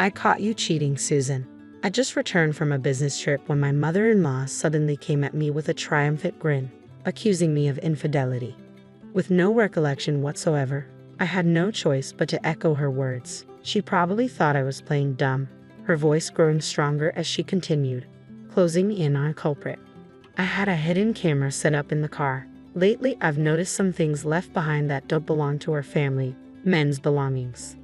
I caught you cheating, Susan. I just returned from a business trip when my mother-in-law suddenly came at me with a triumphant grin, accusing me of infidelity. With no recollection whatsoever, I had no choice but to echo her words. She probably thought I was playing dumb, her voice growing stronger as she continued, closing in on a culprit. I had a hidden camera set up in the car. Lately, I've noticed some things left behind that don't belong to our family, men's belongings.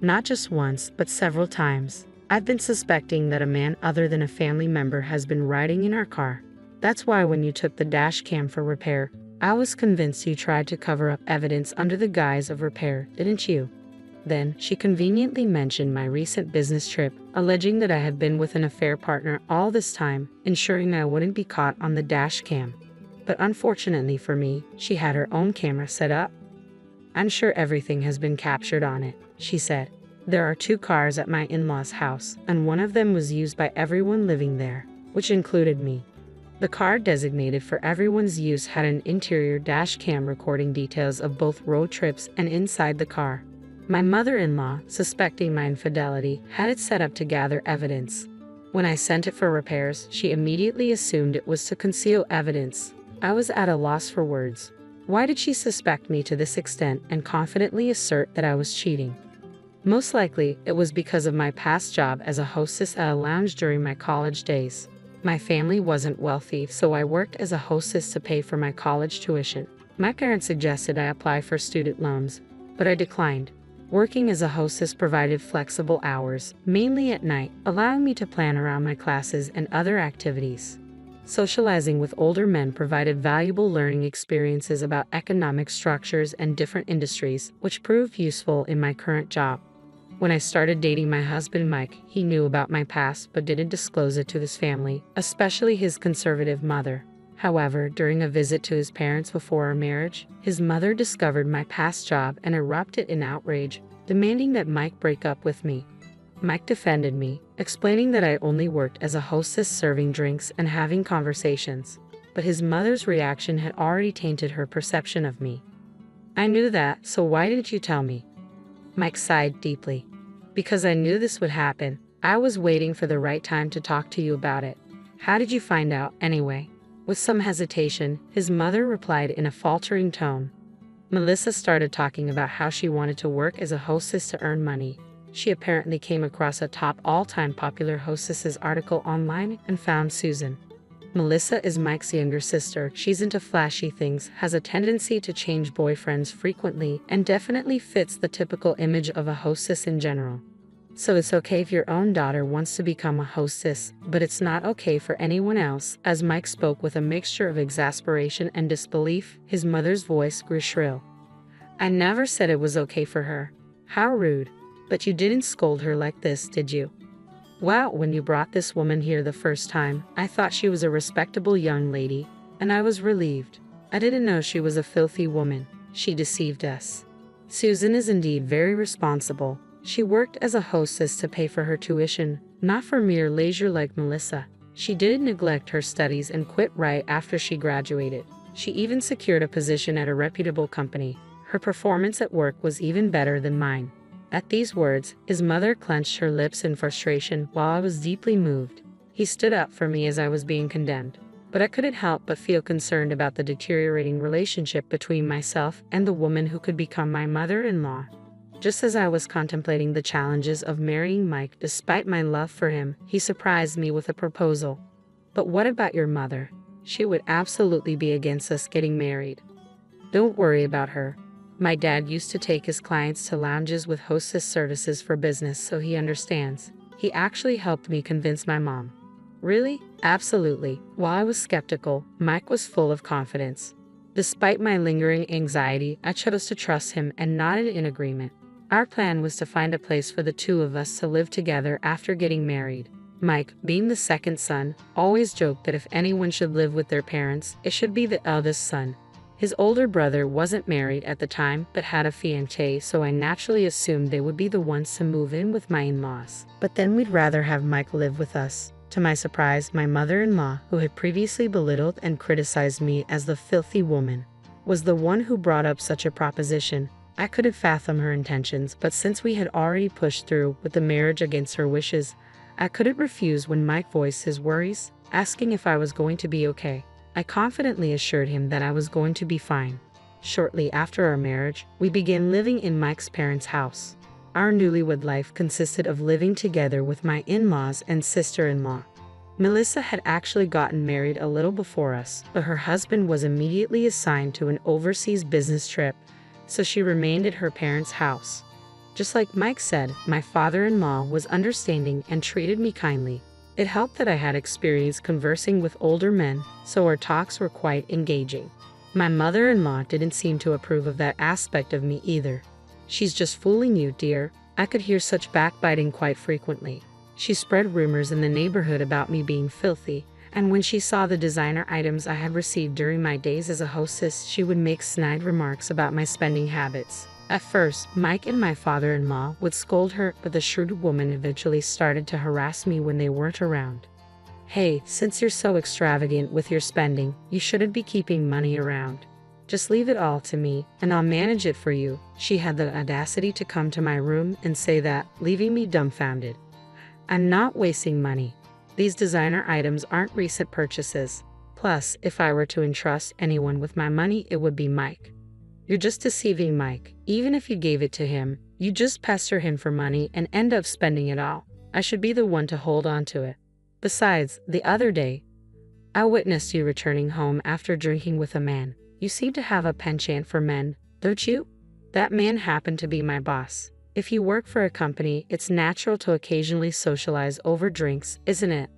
Not just once, but several times. I've been suspecting that a man other than a family member has been riding in our car. That's why when you took the dash cam for repair, I was convinced you tried to cover up evidence under the guise of repair, didn't you? Then, she conveniently mentioned my recent business trip, alleging that I had been with an affair partner all this time, ensuring I wouldn't be caught on the dash cam. But unfortunately for me, she had her own camera set up. I'm sure everything has been captured on it, she said. There are 2 cars at my in-laws' house, and one of them was used by everyone living there, which included me. The car designated for everyone's use had an interior dash cam recording details of both road trips and inside the car. My mother-in-law, suspecting my infidelity, had it set up to gather evidence. When I sent it for repairs, she immediately assumed it was to conceal evidence. I was at a loss for words. Why did she suspect me to this extent and confidently assert that I was cheating? Most likely, it was because of my past job as a hostess at a lounge during my college days. My family wasn't wealthy, so I worked as a hostess to pay for my college tuition. My parents suggested I apply for student loans, but I declined. Working as a hostess provided flexible hours, mainly at night, allowing me to plan around my classes and other activities. Socializing with older men provided valuable learning experiences about economic structures and different industries, which proved useful in my current job. When I started dating my husband Mike, he knew about my past but didn't disclose it to his family, especially his conservative mother. However, during a visit to his parents before our marriage, his mother discovered my past job and erupted in outrage, demanding that Mike break up with me. Mike defended me, explaining that I only worked as a hostess serving drinks and having conversations, but his mother's reaction had already tainted her perception of me. I knew that, so why didn't you tell me? Mike sighed deeply. Because I knew this would happen. I was waiting for the right time to talk to you about it. How did you find out, anyway? With some hesitation, his mother replied in a faltering tone. Melissa started talking about how she wanted to work as a hostess to earn money. She apparently came across a top all-time popular hostesses article online and found Susan. Melissa is Mike's younger sister. She's into flashy things, has a tendency to change boyfriends frequently, and definitely fits the typical image of a hostess in general. So it's okay if your own daughter wants to become a hostess, but it's not okay for anyone else. As Mike spoke with a mixture of exasperation and disbelief, his mother's voice grew shrill. I never said it was okay for her. How rude. But you didn't scold her like this, did you? Wow, when you brought this woman here the first time, I thought she was a respectable young lady, and I was relieved. I didn't know she was a filthy woman. She deceived us. Susan is indeed very responsible. She worked as a hostess to pay for her tuition, not for mere leisure like Melissa. She didn't neglect her studies and quit right after she graduated. She even secured a position at a reputable company. Her performance at work was even better than mine. At these words, his mother clenched her lips in frustration while I was deeply moved. He stood up for me as I was being condemned, but I couldn't help but feel concerned about the deteriorating relationship between myself and the woman who could become my mother-in-law. Just as I was contemplating the challenges of marrying Mike despite my love for him, he surprised me with a proposal. But what about your mother? She would absolutely be against us getting married. Don't worry about her. My dad used to take his clients to lounges with hostess services for business, so he understands. He actually helped me convince my mom. Really? Absolutely. While I was skeptical, Mike was full of confidence. Despite my lingering anxiety, I chose to trust him and nodded in agreement. Our plan was to find a place for the 2 of us to live together after getting married. Mike, being the second son, always joked that if anyone should live with their parents, it should be the eldest son. His older brother wasn't married at the time but had a fiancée, so I naturally assumed they would be the ones to move in with my in-laws. But then we'd rather have Mike live with us. To my surprise, my mother-in-law, who had previously belittled and criticized me as the filthy woman, was the one who brought up such a proposition. I couldn't fathom her intentions, but since we had already pushed through with the marriage against her wishes, I couldn't refuse when Mike voiced his worries, asking if I was going to be okay. I confidently assured him that I was going to be fine. Shortly after our marriage, we began living in Mike's parents' house. Our newlywed life consisted of living together with my in-laws and sister-in-law. Melissa had actually gotten married a little before us, but her husband was immediately assigned to an overseas business trip, so she remained at her parents' house. Just like Mike said, my father-in-law was understanding and treated me kindly. It helped that I had experience conversing with older men, so our talks were quite engaging. My mother-in-law didn't seem to approve of that aspect of me either. "She's just fooling you, dear." I could hear such backbiting quite frequently. She spread rumors in the neighborhood about me being filthy, and when she saw the designer items I had received during my days as a hostess, she would make snide remarks about my spending habits. At first, Mike and my father-in-law would scold her, but the shrewd woman eventually started to harass me when they weren't around. "Hey, since you're so extravagant with your spending, you shouldn't be keeping money around. Just leave it all to me, and I'll manage it for you." She had the audacity to come to my room and say that, leaving me dumbfounded. I'm not wasting money. These designer items aren't recent purchases. Plus, if I were to entrust anyone with my money, it would be Mike. "You're just deceiving Mike. Even if you gave it to him, you just pester him for money and end up spending it all. I should be the one to hold on to it. Besides, the other day, I witnessed you returning home after drinking with a man. You seem to have a penchant for men, don't you? That man happened to be my boss. If you work for a company, it's natural to occasionally socialize over drinks, isn't it?"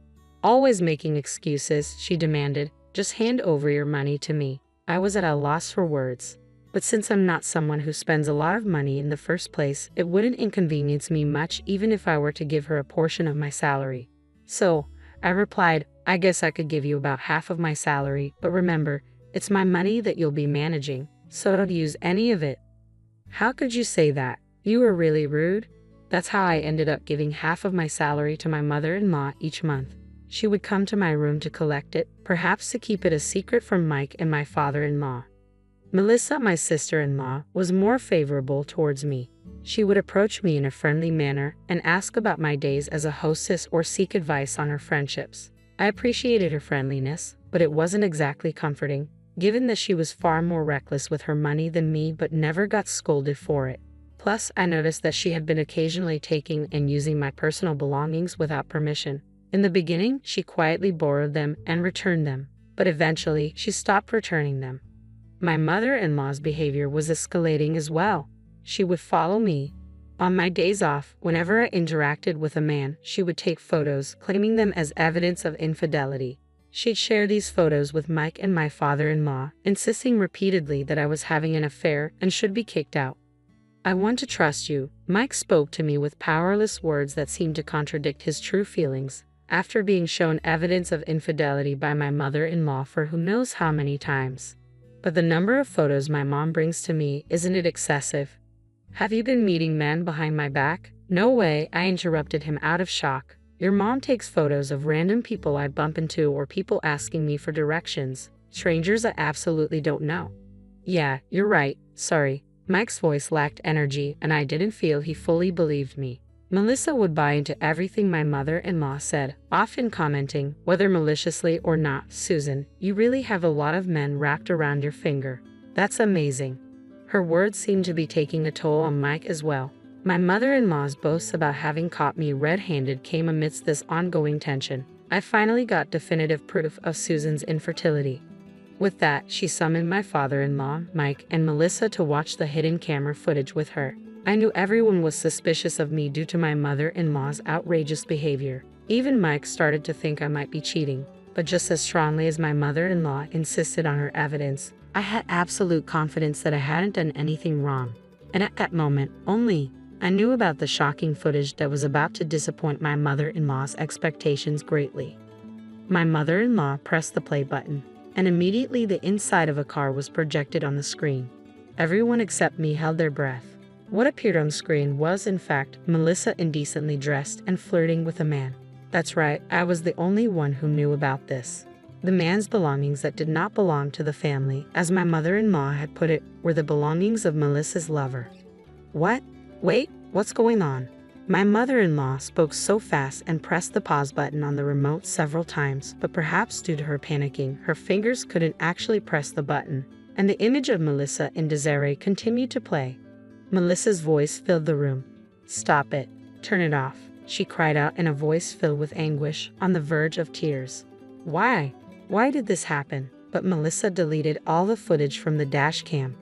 Always making excuses, she demanded, "Just hand over your money to me." I was at a loss for words. But since I'm not someone who spends a lot of money in the first place, it wouldn't inconvenience me much even if I were to give her a portion of my salary. So, I replied, "I guess I could give you about half of my salary, but remember, it's my money that you'll be managing, so don't use any of it." "How could you say that? You were really rude." That's how I ended up giving half of my salary to my mother-in-law each month. She would come to my room to collect it, perhaps to keep it a secret from Mike and my father-in-law. Melissa, my sister-in-law, was more favorable towards me. She would approach me in a friendly manner and ask about my days as a hostess or seek advice on her friendships. I appreciated her friendliness, but it wasn't exactly comforting, given that she was far more reckless with her money than me but never got scolded for it. Plus, I noticed that she had been occasionally taking and using my personal belongings without permission. In the beginning, she quietly borrowed them and returned them, but eventually she stopped returning them. My mother-in-law's behavior was escalating as well. She would follow me. On my days off, whenever I interacted with a man, she would take photos, claiming them as evidence of infidelity. She'd share these photos with Mike and my father-in-law, insisting repeatedly that I was having an affair and should be kicked out. "I want to trust you." Mike spoke to me with powerless words that seemed to contradict his true feelings, after being shown evidence of infidelity by my mother-in-law for who knows how many times. "But the number of photos my mom brings to me, isn't it excessive? Have you been meeting men behind my back?" "No way," I interrupted him out of shock. "Your mom takes photos of random people I bump into or people asking me for directions, strangers I absolutely don't know." "Yeah, you're right, sorry." Mike's voice lacked energy, and I didn't feel he fully believed me. Melissa would buy into everything my mother-in-law said, often commenting, whether maliciously or not, "Susan, you really have a lot of men wrapped around your finger. That's amazing." Her words seemed to be taking a toll on Mike as well. My mother-in-law's boasts about having caught me red-handed came amidst this ongoing tension. I finally got definitive proof of Susan's infertility. With that, she summoned my father-in-law, Mike, and Melissa to watch the hidden camera footage with her. I knew everyone was suspicious of me due to my mother-in-law's outrageous behavior. Even Mike started to think I might be cheating, but just as strongly as my mother-in-law insisted on her evidence, I had absolute confidence that I hadn't done anything wrong. And at that moment, only, I knew about the shocking footage that was about to disappoint my mother-in-law's expectations greatly. My mother-in-law pressed the play button, and immediately the inside of a car was projected on the screen. Everyone except me held their breath. What appeared on screen was, in fact, Melissa indecently dressed and flirting with a man. That's right, I was the only one who knew about this. The man's belongings that did not belong to the family, as my mother-in-law had put it, were the belongings of Melissa's lover. What? Wait, what's going on? My mother-in-law spoke so fast and pressed the pause button on the remote several times, but perhaps due to her panicking, her fingers couldn't actually press the button, and the image of Melissa in disarray continued to play. Melissa's voice filled the room. "Stop it. Turn it off," she cried out in a voice filled with anguish, on the verge of tears. Why? Why did this happen? But Melissa deleted all the footage from the dash cam.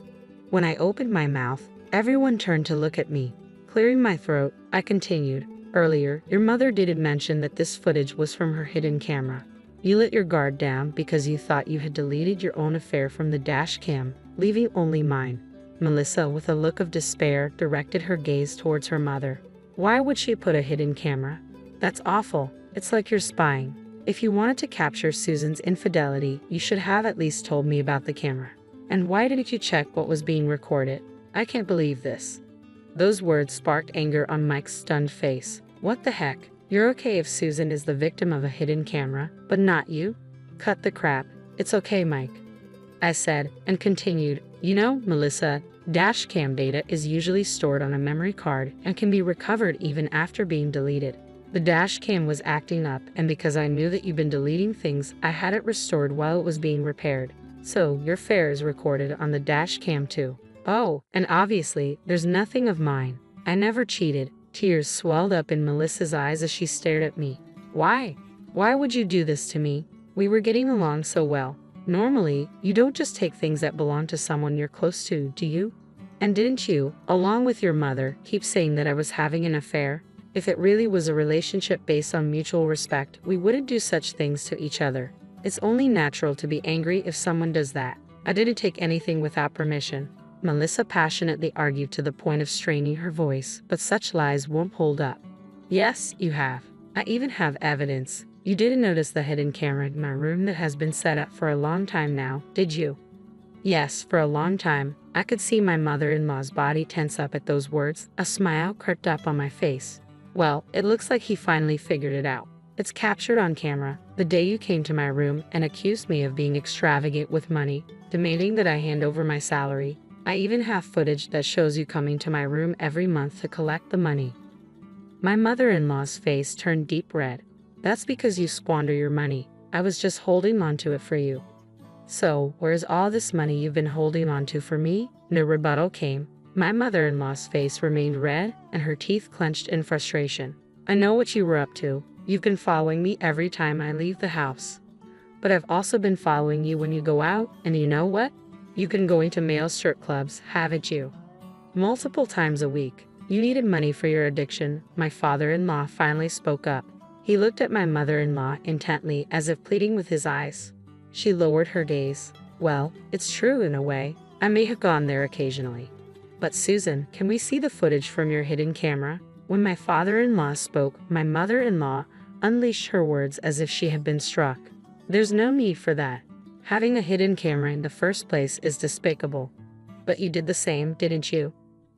When I opened my mouth, everyone turned to look at me. Clearing my throat, I continued, "Earlier, your mother did mention that this footage was from her hidden camera. You let your guard down because you thought you had deleted your own affair from the dash cam, leaving only mine." Melissa, with a look of despair, directed her gaze towards her mother. "Why would she put a hidden camera? That's awful. It's like you're spying. If you wanted to capture Susan's infidelity, you should have at least told me about the camera. And why didn't you check what was being recorded? I can't believe this." Those words sparked anger on Mike's stunned face. "What the heck? You're okay if Susan is the victim of a hidden camera, but not you? Cut the crap. It's okay, Mike," I said, and continued, "You know, Melissa, dash cam data is usually stored on a memory card and can be recovered even after being deleted. The dash cam was acting up, and because I knew that you've been deleting things, I had it restored while it was being repaired. So, your affair is recorded on the dash cam too. Oh, and obviously, there's nothing of mine. I never cheated." Tears swelled up in Melissa's eyes as she stared at me. "Why? Why would you do this to me? We were getting along so well. Normally, you don't just take things that belong to someone you're close to, do you? And didn't you, along with your mother, keep saying that I was having an affair? If it really was a relationship based on mutual respect, we wouldn't do such things to each other. It's only natural to be angry if someone does that. I didn't take anything without permission." Melissa passionately argued to the point of straining her voice, but such lies won't hold up. "Yes, you have. I even have evidence. You didn't notice the hidden camera in my room that has been set up for a long time now, did you?" "Yes, for a long time." I could see my mother-in-law's body tense up at those words. A smile crept up on my face. "Well, it looks like he finally figured it out. It's captured on camera, the day you came to my room and accused me of being extravagant with money, demanding that I hand over my salary. I even have footage that shows you coming to my room every month to collect the money." My mother-in-law's face turned deep red. "That's because you squander your money. I was just holding on to it for you." "So, where's all this money you've been holding on to for me?" No rebuttal came. My mother-in-law's face remained red, and her teeth clenched in frustration. "I know what you were up to. You've been following me every time I leave the house. But I've also been following you when you go out, and you know what? You've been going to male strip clubs, haven't you? Multiple times a week. You needed money for your addiction." My father-in-law finally spoke up. He looked at my mother-in-law intently, as if pleading with his eyes. She lowered her gaze. "Well, it's true in a way. I may have gone there occasionally. But Susan, can we see the footage from your hidden camera?" When my father-in-law spoke, my mother-in-law unleashed her words as if she had been struck. "There's no need for that. Having a hidden camera in the first place is despicable. But you did the same, didn't you?"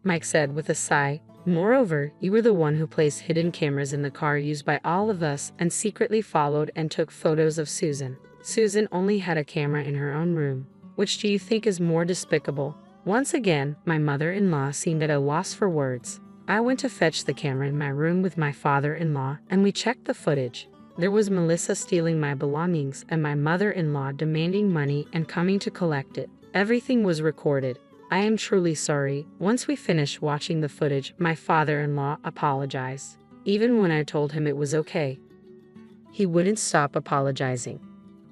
Mike said with a sigh. "Moreover, you were the one who placed hidden cameras in the car used by all of us and secretly followed and took photos of Susan. Susan only had a camera in her own room. Which do you think is more despicable?" Once again, my mother-in-law seemed at a loss for words. I went to fetch the camera in my room with my father-in-law, and we checked the footage. There was Melissa stealing my belongings and my mother-in-law demanding money and coming to collect it. Everything was recorded. I am truly sorry. Once we finished watching the footage, my father-in-law apologized. Even when I told him it was okay, he wouldn't stop apologizing.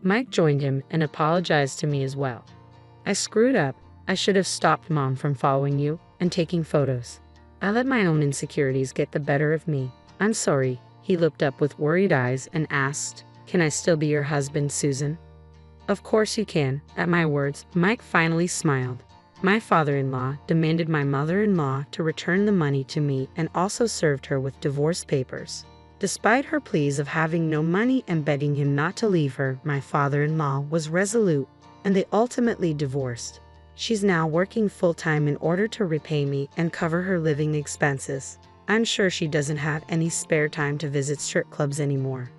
Mike joined him and apologized to me as well. "I screwed up. I should have stopped Mom from following you and taking photos. I let my own insecurities get the better of me. I'm sorry." He looked up with worried eyes and asked, "Can I still be your husband, Susan?" "Of course you can." At my words, Mike finally smiled. My father-in-law demanded my mother-in-law to return the money to me and also served her with divorce papers. Despite her pleas of having no money and begging him not to leave her, my father-in-law was resolute, and they ultimately divorced. She's now working full-time in order to repay me and cover her living expenses. I'm sure she doesn't have any spare time to visit strip clubs anymore.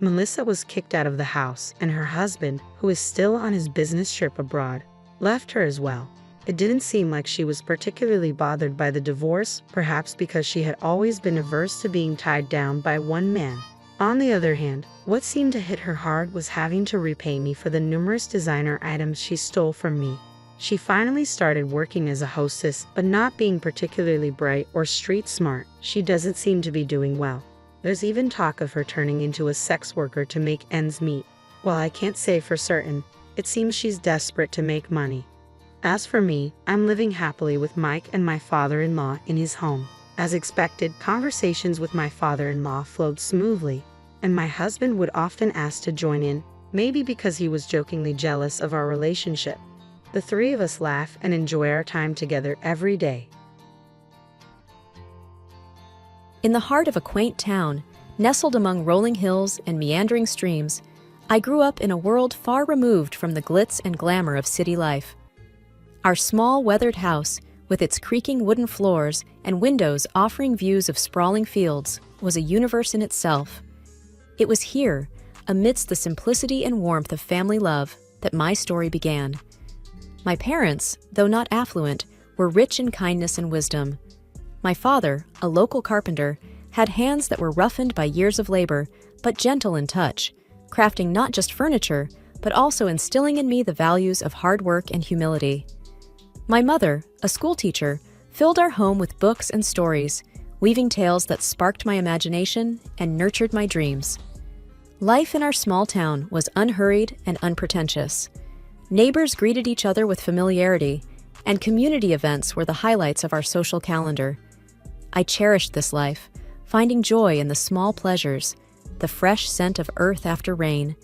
Melissa was kicked out of the house, and her husband, who is still on his business trip abroad, left her as well. It didn't seem like she was particularly bothered by the divorce, perhaps because she had always been averse to being tied down by one man. On the other hand, what seemed to hit her hard was having to repay me for the numerous designer items she stole from me. She finally started working as a hostess, but not being particularly bright or street smart, she doesn't seem to be doing well. There's even talk of her turning into a sex worker to make ends meet. While I can't say for certain, it seems she's desperate to make money. As for me, I'm living happily with Mike and my father-in-law in his home. As expected, conversations with my father-in-law flowed smoothly, and my husband would often ask to join in, maybe because he was jokingly jealous of our relationship. The three of us laugh and enjoy our time together every day. In the heart of a quaint town, nestled among rolling hills and meandering streams, I grew up in a world far removed from the glitz and glamour of city life. Our small, weathered house, with its creaking wooden floors and windows offering views of sprawling fields, was a universe in itself. It was here, amidst the simplicity and warmth of family love, that my story began. My parents, though not affluent, were rich in kindness and wisdom. My father, a local carpenter, had hands that were roughened by years of labor, but gentle in touch, crafting not just furniture, but also instilling in me the values of hard work and humility. My mother, a schoolteacher, filled our home with books and stories, weaving tales that sparked my imagination and nurtured my dreams. Life in our small town was unhurried and unpretentious. Neighbors greeted each other with familiarity, and community events were the highlights of our social calendar. I cherished this life, finding joy in the small pleasures, the fresh scent of earth after rain,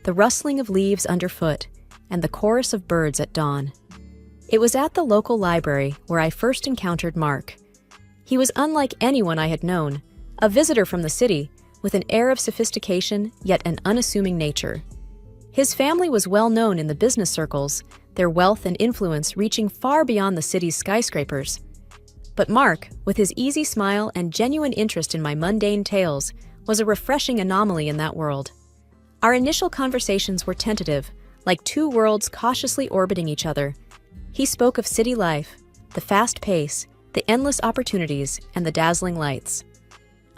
the rustling of leaves underfoot, and the chorus of birds at dawn. It was at the local library where I first encountered Mark. He was unlike anyone I had known, a visitor from the city, with an air of sophistication yet an unassuming nature. His family was well known in the business circles, their wealth and influence reaching far beyond the city's skyscrapers. But Mark, with his easy smile and genuine interest in my mundane tales, was a refreshing anomaly in that world. Our initial conversations were tentative, like two worlds cautiously orbiting each other. He spoke of city life, the fast pace, the endless opportunities, and the dazzling lights.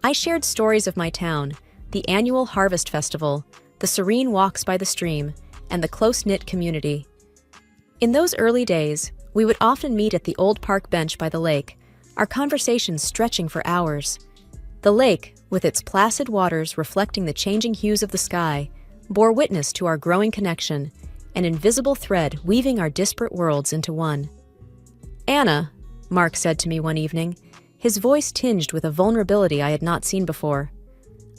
I shared stories of my town, the annual harvest festival, the serene walks by the stream, and the close-knit community. In those early days, we would often meet at the old park bench by the lake, our conversations stretching for hours. The lake, with its placid waters reflecting the changing hues of the sky, bore witness to our growing connection, an invisible thread weaving our disparate worlds into one. "Anna," Mark said to me one evening, his voice tinged with a vulnerability I had not seen before.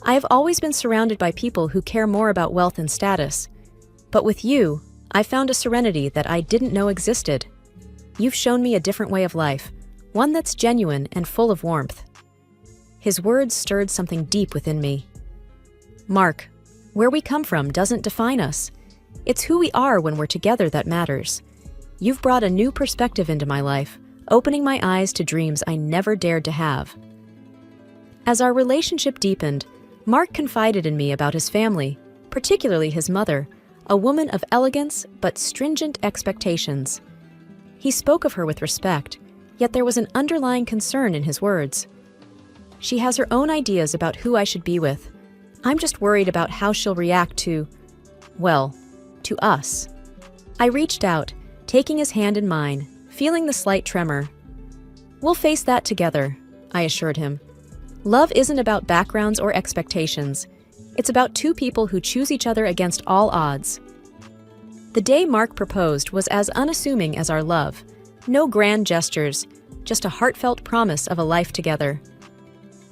"I have always been surrounded by people who care more about wealth and status. But with you, I found a serenity that I didn't know existed. You've shown me a different way of life, one that's genuine and full of warmth." His words stirred something deep within me. "Mark, where we come from doesn't define us. It's who we are when we're together that matters. You've brought a new perspective into my life, opening my eyes to dreams I never dared to have." As our relationship deepened, Mark confided in me about his family, particularly his mother, a woman of elegance but stringent expectations. He spoke of her with respect, yet there was an underlying concern in his words. "She has her own ideas about who I should be with. I'm just worried about how she'll react to us." I reached out, taking his hand in mine, feeling the slight tremor. "We'll face that together," I assured him. "Love isn't about backgrounds or expectations. It's about two people who choose each other against all odds." The day Mark proposed was as unassuming as our love. No grand gestures, just a heartfelt promise of a life together.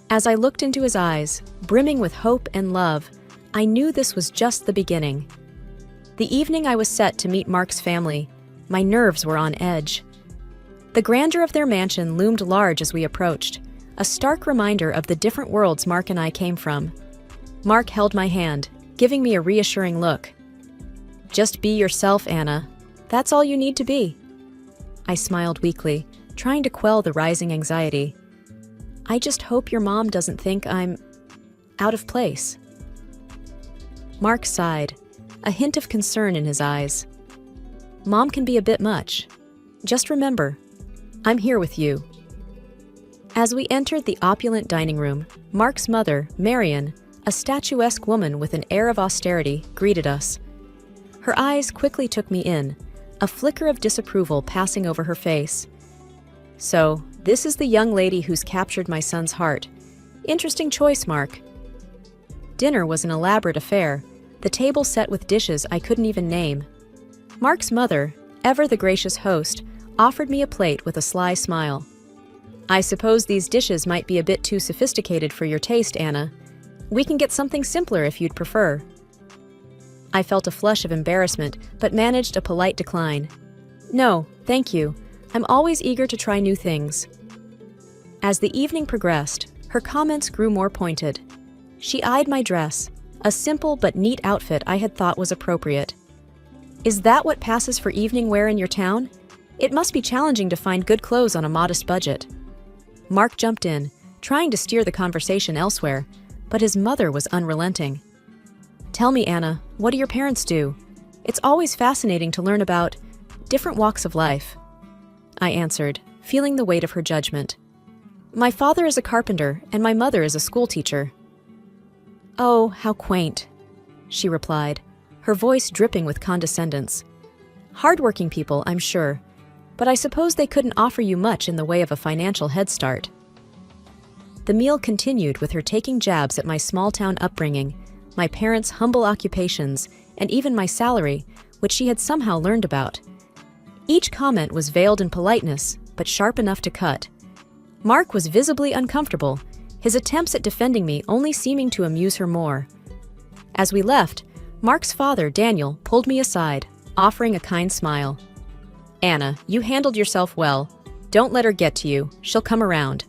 As I looked into his eyes, brimming with hope and love, I knew this was just the beginning. The evening I was set to meet Mark's family, my nerves were on edge. The grandeur of their mansion loomed large as we approached, a stark reminder of the different worlds Mark and I came from. Mark held my hand, giving me a reassuring look. "Just be yourself, Anna. That's all you need to be." I smiled weakly, trying to quell the rising anxiety. "I just hope your mom doesn't think I'm out of place." Mark sighed, a hint of concern in his eyes. Mom can be a bit much. Just remember, I'm here with you. As we entered the opulent dining room, Mark's mother, Marion, a statuesque woman with an air of austerity, greeted us. Her eyes quickly took me in, a flicker of disapproval passing over her face. So, this is the young lady who's captured my son's heart. Interesting choice, Mark. Dinner was an elaborate affair, the table set with dishes I couldn't even name. Mark's mother, ever the gracious host, offered me a plate with a sly smile. I suppose these dishes might be a bit too sophisticated for your taste, Anna. We can get something simpler if you'd prefer. I felt a flush of embarrassment, but managed a polite decline. No, thank you. I'm always eager to try new things. As the evening progressed, her comments grew more pointed. She eyed my dress, a simple but neat outfit I had thought was appropriate. Is that what passes for evening wear in your town? It must be challenging to find good clothes on a modest budget. Mark jumped in, trying to steer the conversation elsewhere, but his mother was unrelenting. Tell me, Anna, what do your parents do? It's always fascinating to learn about different walks of life. I answered, feeling the weight of her judgment. My father is a carpenter, and my mother is a schoolteacher. Oh, how quaint, she replied, her voice dripping with condescendence. Hardworking people, I'm sure, but I suppose they couldn't offer you much in the way of a financial head start. The meal continued with her taking jabs at my small-town upbringing, my parents' humble occupations, and even my salary, which she had somehow learned about. Each comment was veiled in politeness, but sharp enough to cut. Mark was visibly uncomfortable, his attempts at defending me only seeming to amuse her more. As we left, Mark's father, Daniel, pulled me aside, offering a kind smile. Anna, you handled yourself well. Don't let her get to you. She'll come around.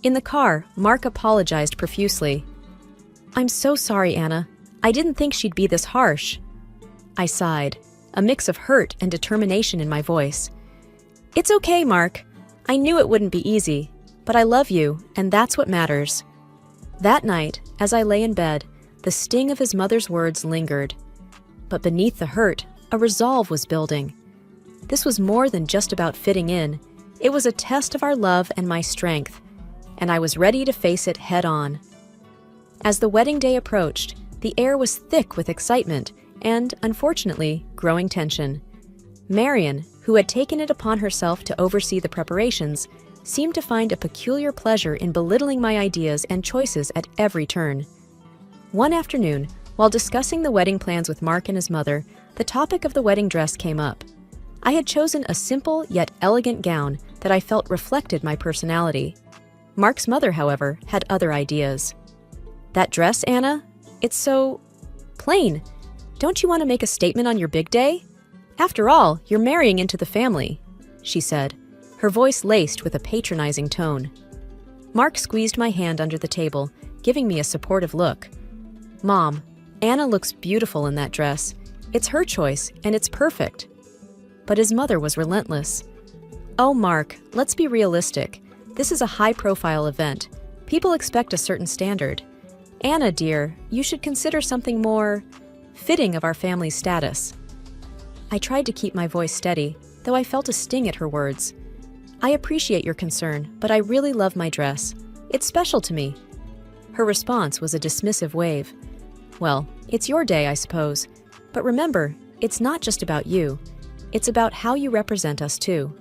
In the car, Mark apologized profusely. I'm so sorry, Anna. I didn't think she'd be this harsh. I sighed, a mix of hurt and determination in my voice. It's okay, Mark. I knew it wouldn't be easy, but I love you, and that's what matters. That night, as I lay in bed, the sting of his mother's words lingered. But beneath the hurt, a resolve was building. This was more than just about fitting in. It was a test of our love and my strength, and I was ready to face it head-on. As the wedding day approached, the air was thick with excitement and, unfortunately, growing tension. Marion, who had taken it upon herself to oversee the preparations, seemed to find a peculiar pleasure in belittling my ideas and choices at every turn. One afternoon, while discussing the wedding plans with Mark and his mother, the topic of the wedding dress came up. I had chosen a simple yet elegant gown that I felt reflected my personality. Mark's mother, however, had other ideas. That dress, Anna? It's so plain. Don't you want to make a statement on your big day? After all, you're marrying into the family, she said, her voice laced with a patronizing tone. Mark squeezed my hand under the table, giving me a supportive look. Mom, Anna looks beautiful in that dress. It's her choice, and it's perfect. But his mother was relentless. Oh, Mark, let's be realistic. This is a high-profile event. People expect a certain standard. Anna, dear, you should consider something more fitting of our family's status. I tried to keep my voice steady, though I felt a sting at her words. I appreciate your concern, but I really love my dress. It's special to me. Her response was a dismissive wave. Well, it's your day, I suppose. But remember, it's not just about you. It's about how you represent us, too.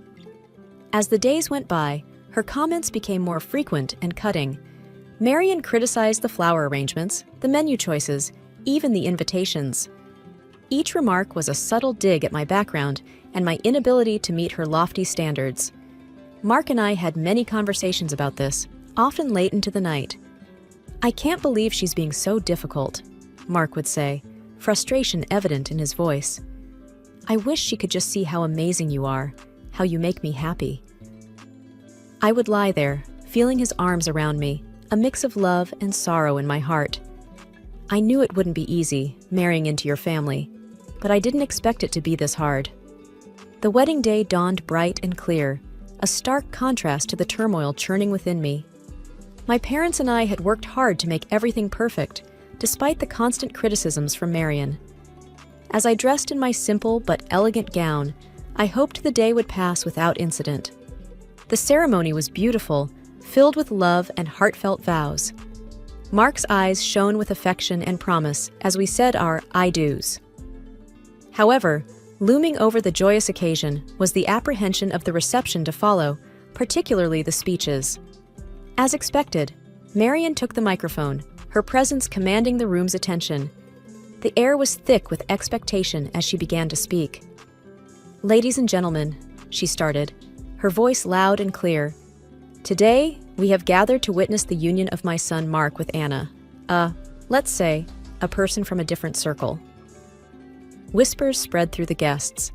As the days went by, her comments became more frequent and cutting. Marion criticized the flower arrangements, the menu choices, even the invitations. Each remark was a subtle dig at my background and my inability to meet her lofty standards. Mark and I had many conversations about this, often late into the night. I can't believe she's being so difficult, Mark would say, frustration evident in his voice. I wish she could just see how amazing you are, how you make me happy. I would lie there, feeling his arms around me, a mix of love and sorrow in my heart. I knew it wouldn't be easy, marrying into your family, but I didn't expect it to be this hard. The wedding day dawned bright and clear, a stark contrast to the turmoil churning within me. My parents and I had worked hard to make everything perfect, despite the constant criticisms from Marian. As I dressed in my simple but elegant gown, I hoped the day would pass without incident. The ceremony was beautiful, filled with love and heartfelt vows. Mark's eyes shone with affection and promise as we said our I do's. However, looming over the joyous occasion was the apprehension of the reception to follow, particularly the speeches. As expected, Marian took the microphone, her presence commanding the room's attention. The air was thick with expectation as she began to speak. "Ladies and gentlemen," she started, her voice loud and clear, "today we have gathered to witness the union of my son Mark with Anna, let's say, a person from a different circle." Whispers spread through the guests.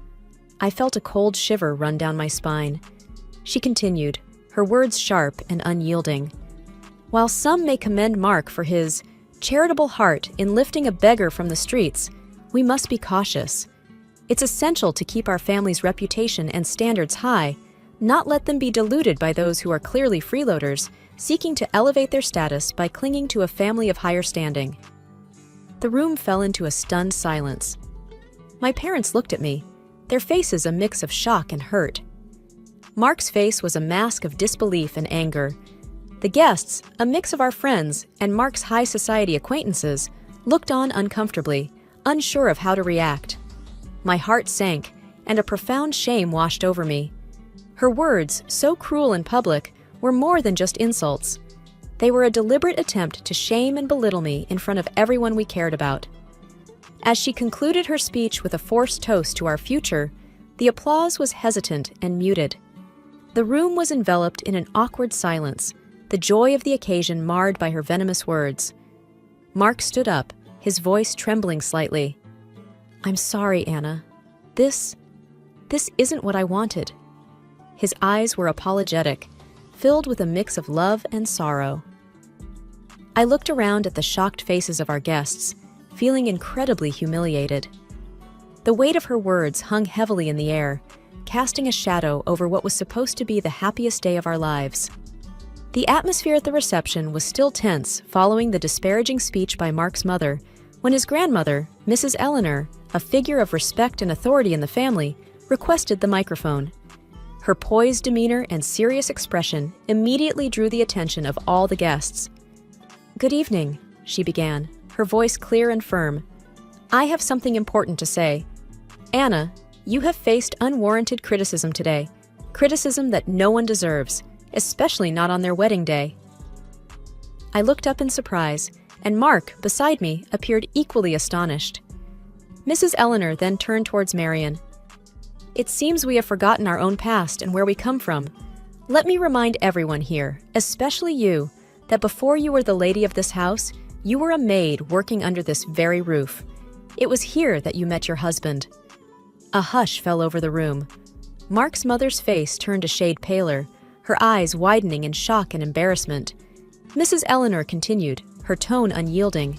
I felt a cold shiver run down my spine. She continued, her words sharp and unyielding. "While some may commend Mark for his charitable heart in lifting a beggar from the streets, we must be cautious. It's essential to keep our family's reputation and standards high, not let them be diluted by those who are clearly freeloaders, seeking to elevate their status by clinging to a family of higher standing." The room fell into a stunned silence. My parents looked at me, their faces a mix of shock and hurt. Mark's face was a mask of disbelief and anger. The guests, a mix of our friends and Mark's high society acquaintances, looked on uncomfortably, unsure of how to react. My heart sank, and a profound shame washed over me. Her words, so cruel in public, were more than just insults. They were a deliberate attempt to shame and belittle me in front of everyone we cared about. As she concluded her speech with a forced toast to our future, the applause was hesitant and muted. The room was enveloped in an awkward silence, the joy of the occasion marred by her venomous words. Mark stood up, his voice trembling slightly. "I'm sorry, Anna. This isn't what I wanted." His eyes were apologetic, filled with a mix of love and sorrow. I looked around at the shocked faces of our guests, feeling incredibly humiliated. The weight of her words hung heavily in the air, casting a shadow over what was supposed to be the happiest day of our lives. The atmosphere at the reception was still tense following the disparaging speech by Mark's mother, when his grandmother, Mrs. Eleanor, a figure of respect and authority in the family, requested the microphone. Her poised demeanor and serious expression immediately drew the attention of all the guests. "Good evening," she began, her voice clear and firm. "I have something important to say. Anna, you have faced unwarranted criticism today, criticism that no one deserves, especially not on their wedding day." I looked up in surprise, and Mark, beside me, appeared equally astonished. Mrs. Eleanor then turned towards Marian. "It seems we have forgotten our own past and where we come from. Let me remind everyone here, especially you, that before you were the lady of this house, you were a maid working under this very roof. It was here that you met your husband." A hush fell over the room. Mark's mother's face turned a shade paler, her eyes widening in shock and embarrassment. Mrs. Eleanor continued, her tone unyielding.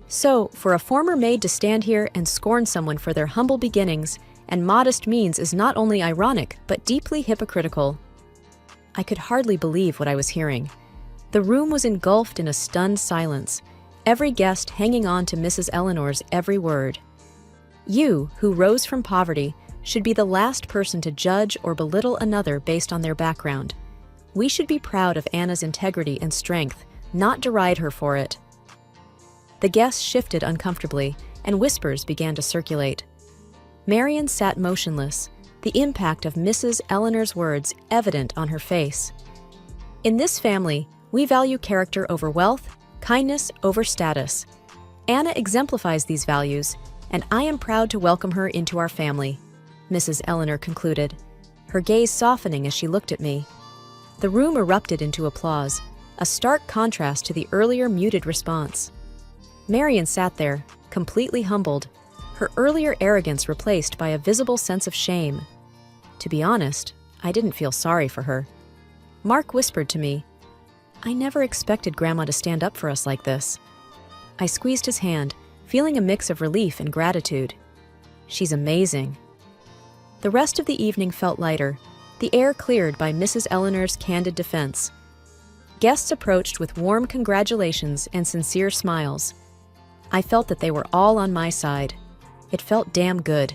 "So, for a former maid to stand here and scorn someone for their humble beginnings and modest means is not only ironic, but deeply hypocritical." I could hardly believe what I was hearing. The room was engulfed in a stunned silence, every guest hanging on to Mrs. Eleanor's every word. You, who rose from poverty, should be the last person to judge or belittle another based on their background. We should be proud of Anna's integrity and strength, not deride her for it. The guests shifted uncomfortably, and whispers began to circulate. Marian sat motionless, the impact of Mrs. Eleanor's words evident on her face. In this family, we value character over wealth, kindness over status. Anna exemplifies these values, and I am proud to welcome her into our family, Mrs. Eleanor concluded, her gaze softening as she looked at me. The room erupted into applause, a stark contrast to the earlier muted response. Marian sat there, completely humbled, her earlier arrogance replaced by a visible sense of shame. To be honest, I didn't feel sorry for her. Mark whispered to me, "I never expected Grandma to stand up for us like this." I squeezed his hand, feeling a mix of relief and gratitude. "She's amazing." The rest of the evening felt lighter, the air cleared by Mrs. Eleanor's candid defense. Guests approached with warm congratulations and sincere smiles. I felt that they were all on my side. It felt damn good.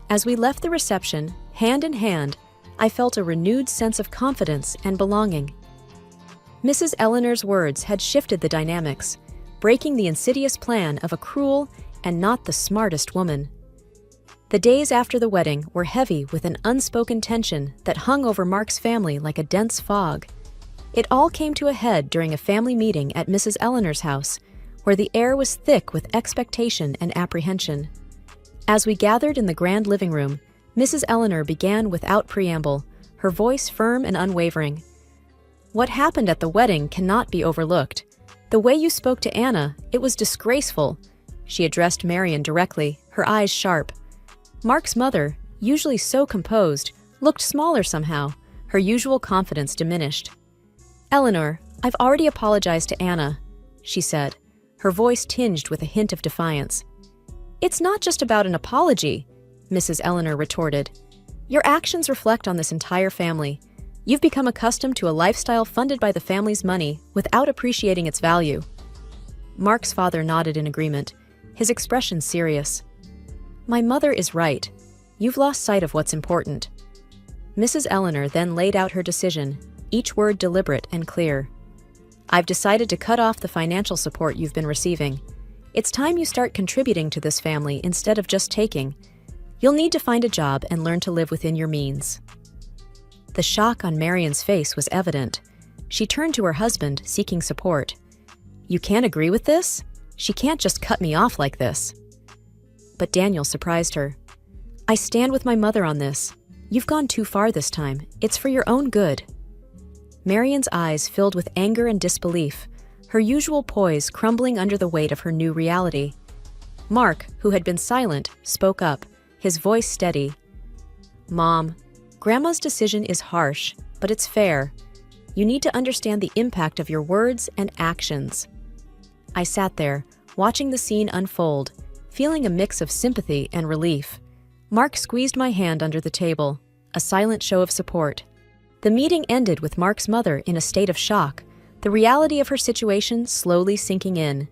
As we left the reception, hand in hand, I felt a renewed sense of confidence and belonging. Mrs. Eleanor's words had shifted the dynamics, breaking the insidious plan of a cruel and not the smartest woman. The days after the wedding were heavy with an unspoken tension that hung over Mark's family like a dense fog. It all came to a head during a family meeting at Mrs. Eleanor's house, where the air was thick with expectation and apprehension. As we gathered in the grand living room, Mrs. Eleanor began without preamble, her voice firm and unwavering. "What happened at the wedding cannot be overlooked. The way you spoke to Anna, it was disgraceful." She addressed Marion directly, her eyes sharp. Mark's mother, usually so composed, looked smaller somehow, her usual confidence diminished. "Eleanor, I've already apologized to Anna," she said, her voice tinged with a hint of defiance. "It's not just about an apology," Mrs. Eleanor retorted. "Your actions reflect on this entire family. You've become accustomed to a lifestyle funded by the family's money without appreciating its value." Mark's father nodded in agreement, his expression serious. "My mother is right. You've lost sight of what's important." Mrs. Eleanor then laid out her decision, each word deliberate and clear. "I've decided to cut off the financial support you've been receiving. It's time you start contributing to this family instead of just taking. You'll need to find a job and learn to live within your means." The shock on Marion's face was evident. She turned to her husband, seeking support. "You can't agree with this? She can't just cut me off like this." But Daniel surprised her. "I stand with my mother on this. You've gone too far this time. It's for your own good." Marion's eyes filled with anger and disbelief, her usual poise crumbling under the weight of her new reality. Mark, who had been silent, spoke up, his voice steady. "Mom, Grandma's decision is harsh, but it's fair. You need to understand the impact of your words and actions." I sat there, watching the scene unfold, feeling a mix of sympathy and relief. Mark squeezed my hand under the table, a silent show of support. The meeting ended with Mark's mother in a state of shock, the reality of her situation slowly sinking in.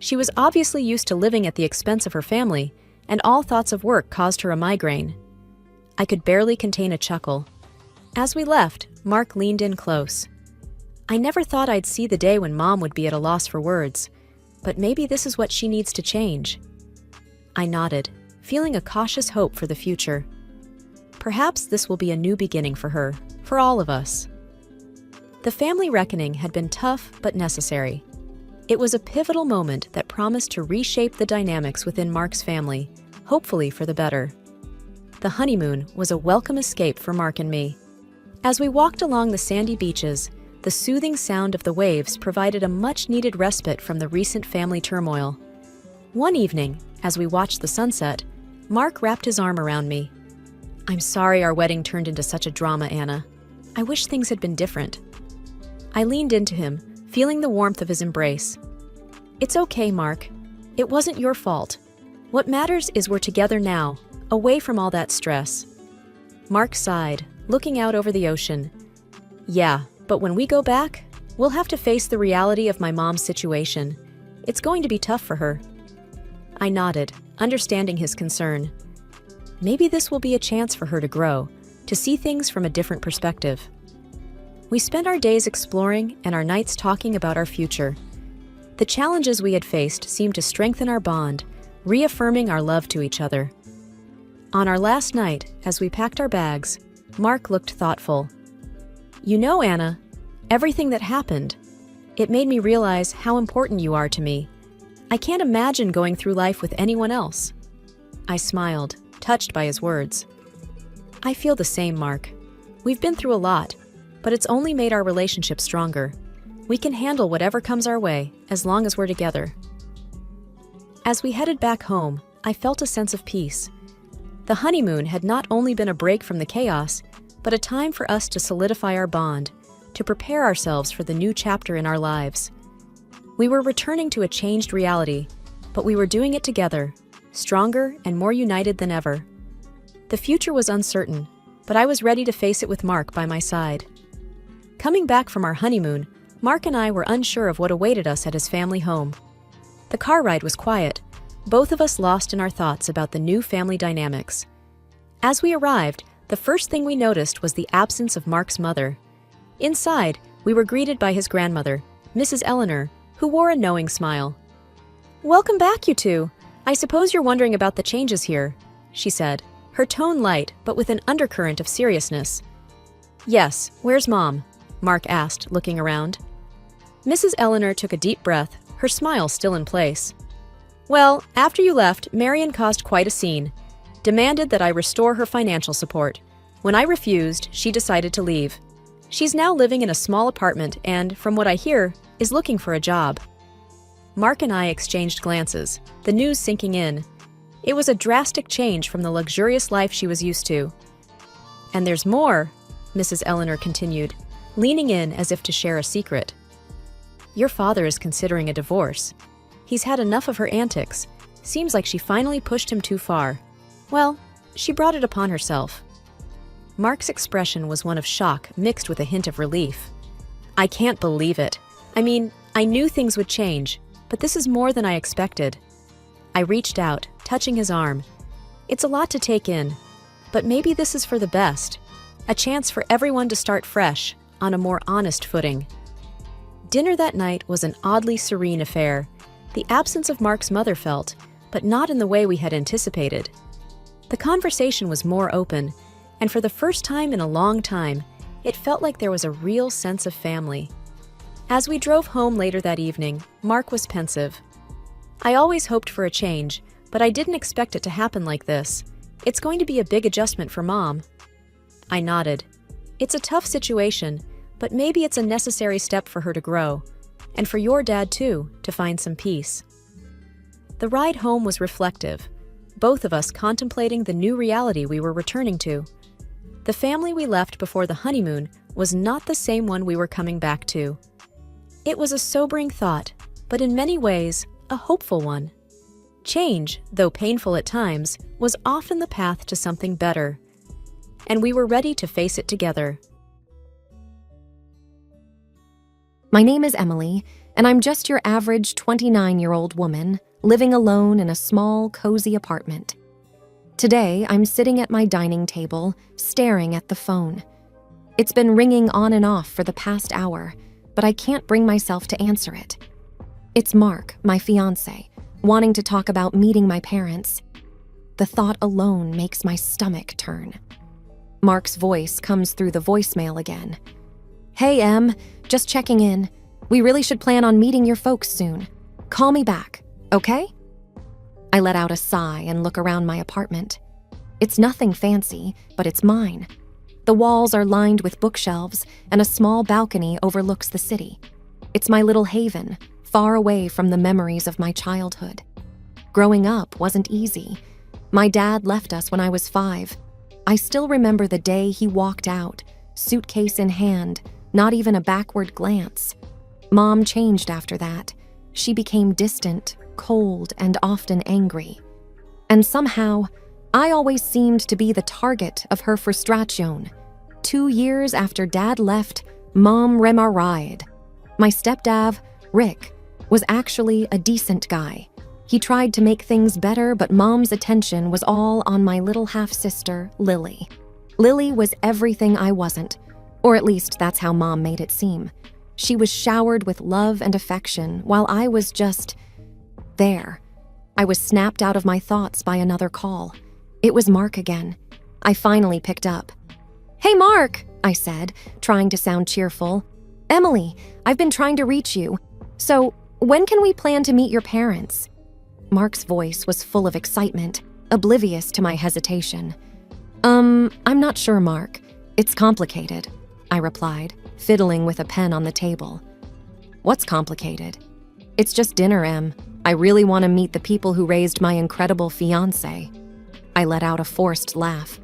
She was obviously used to living at the expense of her family, and all thoughts of work caused her a migraine. I could barely contain a chuckle. As we left, Mark leaned in close. "I never thought I'd see the day when Mom would be at a loss for words, but maybe this is what she needs to change." I nodded, feeling a cautious hope for the future. Perhaps this will be a new beginning for her, for all of us. The family reckoning had been tough but necessary. It was a pivotal moment that promised to reshape the dynamics within Mark's family, hopefully for the better. The honeymoon was a welcome escape for Mark and me. As we walked along the sandy beaches, the soothing sound of the waves provided a much-needed respite from the recent family turmoil. One evening, as we watched the sunset, Mark wrapped his arm around me. "I'm sorry our wedding turned into such a drama, Anna. I wish things had been different." I leaned into him, feeling the warmth of his embrace. "It's okay, Mark. It wasn't your fault. What matters is we're together now, away from all that stress." Mark sighed, looking out over the ocean. "Yeah, but when we go back, we'll have to face the reality of my mom's situation. It's going to be tough for her." I nodded, understanding his concern. Maybe this will be a chance for her to grow, to see things from a different perspective. We spent our days exploring and our nights talking about our future. The challenges we had faced seemed to strengthen our bond, reaffirming our love to each other. On our last night, as we packed our bags, Mark looked thoughtful. "You know, Anna, everything that happened, it made me realize how important you are to me. I can't imagine going through life with anyone else." I smiled, touched by his words. "I feel the same, Mark. We've been through a lot, but it's only made our relationship stronger. We can handle whatever comes our way, as long as we're together." As we headed back home, I felt a sense of peace. The honeymoon had not only been a break from the chaos, but a time for us to solidify our bond, to prepare ourselves for the new chapter in our lives. We were returning to a changed reality, but we were doing it together, stronger and more united than ever. The future was uncertain, but I was ready to face it with Mark by my side. Coming back from our honeymoon, Mark and I were unsure of what awaited us at his family home. The car ride was quiet, both of us lost in our thoughts about the new family dynamics. As we arrived, the first thing we noticed was the absence of Mark's mother. Inside, we were greeted by his grandmother, Mrs. Eleanor, who wore a knowing smile. "Welcome back, you two. I suppose you're wondering about the changes here," she said, her tone light but with an undercurrent of seriousness. "Yes, where's Mom?" Mark asked, looking around. Mrs. Eleanor took a deep breath, her smile still in place. "Well, after you left, Marion caused quite a scene. Demanded that I restore her financial support. When I refused, she decided to leave. She's now living in a small apartment and, from what I hear, is looking for a job." Mark and I exchanged glances, the news sinking in. It was a drastic change from the luxurious life she was used to. "And there's more," Mrs. Eleanor continued, leaning in as if to share a secret. "Your father is considering a divorce. He's had enough of her antics. Seems like she finally pushed him too far. Well, she brought it upon herself." Mark's expression was one of shock mixed with a hint of relief. "I can't believe it. I mean, I knew things would change, but this is more than I expected." I reached out, touching his arm. "It's a lot to take in, but maybe this is for the best. A chance for everyone to start fresh, on a more honest footing." Dinner that night was an oddly serene affair. The absence of Mark's mother felt, but not in the way we had anticipated. The conversation was more open, and for the first time in a long time, it felt like there was a real sense of family. As we drove home later that evening, Mark was pensive. "I always hoped for a change, but I didn't expect it to happen like this. It's going to be a big adjustment for Mom." I nodded. "It's a tough situation, but maybe it's a necessary step for her to grow, and for your dad too, to find some peace." The ride home was reflective, both of us contemplating the new reality we were returning to. The family we left before the honeymoon was not the same one we were coming back to. It was a sobering thought, but in many ways, a hopeful one. Change, though painful at times, was often the path to something better, and we were ready to face it together. My name is Emily, and I'm just your average 29-year-old woman living alone in a small, cozy apartment. Today, I'm sitting at my dining table, staring at the phone. It's been ringing on and off for the past hour, but I can't bring myself to answer it. It's Mark, my fiancé, wanting to talk about meeting my parents. The thought alone makes my stomach turn. Mark's voice comes through the voicemail again. "Hey, Em, just checking in. We really should plan on meeting your folks soon. Call me back, okay?" I let out a sigh and look around my apartment. It's nothing fancy, but it's mine. The walls are lined with bookshelves, and a small balcony overlooks the city. It's my little haven, far away from the memories of my childhood. Growing up wasn't easy. My dad left us when I was 5. I still remember the day he walked out, suitcase in hand, not even a backward glance. Mom changed after that. She became distant, cold, and often angry. And somehow, I always seemed to be the target of her frustration. 2 years after Dad left, Mom remarried. My stepdad, Rick, was actually a decent guy. He tried to make things better, but Mom's attention was all on my little half-sister, Lily. Lily was everything I wasn't, or at least that's how Mom made it seem. She was showered with love and affection, while I was just there. I was snapped out of my thoughts by another call. It was Mark again. I finally picked up. "Hey, Mark," I said, trying to sound cheerful. "Emily, I've been trying to reach you. So, when can we plan to meet your parents?" Mark's voice was full of excitement, oblivious to my hesitation. I'm not sure, Mark. It's complicated," I replied, fiddling with a pen on the table. "What's complicated?" "It's just dinner, Em. I really want to meet the people who raised my incredible fiancé." I let out a forced laugh.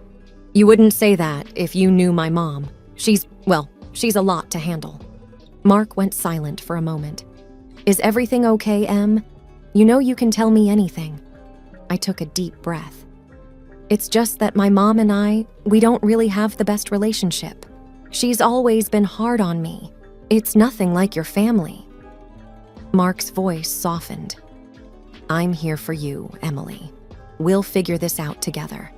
"You wouldn't say that if you knew my mom. She's a lot to handle." Mark went silent for a moment. "Is everything okay, Em? You know you can tell me anything." I took a deep breath. "It's just that my mom and we don't really have the best relationship. She's always been hard on me. It's nothing like your family." Mark's voice softened. I'm here for you, Emily. We'll figure this out together.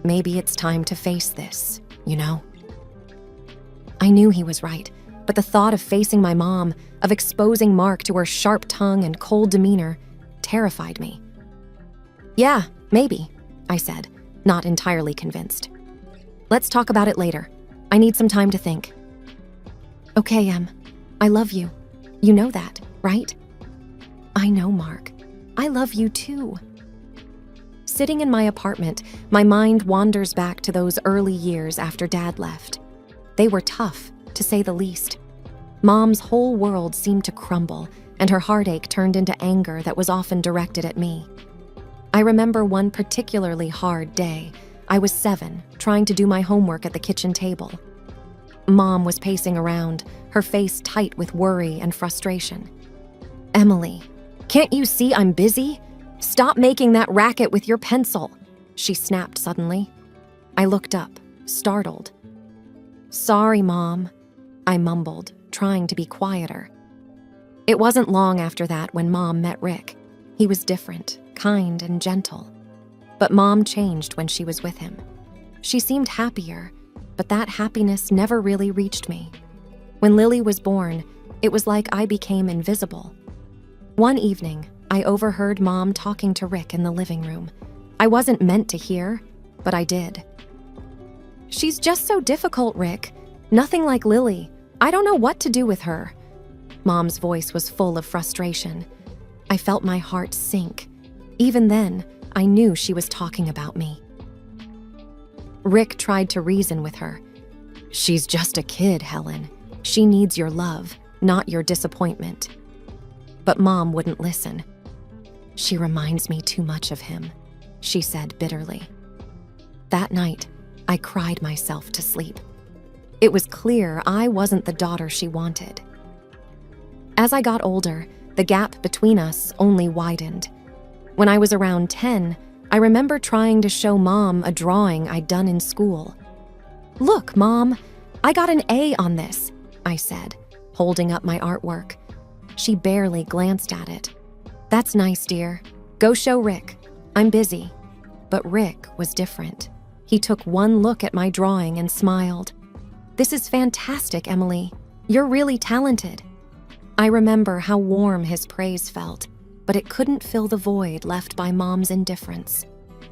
Maybe it's time to face this, you know? I knew he was right, but the thought of facing my mom, of exposing Mark to her sharp tongue and cold demeanor, terrified me. Yeah, maybe, I said, not entirely convinced. Let's talk about it later. I need some time to think. Okay, Em. I love you. You know that, right? I know, Mark. I love you too. Sitting in my apartment, my mind wanders back to those early years after Dad left. They were tough, to say the least. Mom's whole world seemed to crumble, and her heartache turned into anger that was often directed at me. I remember one particularly hard day. I was 7, trying to do my homework at the kitchen table. Mom was pacing around, her face tight with worry and frustration. Emily, can't you see I'm busy? Stop making that racket with your pencil, she snapped suddenly. I looked up, startled. Sorry, Mom, I mumbled, trying to be quieter. It wasn't long after that when Mom met Rick. He was different, kind and gentle. But Mom changed when she was with him. She seemed happier, but that happiness never really reached me. When Lily was born, it was like I became invisible. One evening, I overheard Mom talking to Rick in the living room. I wasn't meant to hear, but I did. She's just so difficult, Rick. Nothing like Lily. I don't know what to do with her. Mom's voice was full of frustration. I felt my heart sink. Even then, I knew she was talking about me. Rick tried to reason with her. She's just a kid, Helen. She needs your love, not your disappointment. But Mom wouldn't listen. She reminds me too much of him, she said bitterly. That night, I cried myself to sleep. It was clear I wasn't the daughter she wanted. As I got older, the gap between us only widened. When I was around 10, I remember trying to show Mom a drawing I'd done in school. Look, Mom, I got an A on this, I said, holding up my artwork. She barely glanced at it. That's nice, dear. Go show Rick. I'm busy. But Rick was different. He took one look at my drawing and smiled. This is fantastic, Emily. You're really talented. I remember how warm his praise felt, but it couldn't fill the void left by Mom's indifference.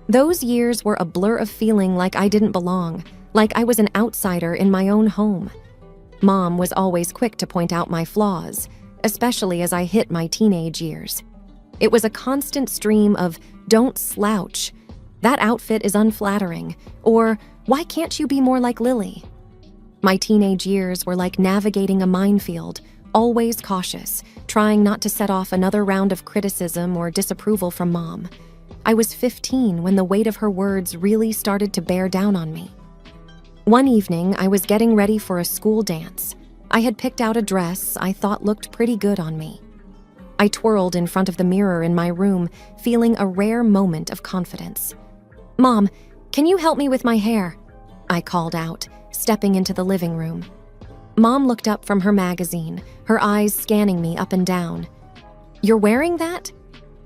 Those years were a blur of feeling like I didn't belong, like I was an outsider in my own home. Mom was always quick to point out my flaws, especially as I hit my teenage years. It was a constant stream of, don't slouch, that outfit is unflattering, or why can't you be more like Lily? My teenage years were like navigating a minefield, always cautious, trying not to set off another round of criticism or disapproval from Mom. I was 15 when the weight of her words really started to bear down on me. One evening, I was getting ready for a school dance. I had picked out a dress I thought looked pretty good on me. I twirled in front of the mirror in my room, feeling a rare moment of confidence. Mom, can you help me with my hair? I called out, stepping into the living room. Mom looked up from her magazine, her eyes scanning me up and down. You're wearing that?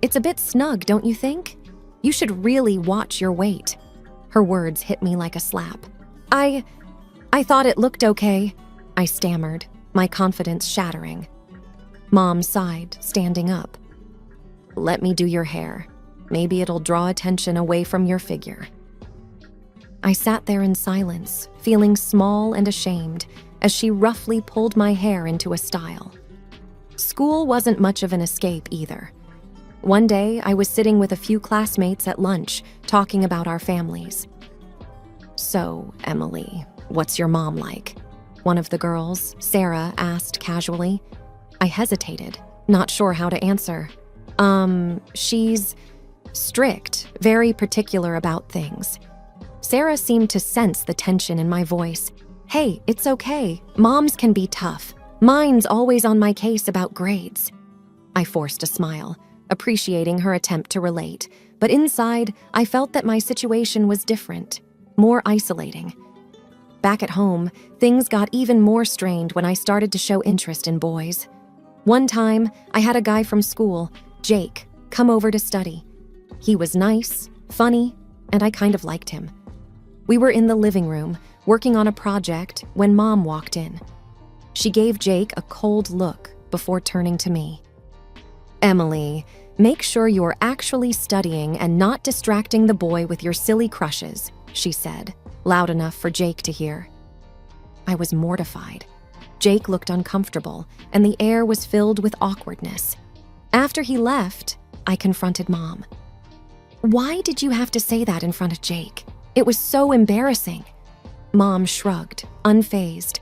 It's a bit snug, don't you think? You should really watch your weight. Her words hit me like a slap. I thought it looked okay, I stammered, my confidence shattering. Mom sighed, standing up. Let me do your hair. Maybe it'll draw attention away from your figure. I sat there in silence, feeling small and ashamed, as she roughly pulled my hair into a style. School wasn't much of an escape either. One day, I was sitting with a few classmates at lunch, talking about our families. So, Emily, what's your mom like? One of the girls, Sarah, asked casually. I hesitated, not sure how to answer. She's strict, very particular about things. Sarah seemed to sense the tension in my voice. Hey, it's okay. Moms can be tough. Mine's always on my case about grades. I forced a smile, appreciating her attempt to relate, but inside, I felt that my situation was different, more isolating. Back at home, things got even more strained when I started to show interest in boys. One time, I had a guy from school, Jake, come over to study. He was nice, funny, and I kind of liked him. We were in the living room, working on a project, when Mom walked in. She gave Jake a cold look before turning to me. "Emily, make sure you're actually studying and not distracting the boy with your silly crushes," she said, loud enough for Jake to hear. I was mortified. Jake looked uncomfortable, and the air was filled with awkwardness. After he left, I confronted Mom. "Why did you have to say that in front of Jake? It was so embarrassing." Mom shrugged, unfazed.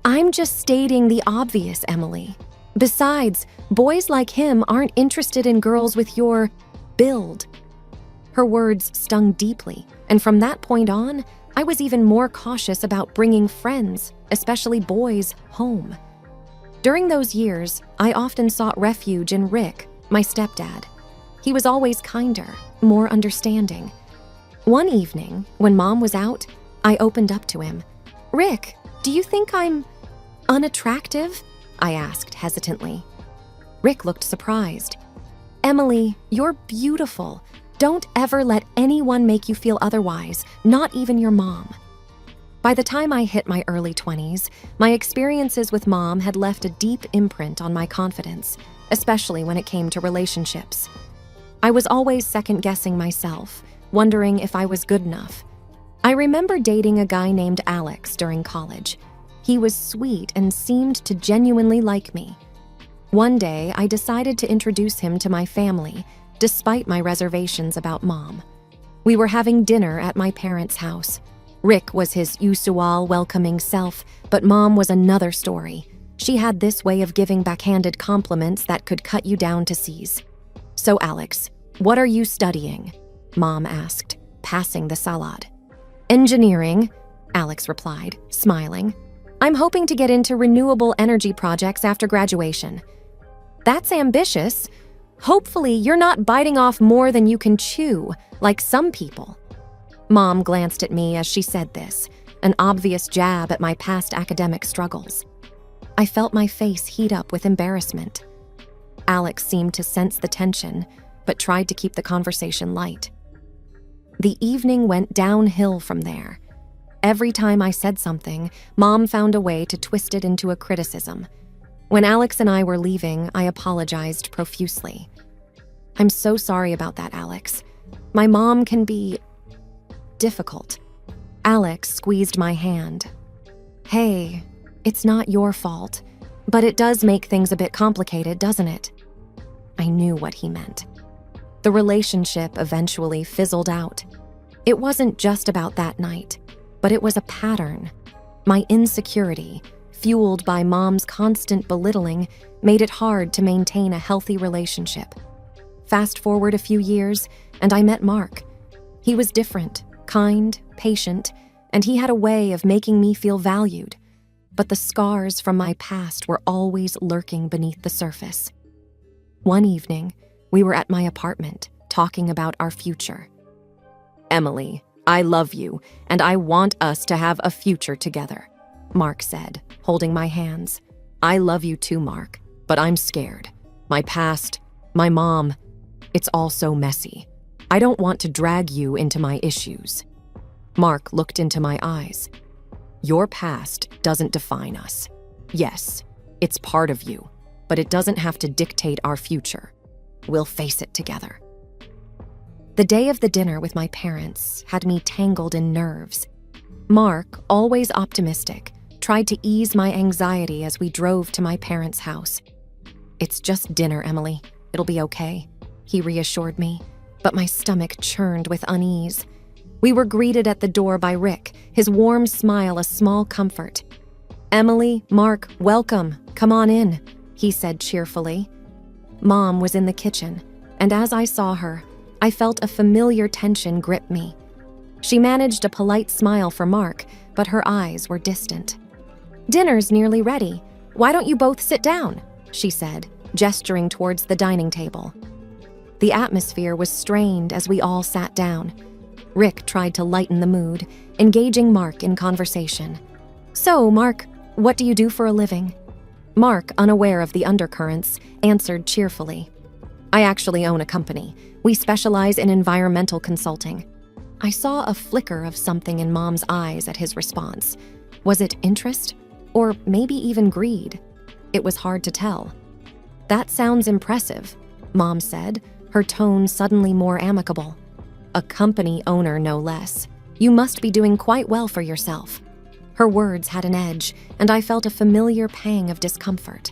"I'm just stating the obvious, Emily. Besides, boys like him aren't interested in girls with your build." Her words stung deeply, and from that point on, I was even more cautious about bringing friends, especially boys, home. During those years, I often sought refuge in Rick, my stepdad. He was always kinder, more understanding. One evening, when Mom was out, I opened up to him. "Rick, do you think I'm unattractive?" I asked hesitantly. Rick looked surprised. "Emily, you're beautiful. Don't ever let anyone make you feel otherwise, not even your mom." By the time I hit my early 20s, my experiences with Mom had left a deep imprint on my confidence, especially when it came to relationships. I was always second-guessing myself, wondering if I was good enough. I remember dating a guy named Alex during college. He was sweet and seemed to genuinely like me. One day, I decided to introduce him to my family, despite my reservations about Mom. We were having dinner at my parents' house. Rick was his usual welcoming self, but Mom was another story. She had this way of giving backhanded compliments that could cut you down to seize. "So, Alex, what are you studying?" Mom asked, passing the salad. "Engineering," Alex replied, smiling. "I'm hoping to get into renewable energy projects after graduation." "That's ambitious. Hopefully, you're not biting off more than you can chew, like some people." Mom glanced at me as she said this, an obvious jab at my past academic struggles. I felt my face heat up with embarrassment. Alex seemed to sense the tension, but tried to keep the conversation light. The evening went downhill from there. Every time I said something, Mom found a way to twist it into a criticism. When Alex and I were leaving, I apologized profusely. "I'm so sorry about that, Alex. My mom can be difficult." Alex squeezed my hand. "Hey, it's not your fault, but it does make things a bit complicated, doesn't it?" I knew what he meant. The relationship eventually fizzled out. It wasn't just about that night, but it was a pattern. My insecurity, fueled by Mom's constant belittling, made it hard to maintain a healthy relationship. Fast forward a few years, and I met Mark. He was different, kind, patient, and he had a way of making me feel valued. But the scars from my past were always lurking beneath the surface. One evening, we were at my apartment, talking about our future. "Emily, I love you, and I want us to have a future together," Mark said, holding my hands. "I love you too, Mark, but I'm scared. My past, my mom, it's all so messy. I don't want to drag you into my issues." Mark looked into my eyes. "Your past doesn't define us. Yes, it's part of you, but it doesn't have to dictate our future. We'll face it together." The day of the dinner with my parents had me tangled in nerves. Mark, always optimistic, tried to ease my anxiety as we drove to my parents' house. "It's just dinner, Emily. It'll be okay," he reassured me, but my stomach churned with unease. We were greeted at the door by Rick, his warm smile a small comfort. "Emily, Mark, welcome. Come on in," he said cheerfully. Mom was in the kitchen, and as I saw her, I felt a familiar tension grip me. She managed a polite smile for Mark, but her eyes were distant. "Dinner's nearly ready. Why don't you both sit down?" she said, gesturing towards the dining table. The atmosphere was strained as we all sat down. Rick tried to lighten the mood, engaging Mark in conversation. "So, Mark, what do you do for a living?" Mark, unaware of the undercurrents, answered cheerfully. I actually own a company. We specialize in environmental consulting. I saw a flicker of something in Mom's eyes at his response. Was it interest? Or maybe even greed? It was hard to tell. That sounds impressive, Mom said, her tone suddenly more amicable. A company owner, no less. You must be doing quite well for yourself. Her words had an edge, and I felt a familiar pang of discomfort.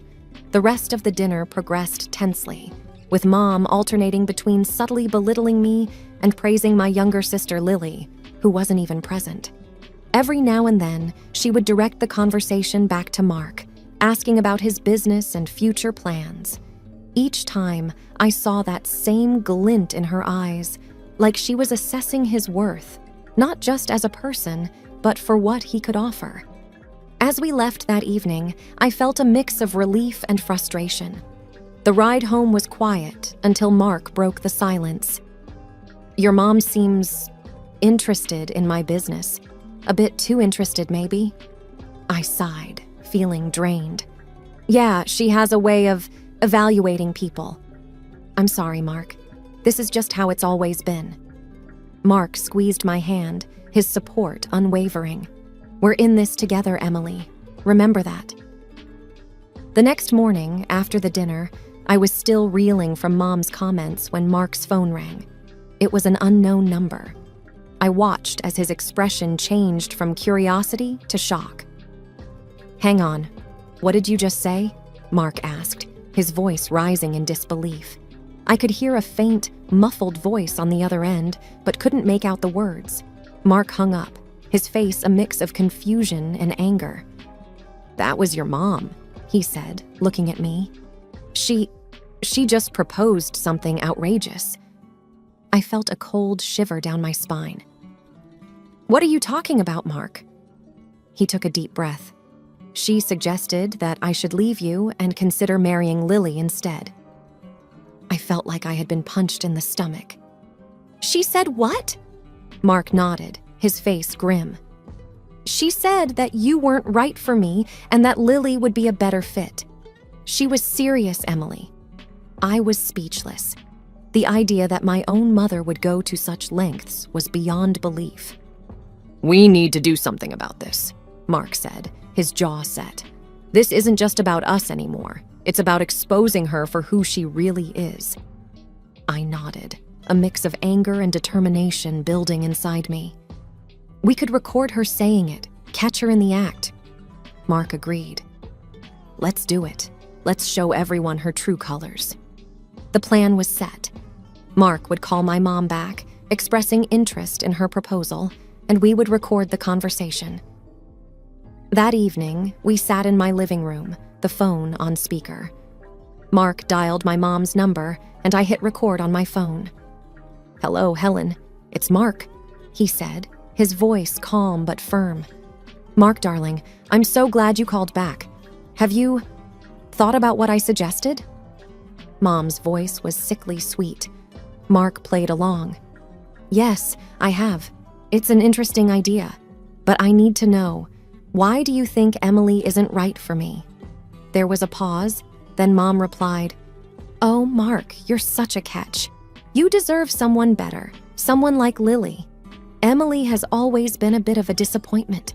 The rest of the dinner progressed tensely, with Mom alternating between subtly belittling me and praising my younger sister Lily, who wasn't even present. Every now and then, she would direct the conversation back to Mark, asking about his business and future plans. Each time, I saw that same glint in her eyes, like she was assessing his worth, not just as a person, but for what he could offer. As we left that evening, I felt a mix of relief and frustration. The ride home was quiet until Mark broke the silence. Your mom seems interested in my business. A bit too interested, maybe? I sighed, feeling drained. Yeah, she has a way of evaluating people. I'm sorry, Mark. This is just how it's always been. Mark squeezed my hand, his support unwavering. We're in this together, Emily. Remember that. The next morning, after the dinner, I was still reeling from Mom's comments when Mark's phone rang. It was an unknown number. I watched as his expression changed from curiosity to shock. Hang on, what did you just say? Mark asked, his voice rising in disbelief. I could hear a faint, muffled voice on the other end, but couldn't make out the words. Mark hung up, his face a mix of confusion and anger. That was your mom, he said, looking at me. She just proposed something outrageous. I felt a cold shiver down my spine. What are you talking about, Mark? He took a deep breath. She suggested that I should leave you and consider marrying Lily instead. I felt like I had been punched in the stomach. She said what? Mark nodded, his face grim. She said that you weren't right for me and that Lily would be a better fit. She was serious, Emily. I was speechless. The idea that my own mother would go to such lengths was beyond belief. We need to do something about this, Mark said, his jaw set. This isn't just about us anymore. It's about exposing her for who she really is. I nodded, a mix of anger and determination building inside me. We could record her saying it, catch her in the act. Mark agreed. Let's do it. Let's show everyone her true colors. The plan was set. Mark would call my mom back, expressing interest in her proposal, and we would record the conversation. That evening, we sat in my living room, the phone on speaker. Mark dialed my mom's number, and I hit record on my phone. Hello, Helen. It's Mark, he said, his voice calm but firm. Mark, darling, I'm so glad you called back. Have you thought about what I suggested? Mom's voice was sickly sweet. Mark played along. Yes, I have. It's an interesting idea. But I need to know, why do you think Emily isn't right for me? There was a pause, then Mom replied, Oh, Mark, you're such a catch. You deserve someone better, someone like Lily. Emily has always been a bit of a disappointment.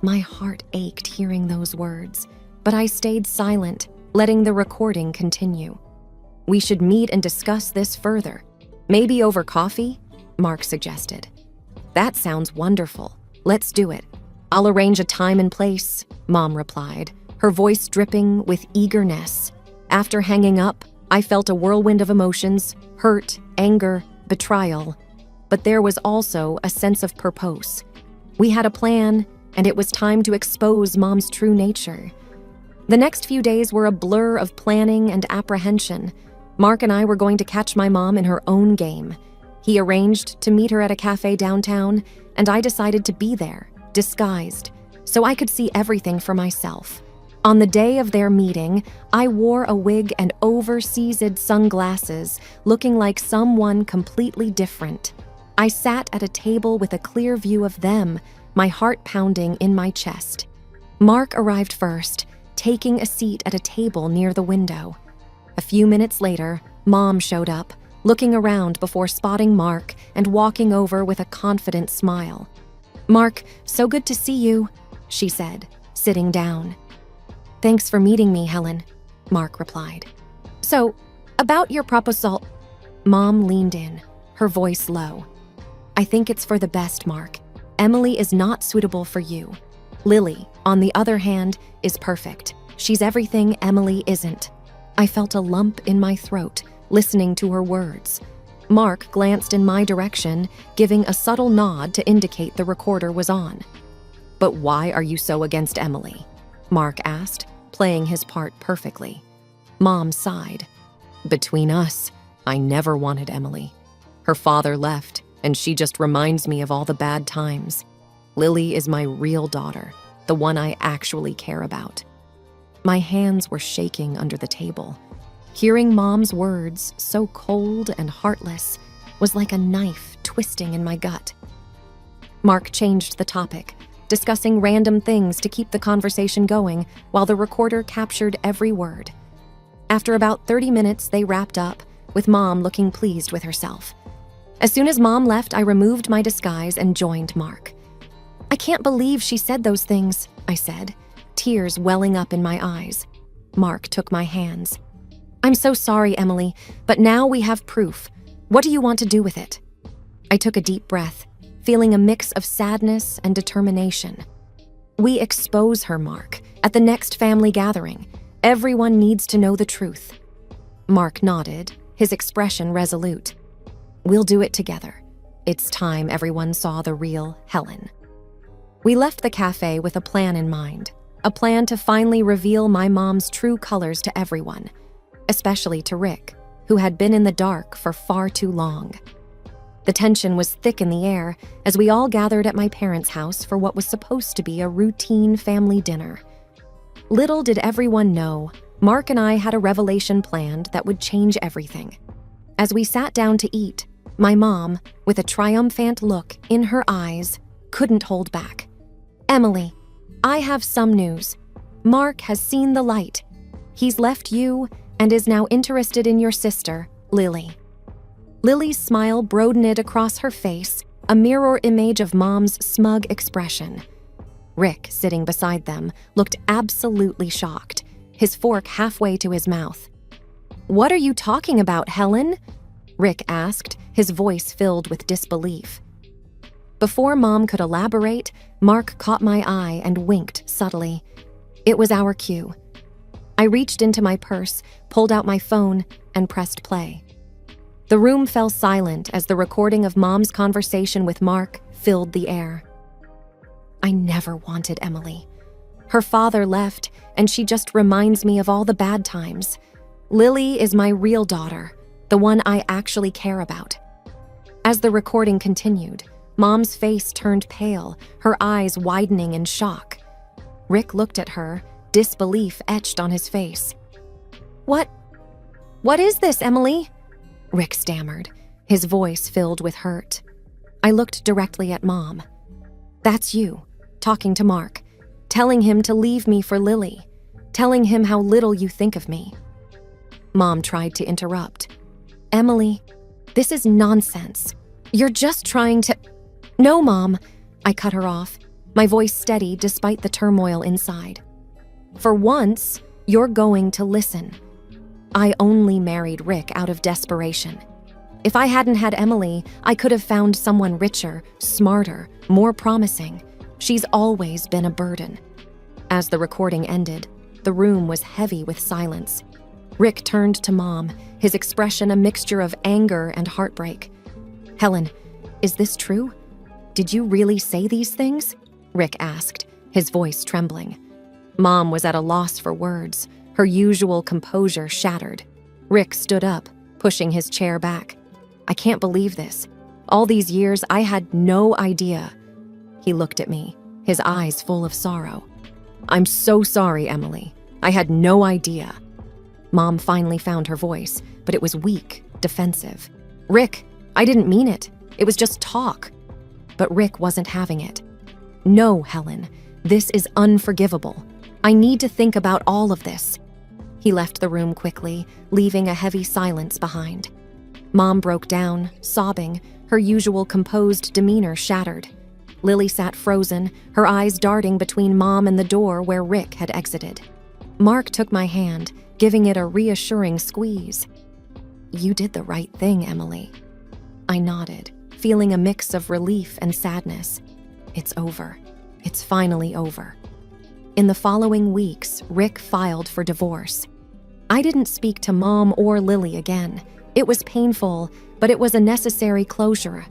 My heart ached hearing those words, but I stayed silent, letting the recording continue. We should meet and discuss this further. Maybe over coffee? Mark suggested. That sounds wonderful. Let's do it. I'll arrange a time and place, Mom replied, her voice dripping with eagerness. After hanging up, I felt a whirlwind of emotions, hurt, anger, betrayal. But there was also a sense of purpose. We had a plan, and it was time to expose Mom's true nature. The next few days were a blur of planning and apprehension. Mark and I were going to catch my mom in her own game. He arranged to meet her at a cafe downtown, and I decided to be there, disguised, so I could see everything for myself. On the day of their meeting, I wore a wig and oversized sunglasses, looking like someone completely different. I sat at a table with a clear view of them, my heart pounding in my chest. Mark arrived first, taking a seat at a table near the window. A few minutes later, Mom showed up, looking around before spotting Mark and walking over with a confident smile. "Mark, so good to see you," she said, sitting down. "Thanks for meeting me, Helen," Mark replied. "So, about your proposal..." Mom leaned in, her voice low. "I think it's for the best, Mark. Emily is not suitable for you. Lily, on the other hand, is perfect. She's everything Emily isn't." I felt a lump in my throat, listening to her words. Mark glanced in my direction, giving a subtle nod to indicate the recorder was on. "But why are you so against Emily?" Mark asked, playing his part perfectly. Mom sighed. "Between us, I never wanted Emily. Her father left, and she just reminds me of all the bad times. Lily is my real daughter, the one I actually care about." My hands were shaking under the table. Hearing Mom's words, so cold and heartless, was like a knife twisting in my gut. Mark changed the topic, discussing random things to keep the conversation going while the recorder captured every word. After about 30 minutes, they wrapped up, with Mom looking pleased with herself. As soon as Mom left, I removed my disguise and joined Mark. "I can't believe she said those things," I said, tears welling up in my eyes. Mark took my hands. "I'm so sorry, Emily, but now we have proof. What do you want to do with it?" I took a deep breath, feeling a mix of sadness and determination. "We expose her, Mark, at the next family gathering. Everyone needs to know the truth." Mark nodded, his expression resolute. "We'll do it together. It's time everyone saw the real Helen." We left the cafe with a plan in mind, a plan to finally reveal my mom's true colors to everyone, especially to Rick, who had been in the dark for far too long. The tension was thick in the air as we all gathered at my parents' house for what was supposed to be a routine family dinner. Little did everyone know, Mark and I had a revelation planned that would change everything. As we sat down to eat, my mom, with a triumphant look in her eyes, couldn't hold back. "Emily, I have some news. Mark has seen the light. He's left you and is now interested in your sister, Lily." Lily's smile broadened across her face, a mirror image of Mom's smug expression. Rick, sitting beside them, looked absolutely shocked, his fork halfway to his mouth. "What are you talking about, Helen?" Rick asked, his voice filled with disbelief. Before Mom could elaborate, Mark caught my eye and winked subtly. It was our cue. I reached into my purse, pulled out my phone, and pressed play. The room fell silent as the recording of Mom's conversation with Mark filled the air. "I never wanted Emily. Her father left, and she just reminds me of all the bad times. Lily is my real daughter, the one I actually care about." As the recording continued, Mom's face turned pale, her eyes widening in shock. Rick looked at her, disbelief etched on his face. What is this, Emily?" Rick stammered, his voice filled with hurt. I looked directly at Mom. "That's you, talking to Mark, telling him to leave me for Lily, telling him how little you think of me." Mom tried to interrupt. "Emily, this is nonsense. You're just trying to..." "No, Mom," I cut her off, my voice steady despite the turmoil inside. "For once, you're going to listen. I only married Rick out of desperation. If I hadn't had Emily, I could have found someone richer, smarter, more promising. She's always been a burden." As the recording ended, the room was heavy with silence. Rick turned to Mom, his expression a mixture of anger and heartbreak. "Helen, is this true? Did you really say these things?" Rick asked, his voice trembling. Mom was at a loss for words, her usual composure shattered. Rick stood up, pushing his chair back. "I can't believe this. All these years, I had no idea." He looked at me, his eyes full of sorrow. "I'm so sorry, Emily. I had no idea." Mom finally found her voice, but it was weak, defensive. "Rick, I didn't mean it. It was just talk." But Rick wasn't having it. "No, Helen, this is unforgivable. I need to think about all of this." He left the room quickly, leaving a heavy silence behind. Mom broke down, sobbing, her usual composed demeanor shattered. Lily sat frozen, her eyes darting between Mom and the door where Rick had exited. Mark took my hand, giving it a reassuring squeeze. "You did the right thing, Emily." I nodded, feeling a mix of relief and sadness. It's over. It's finally over. In the following weeks, Rick filed for divorce. I didn't speak to Mom or Lily again. It was painful, but it was a necessary closure.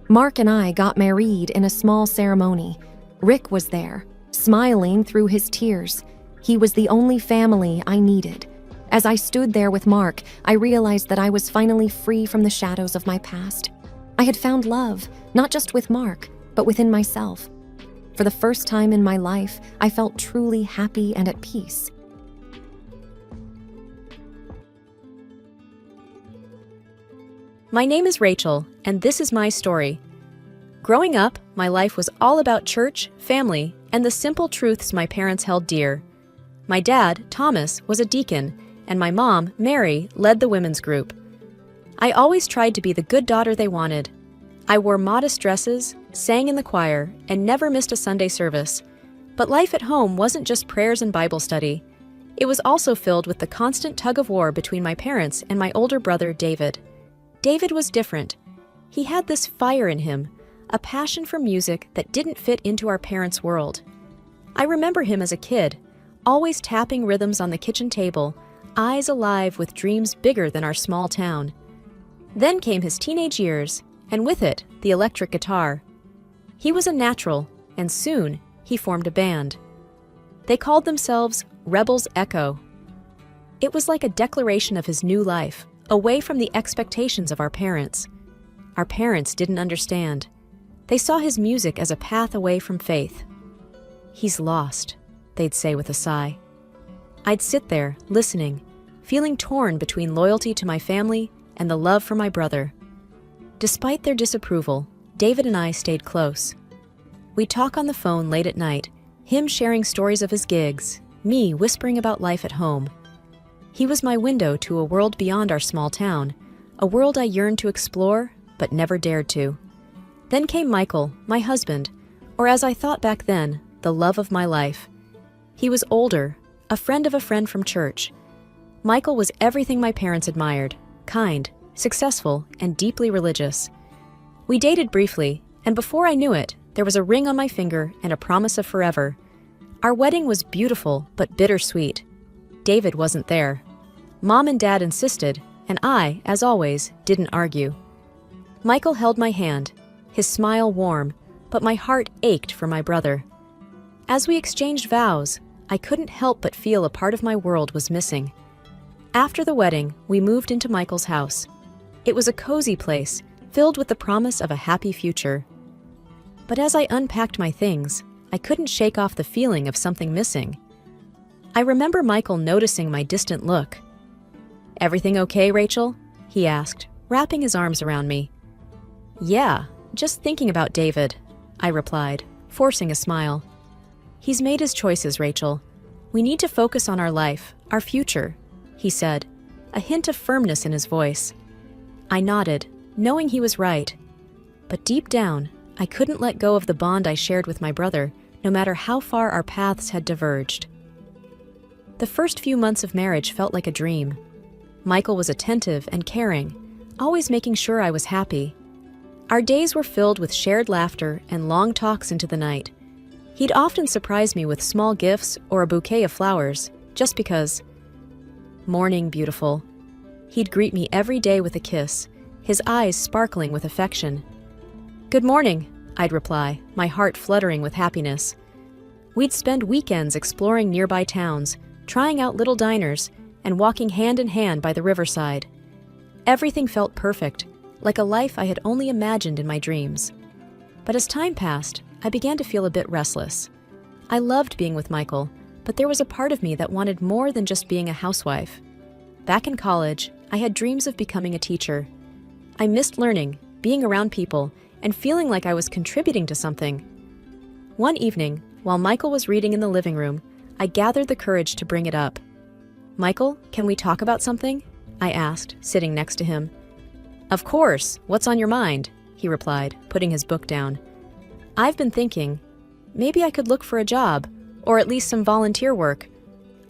Mark and I got married in a small ceremony. Rick was there, smiling through his tears. He was the only family I needed. As I stood there with Mark, I realized that I was finally free from the shadows of my past. I had found love, not just with Mark, but within myself. For the first time in my life, I felt truly happy and at peace. My name is Rachel, and this is my story. Growing up, my life was all about church, family, and the simple truths my parents held dear. My dad, Thomas, was a deacon, and my mom, Mary, led the women's group. I always tried to be the good daughter they wanted. I wore modest dresses, sang in the choir, and never missed a Sunday service. But life at home wasn't just prayers and Bible study. It was also filled with the constant tug-of-war between my parents and my older brother, David. David was different. He had this fire in him, a passion for music that didn't fit into our parents' world. I remember him as a kid, always tapping rhythms on the kitchen table, eyes alive with dreams bigger than our small town. Then came his teenage years, and with it, the electric guitar. He was a natural, and soon he formed a band. They called themselves Rebels Echo. It was like a declaration of his new life, away from the expectations of our parents. Our parents didn't understand. They saw his music as a path away from faith. "He's lost," they'd say with a sigh. I'd sit there, listening, feeling torn between loyalty to my family and the love for my brother. Despite their disapproval, David and I stayed close. We'd talk on the phone late at night, him sharing stories of his gigs, me whispering about life at home. He was my window to a world beyond our small town, a world I yearned to explore, but never dared to. Then came Michael, my husband, or as I thought back then, the love of my life. He was older, a friend of a friend from church. Michael was everything my parents admired, kind, successful, and deeply religious. We dated briefly, and before I knew it, there was a ring on my finger and a promise of forever. Our wedding was beautiful, but bittersweet. David wasn't there. Mom and Dad insisted, and I, as always, didn't argue. Michael held my hand, his smile warm, but my heart ached for my brother. As we exchanged vows, I couldn't help but feel a part of my world was missing. After the wedding, we moved into Michael's house. It was a cozy place, filled with the promise of a happy future. But as I unpacked my things, I couldn't shake off the feeling of something missing. I remember Michael noticing my distant look. "Everything okay, Rachel?" he asked, wrapping his arms around me. "Yeah, just thinking about David," I replied, forcing a smile. "He's made his choices, Rachel. We need to focus on our life, our future," he said, a hint of firmness in his voice. I nodded, knowing he was right. But deep down, I couldn't let go of the bond I shared with my brother, no matter how far our paths had diverged. The first few months of marriage felt like a dream. Michael was attentive and caring, always making sure I was happy. Our days were filled with shared laughter and long talks into the night. He'd often surprise me with small gifts or a bouquet of flowers, just because. "Morning, beautiful." He'd greet me every day with a kiss, his eyes sparkling with affection. "Good morning," I'd reply, my heart fluttering with happiness. We'd spend weekends exploring nearby towns, trying out little diners, and walking hand in hand by the riverside. Everything felt perfect, like a life I had only imagined in my dreams. But as time passed, I began to feel a bit restless. I loved being with Michael, but there was a part of me that wanted more than just being a housewife. Back in college, I had dreams of becoming a teacher. I missed learning, being around people, and feeling like I was contributing to something. One evening, while Michael was reading in the living room, I gathered the courage to bring it up. Michael, can we talk about something? I asked, sitting next to him. Of course, what's on your mind? He replied, putting his book down. I've been thinking, maybe I could look for a job, or at least some volunteer work.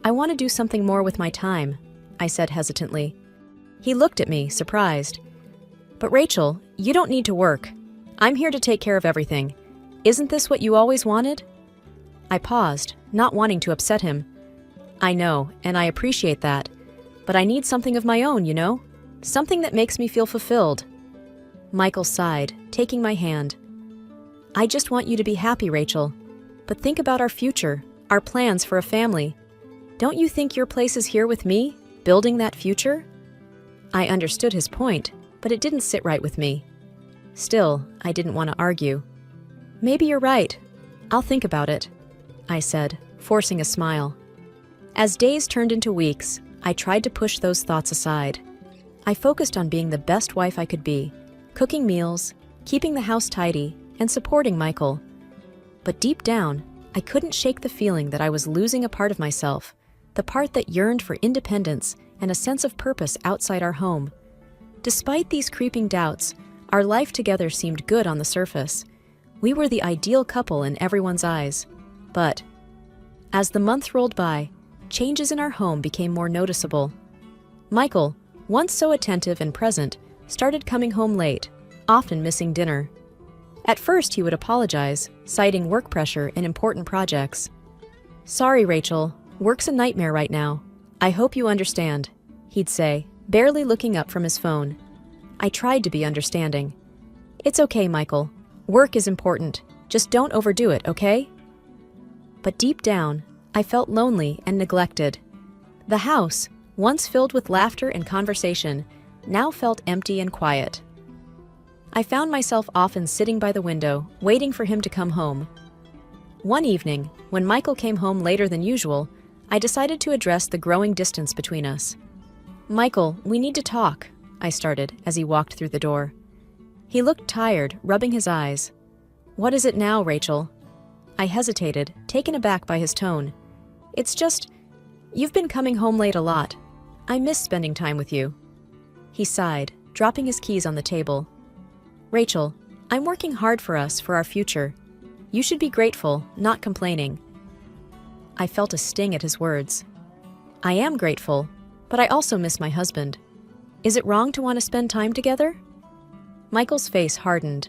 I want to do something more with my time, I said hesitantly. He looked at me, surprised. But Rachel, you don't need to work. I'm here to take care of everything. Isn't this what you always wanted? I paused, not wanting to upset him. I know, and I appreciate that. But I need something of my own, you know? Something that makes me feel fulfilled. Michael sighed, taking my hand. I just want you to be happy, Rachel. But think about our future, our plans for a family. Don't you think your place is here with me, building that future? I understood his point, but it didn't sit right with me. Still, I didn't want to argue. Maybe you're right. I'll think about it, I said, forcing a smile. As days turned into weeks, I tried to push those thoughts aside. I focused on being the best wife I could be, cooking meals, keeping the house tidy, and supporting Michael. But deep down, I couldn't shake the feeling that I was losing a part of myself, the part that yearned for independence and a sense of purpose outside our home. Despite these creeping doubts, our life together seemed good on the surface. We were the ideal couple in everyone's eyes. But as the months rolled by, changes in our home became more noticeable. Michael, once so attentive and present, started coming home late, often missing dinner. At first, he would apologize, citing work pressure and important projects. Sorry, Rachel, work's a nightmare right now. I hope you understand, he'd say, barely looking up from his phone. I tried to be understanding. It's okay, Michael. Work is important. Just don't overdo it, okay? But deep down, I felt lonely and neglected. The house, once filled with laughter and conversation, now felt empty and quiet. I found myself often sitting by the window, waiting for him to come home. One evening, when Michael came home later than usual, I decided to address the growing distance between us. Michael, we need to talk, I started as he walked through the door. He looked tired, rubbing his eyes. What is it now, Rachel? I hesitated, taken aback by his tone. It's just, you've been coming home late a lot. I miss spending time with you. He sighed, dropping his keys on the table. Rachel, I'm working hard for us, for our future. You should be grateful, not complaining. I felt a sting at his words. I am grateful, but I also miss my husband. Is it wrong to want to spend time together? Michael's face hardened.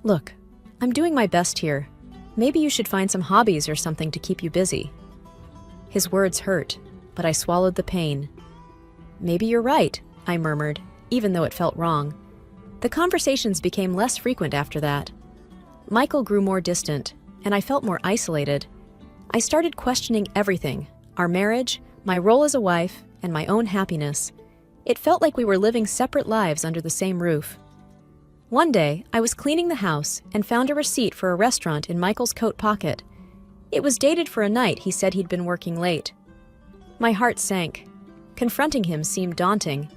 Look, I'm doing my best here. Maybe you should find some hobbies or something to keep you busy. His words hurt, but I swallowed the pain. Maybe you're right, I murmured, even though it felt wrong. The conversations became less frequent after that. Michael grew more distant, and I felt more isolated. I started questioning everything, our marriage, my role as a wife, and my own happiness. It felt like we were living separate lives under the same roof. One day, I was cleaning the house and found a receipt for a restaurant in Michael's coat pocket. It was dated for a night he said he'd been working late. My heart sank. Confronting him seemed daunting,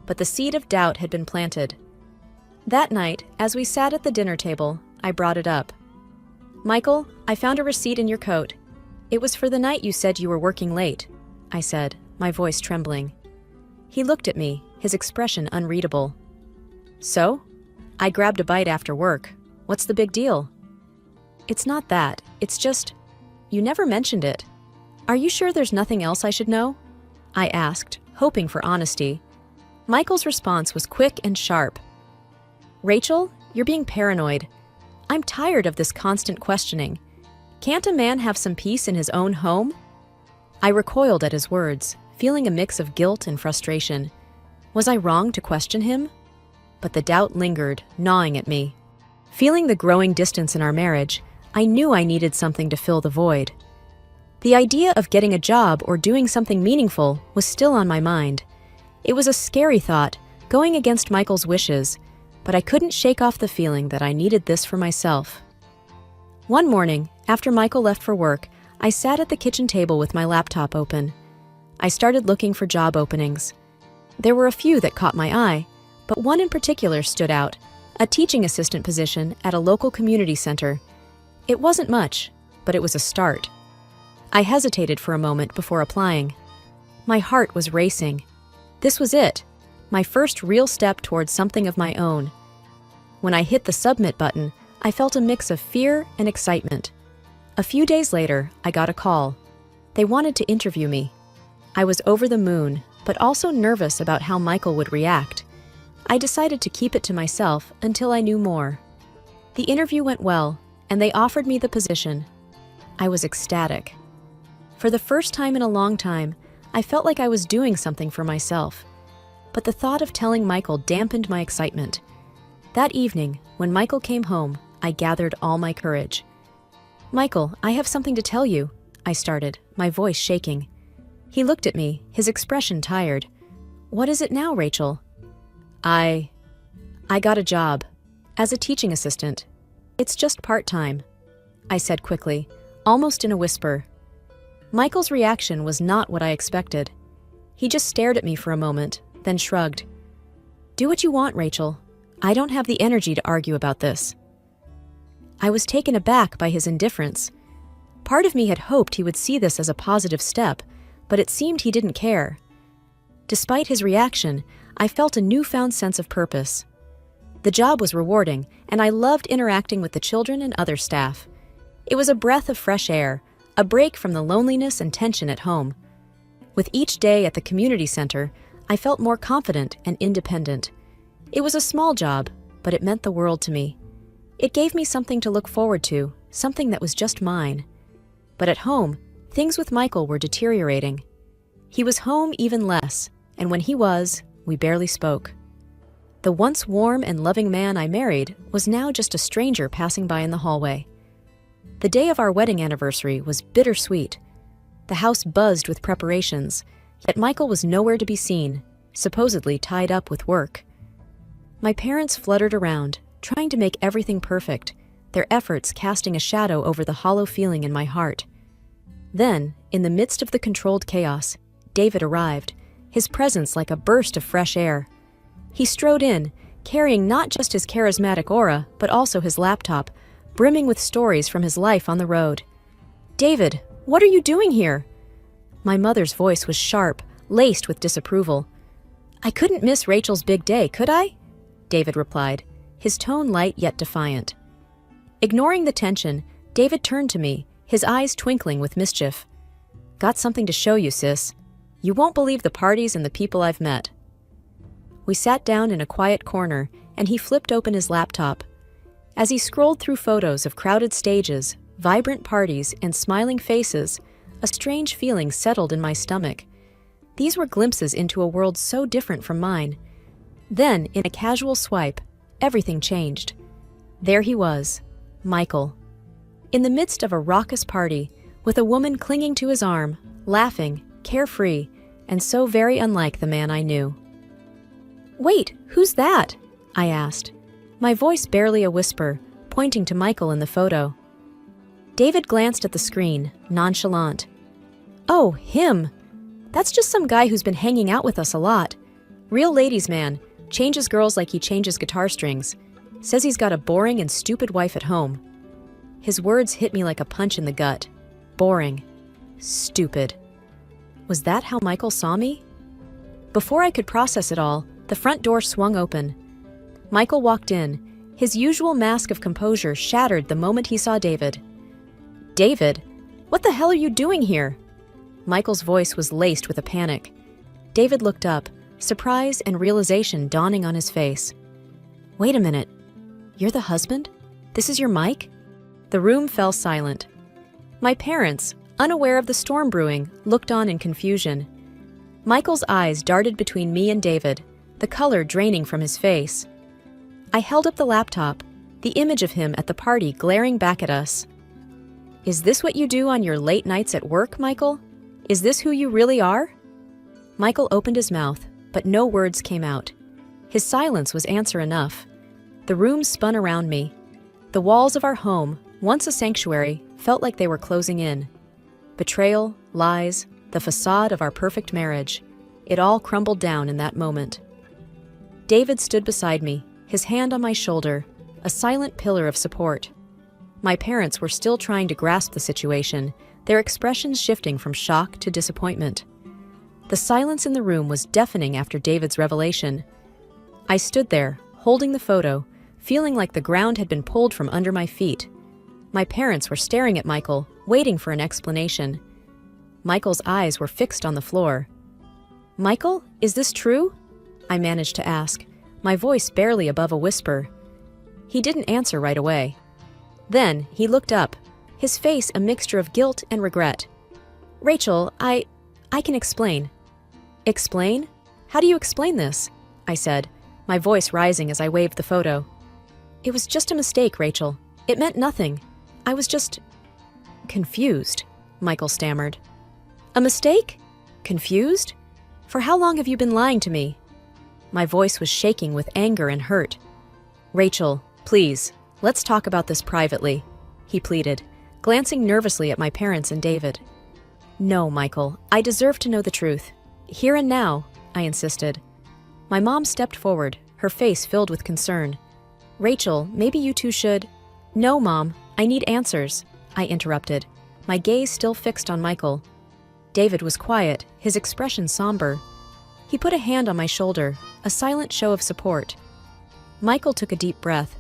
but the seed of doubt had been planted. That night, as we sat at the dinner table, I brought it up. Michael, I found a receipt in your coat. It was for the night you said you were working late, I said, my voice trembling. He looked at me, his expression unreadable. So? I grabbed a bite after work. What's the big deal? It's not that. It's just, you never mentioned it. Are you sure there's nothing else I should know? I asked, hoping for honesty. Michael's response was quick and sharp. Rachel, you're being paranoid. I'm tired of this constant questioning. Can't a man have some peace in his own home? I recoiled at his words, feeling a mix of guilt and frustration. Was I wrong to question him? But the doubt lingered, gnawing at me. Feeling the growing distance in our marriage, I knew I needed something to fill the void. The idea of getting a job or doing something meaningful was still on my mind. It was a scary thought, going against Michael's wishes, but I couldn't shake off the feeling that I needed this for myself. One morning, after Michael left for work, I sat at the kitchen table with my laptop open. I started looking for job openings. There were a few that caught my eye, but one in particular stood out, a teaching assistant position at a local community center. It wasn't much, but it was a start. I hesitated for a moment before applying. My heart was racing. This was it, my first real step towards something of my own. When I hit the submit button, I felt a mix of fear and excitement. A few days later, I got a call. They wanted to interview me. I was over the moon, but also nervous about how Michael would react. I decided to keep it to myself until I knew more. The interview went well, and they offered me the position. I was ecstatic. For the first time in a long time, I felt like I was doing something for myself. But the thought of telling Michael dampened my excitement. That evening, when Michael came home, I gathered all my courage. "Michael, I have something to tell you," I started, my voice shaking. He looked at me, his expression tired. "What is it now, Rachel?" I got a job, as a teaching assistant. It's just part-time," I said quickly, almost in a whisper. Michael's reaction was not what I expected. He just stared at me for a moment, then shrugged. "Do what you want, Rachel. I don't have the energy to argue about this." I was taken aback by his indifference. Part of me had hoped he would see this as a positive step, but it seemed he didn't care. Despite his reaction, I felt a newfound sense of purpose. The job was rewarding, and I loved interacting with the children and other staff. It was a breath of fresh air, a break from the loneliness and tension at home. With each day at the community center, I felt more confident and independent. It was a small job, but it meant the world to me. It gave me something to look forward to, something that was just mine. But at home, things with Michael were deteriorating. He was home even less, and when he was, we barely spoke. The once warm and loving man I married was now just a stranger passing by in the hallway. The day of our wedding anniversary was bittersweet. The house buzzed with preparations, yet Michael was nowhere to be seen, supposedly tied up with work. My parents fluttered around, trying to make everything perfect, their efforts casting a shadow over the hollow feeling in my heart. Then, in the midst of the controlled chaos, David arrived, his presence like a burst of fresh air. He strode in, carrying not just his charismatic aura, but also his laptop, brimming with stories from his life on the road. "David, what are you doing here?" My mother's voice was sharp, laced with disapproval. "I couldn't miss Rachel's big day, could I?" David replied, his tone light yet defiant. Ignoring the tension, David turned to me, his eyes twinkling with mischief. "Got something to show you, sis. You won't believe the parties and the people I've met." We sat down in a quiet corner, and he flipped open his laptop. As he scrolled through photos of crowded stages, vibrant parties, and smiling faces, a strange feeling settled in my stomach. These were glimpses into a world so different from mine. Then, in a casual swipe, everything changed. There he was, Michael. In the midst of a raucous party, with a woman clinging to his arm, laughing, carefree, and so very unlike the man I knew. "Wait, who's that?" I asked, my voice barely a whisper, pointing to Michael in the photo. David glanced at the screen, nonchalant. "Oh, him. That's just some guy who's been hanging out with us a lot. Real ladies' man, changes girls like he changes guitar strings. Says he's got a boring and stupid wife at home." His words hit me like a punch in the gut. Boring. Stupid. Was that how Michael saw me? Before I could process it all, the front door swung open. Michael walked in. His usual mask of composure shattered the moment he saw David. "David, what the hell are you doing here?" Michael's voice was laced with a panic. David looked up, surprise and realization dawning on his face. "Wait a minute. You're the husband? This is your Mike?" The room fell silent. My parents, unaware of the storm brewing, looked on in confusion. Michael's eyes darted between me and David, the color draining from his face. I held up the laptop, the image of him at the party glaring back at us. "Is this what you do on your late nights at work, Michael? Is this who you really are?" Michael opened his mouth, but no words came out. His silence was answer enough. The room spun around me. The walls of our home, once a sanctuary, felt like they were closing in. Betrayal, lies, the facade of our perfect marriage. It all crumbled down in that moment. David stood beside me, his hand on my shoulder, a silent pillar of support. My parents were still trying to grasp the situation, their expressions shifting from shock to disappointment. The silence in the room was deafening after David's revelation. I stood there, holding the photo, feeling like the ground had been pulled from under my feet. My parents were staring at Michael, waiting for an explanation. Michael's eyes were fixed on the floor. "Michael, is this true?" I managed to ask, my voice barely above a whisper. He didn't answer right away. Then he looked up, his face a mixture of guilt and regret. "Rachel, I can explain." "Explain? How do you explain this?" I said, my voice rising as I waved the photo. "It was just a mistake, Rachel. It meant nothing. I was just confused," Michael stammered. "A mistake? Confused? For how long have you been lying to me?" My voice was shaking with anger and hurt. "Rachel, please, let's talk about this privately," he pleaded, glancing nervously at my parents and David. "No, Michael, I deserve to know the truth. Here and now," I insisted. My mom stepped forward, her face filled with concern. "Rachel, maybe you two should—" "No, Mom, I need answers," I interrupted, my gaze still fixed on Michael. David was quiet, his expression somber. He put a hand on my shoulder, a silent show of support. Michael took a deep breath.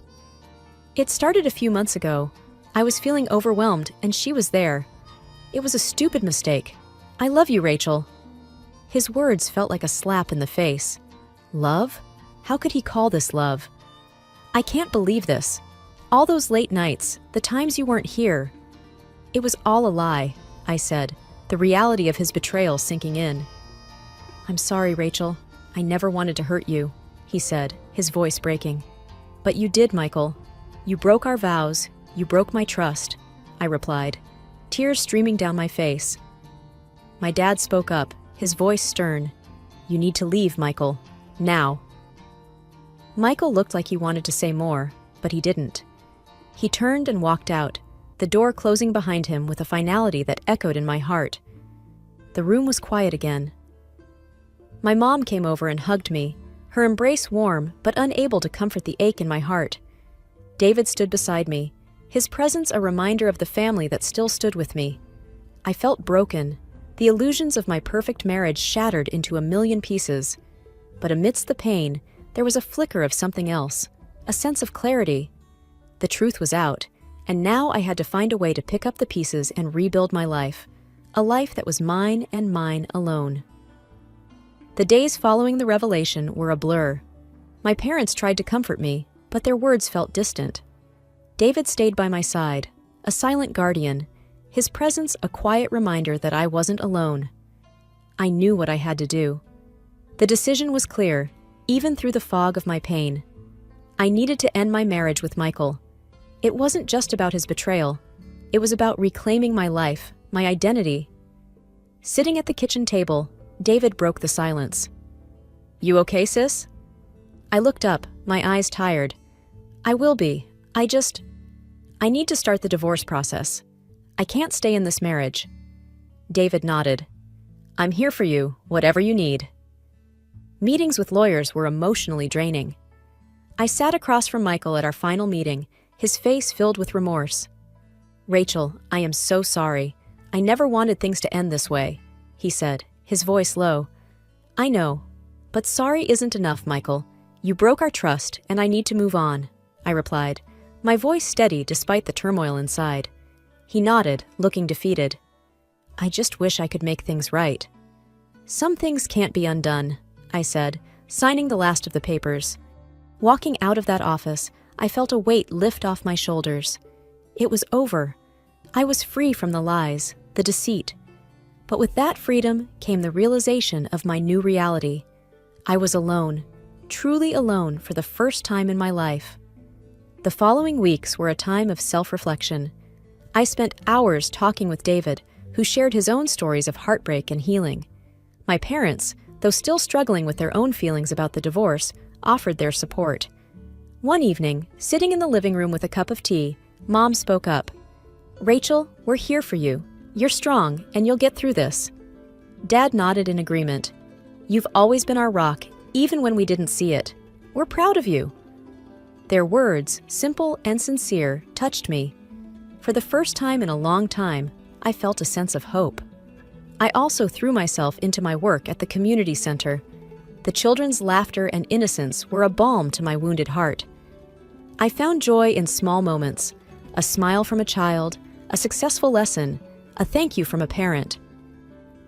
"It started a few months ago. I was feeling overwhelmed, and she was there. It was a stupid mistake. I love you, Rachel." His words felt like a slap in the face. Love? How could he call this love? "I can't believe this. All those late nights, the times you weren't here." "It was all a lie," I said, the reality of his betrayal sinking in. "I'm sorry, Rachel. I never wanted to hurt you," he said, his voice breaking. "But you did, Michael. You broke our vows. You broke my trust," I replied, tears streaming down my face. My dad spoke up, his voice stern. "You need to leave, Michael. Now." Michael looked like he wanted to say more, but he didn't. He turned and walked out, the door closing behind him with a finality that echoed in my heart. The room was quiet again. My mom came over and hugged me, her embrace warm but unable to comfort the ache in my heart. David stood beside me, his presence a reminder of the family that still stood with me. I felt broken, the illusions of my perfect marriage shattered into a million pieces. But amidst the pain, there was a flicker of something else, a sense of clarity. The truth was out, and now I had to find a way to pick up the pieces and rebuild my life, a life that was mine and mine alone. The days following the revelation were a blur. My parents tried to comfort me, but their words felt distant. David stayed by my side, a silent guardian, his presence a quiet reminder that I wasn't alone. I knew what I had to do. The decision was clear, even through the fog of my pain. I needed to end my marriage with Michael. It wasn't just about his betrayal. It was about reclaiming my life, my identity. Sitting at the kitchen table, David broke the silence. "You okay, sis?" I looked up, my eyes tired. "I will be. I need to start the divorce process. I can't stay in this marriage." David nodded. "I'm here for you, whatever you need." Meetings with lawyers were emotionally draining. I sat across from Michael at our final meeting, his face filled with remorse. "Rachel, I am so sorry. I never wanted things to end this way," he said, his voice low. "I know, but sorry isn't enough, Michael. You broke our trust, and I need to move on," I replied, my voice steady despite the turmoil inside. He nodded, looking defeated. "I just wish I could make things right." "Some things can't be undone," I said, signing the last of the papers. Walking out of that office, I felt a weight lift off my shoulders. It was over. I was free from the lies, the deceit. But with that freedom came the realization of my new reality. I was alone, truly alone for the first time in my life. The following weeks were a time of self-reflection. I spent hours talking with David, who shared his own stories of heartbreak and healing. My parents, though still struggling with their own feelings about the divorce, offered their support. One evening, sitting in the living room with a cup of tea, Mom spoke up. "Rachel, we're here for you. You're strong, and you'll get through this." Dad nodded in agreement. "You've always been our rock, even when we didn't see it. We're proud of you." Their words, simple and sincere, touched me. For the first time in a long time, I felt a sense of hope. I also threw myself into my work at the community center. The children's laughter and innocence were a balm to my wounded heart. I found joy in small moments, a smile from a child, a successful lesson, a thank you from a parent.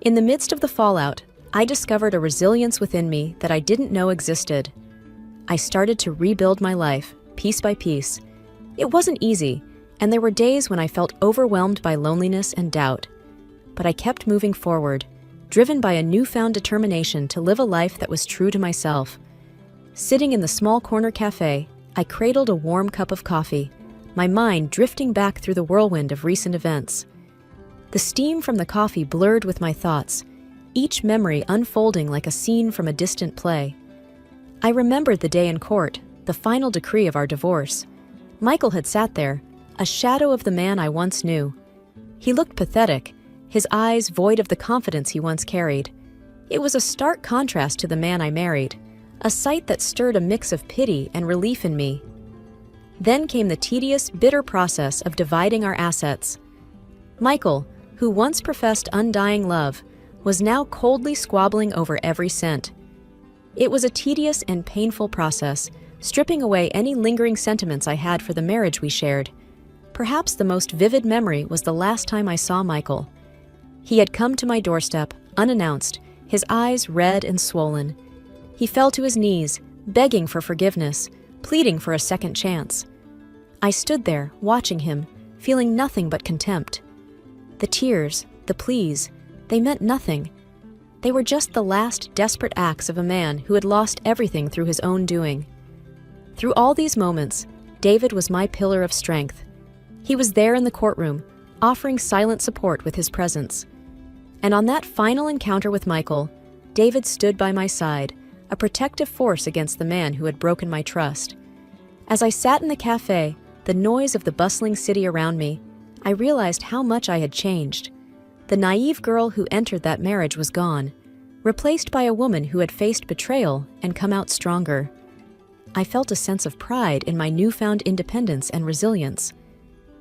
In the midst of the fallout, I discovered a resilience within me that I didn't know existed. I started to rebuild my life, piece by piece. It wasn't easy, and there were days when I felt overwhelmed by loneliness and doubt. But I kept moving forward, driven by a newfound determination to live a life that was true to myself. Sitting in the small corner cafe, I cradled a warm cup of coffee, my mind drifting back through the whirlwind of recent events. The steam from the coffee blurred with my thoughts, each memory unfolding like a scene from a distant play. I remembered the day in court, the final decree of our divorce. Michael had sat there, a shadow of the man I once knew. He looked pathetic, his eyes void of the confidence he once carried. It was a stark contrast to the man I married, a sight that stirred a mix of pity and relief in me. Then came the tedious, bitter process of dividing our assets. Michael, who once professed undying love, was now coldly squabbling over every cent. It was a tedious and painful process, stripping away any lingering sentiments I had for the marriage we shared. Perhaps the most vivid memory was the last time I saw Michael. He had come to my doorstep, unannounced, his eyes red and swollen. He fell to his knees, begging for forgiveness, pleading for a second chance. I stood there, watching him, feeling nothing but contempt. The tears, the pleas, they meant nothing. They were just the last desperate acts of a man who had lost everything through his own doing. Through all these moments, David was my pillar of strength. He was there in the courtroom, offering silent support with his presence. And on that final encounter with Michael, David stood by my side, a protective force against the man who had broken my trust. As I sat in the cafe, the noise of the bustling city around me, I realized how much I had changed. The naive girl who entered that marriage was gone, replaced by a woman who had faced betrayal and come out stronger. I felt a sense of pride in my newfound independence and resilience.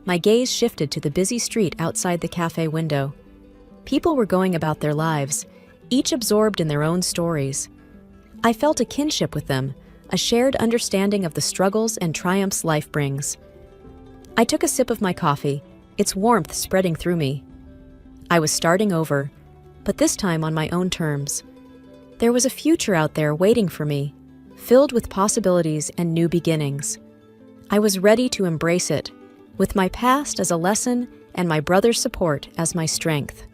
My gaze shifted to the busy street outside the cafe window. People were going about their lives, each absorbed in their own stories. I felt a kinship with them, a shared understanding of the struggles and triumphs life brings. I took a sip of my coffee, its warmth spreading through me. I was starting over, but this time on my own terms. There was a future out there waiting for me, filled with possibilities and new beginnings. I was ready to embrace it, with my past as a lesson and my brother's support as my strength.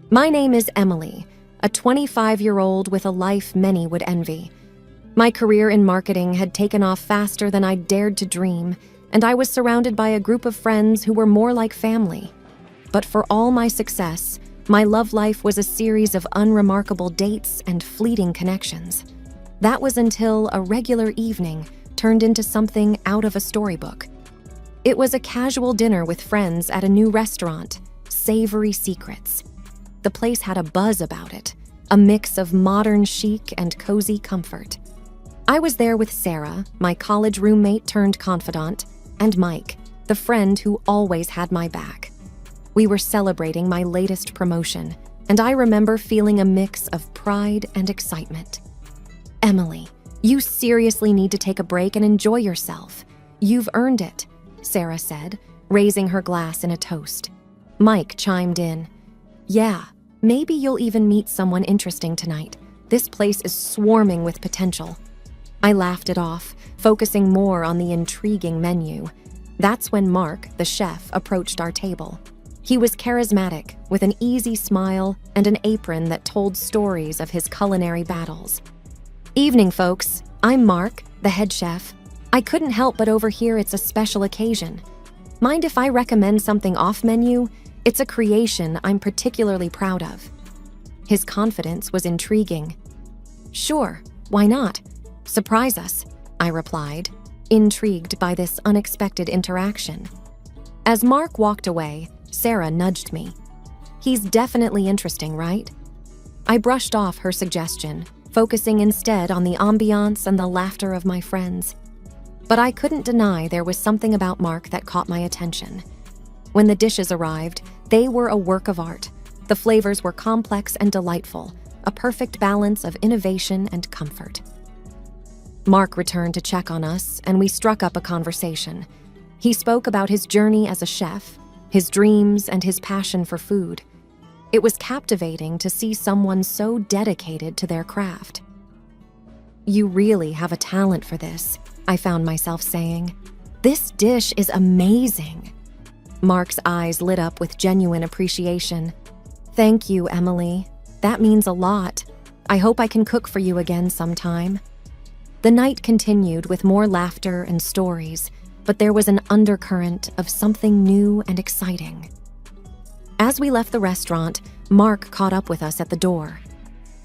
My name is Emily, a 25-year-old with a life many would envy. My career in marketing had taken off faster than I dared to dream, and I was surrounded by a group of friends who were more like family. But for all my success, my love life was a series of unremarkable dates and fleeting connections. That was until a regular evening turned into something out of a storybook. It was a casual dinner with friends at a new restaurant, Savory Secrets. The place had a buzz about it, a mix of modern chic and cozy comfort. I was there with Sarah, my college roommate turned confidant, and Mike, the friend who always had my back. We were celebrating my latest promotion, and I remember feeling a mix of pride and excitement. Emily, you seriously need to take a break and enjoy yourself. You've earned it, Sarah said, raising her glass in a toast. Mike chimed in. Yeah, maybe you'll even meet someone interesting tonight. This place is swarming with potential. I laughed it off, focusing more on the intriguing menu. That's when Mark, the chef, approached our table. He was charismatic, with an easy smile and an apron that told stories of his culinary battles. Evening, folks. I'm Mark, the head chef. I couldn't help but overhear it's a special occasion. Mind if I recommend something off-menu? It's a creation I'm particularly proud of. His confidence was intriguing. Sure, why not? Surprise us, I replied, intrigued by this unexpected interaction. As Mark walked away, Sarah nudged me. He's definitely interesting, right? I brushed off her suggestion, focusing instead on the ambiance and the laughter of my friends. But I couldn't deny there was something about Mark that caught my attention. When the dishes arrived, They were a work of art. The flavors were complex and delightful, a perfect balance of innovation and comfort. Mark returned to check on us, and we struck up a conversation. He spoke about his journey as a chef, his dreams, and his passion for food. It was captivating to see someone so dedicated to their craft. "You really have a talent for this," I found myself saying. "This dish is amazing." Mark's eyes lit up with genuine appreciation. "Thank you, Emily. That means a lot. I hope I can cook for you again sometime." The night continued with more laughter and stories, but there was an undercurrent of something new and exciting. As we left the restaurant, Mark caught up with us at the door.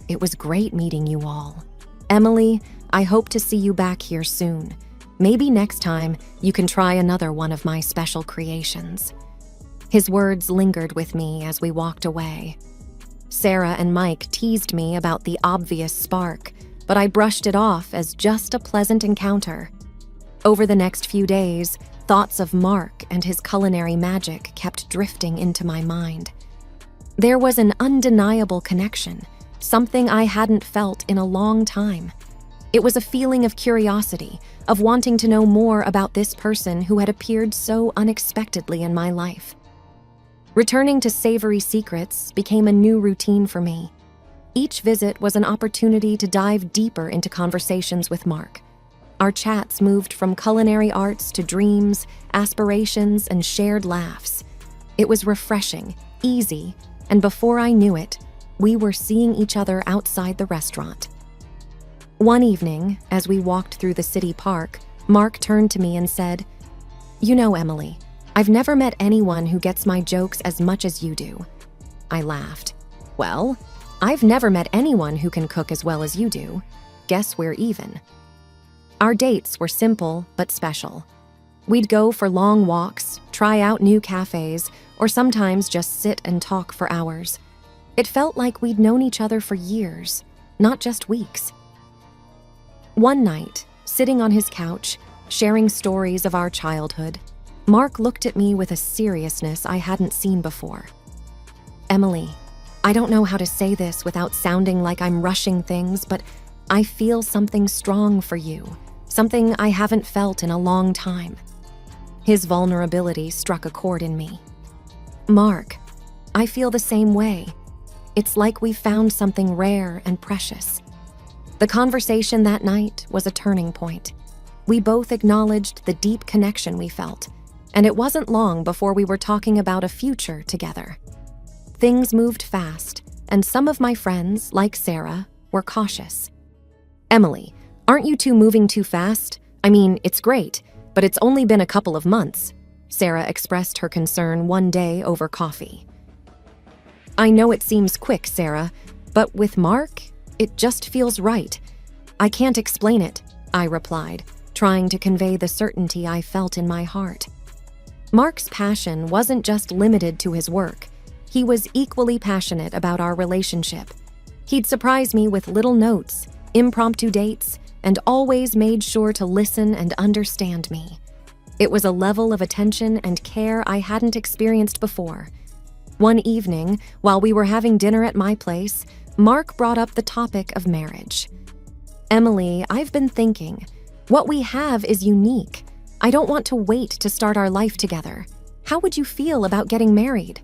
"It was great meeting you all. Emily, I hope to see you back here soon. Maybe next time you can try another one of my special creations." His words lingered with me as we walked away. Sarah and Mike teased me about the obvious spark, but I brushed it off as just a pleasant encounter. Over the next few days, thoughts of Mark and his culinary magic kept drifting into my mind. There was an undeniable connection, something I hadn't felt in a long time. It was a feeling of curiosity, of wanting to know more about this person who had appeared so unexpectedly in my life. Returning to Savory Secrets became a new routine for me. Each visit was an opportunity to dive deeper into conversations with Mark. Our chats moved from culinary arts to dreams, aspirations, and shared laughs. It was refreshing, easy, and before I knew it, we were seeing each other outside the restaurant. One evening, as we walked through the city park, Mark turned to me and said, "You know, Emily, I've never met anyone who gets my jokes as much as you do." I laughed. "Well, I've never met anyone who can cook as well as you do. Guess we're even." Our dates were simple but special. We'd go for long walks, try out new cafes, or sometimes just sit and talk for hours. It felt like we'd known each other for years, not just weeks. One night, sitting on his couch, sharing stories of our childhood, Mark looked at me with a seriousness I hadn't seen before. "Emily, I don't know how to say this without sounding like I'm rushing things, but I feel something strong for you, something I haven't felt in a long time." His vulnerability struck a chord in me. "Mark, I feel the same way. It's like we found something rare and precious." The conversation that night was a turning point. We both acknowledged the deep connection we felt, and it wasn't long before we were talking about a future together. Things moved fast, and some of my friends, like Sarah, were cautious. "Emily, aren't you two moving too fast? I mean, it's great, but it's only been a couple of months," Sarah expressed her concern one day over coffee. "I know it seems quick, Sarah, but with Mark, it just feels right. I can't explain it," I replied, trying to convey the certainty I felt in my heart. Mark's passion wasn't just limited to his work. He was equally passionate about our relationship. He'd surprise me with little notes, impromptu dates, and always made sure to listen and understand me. It was a level of attention and care I hadn't experienced before. One evening, while we were having dinner at my place, Mark brought up the topic of marriage. "Emily, I've been thinking, what we have is unique. I don't want to wait to start our life together. How would you feel about getting married?"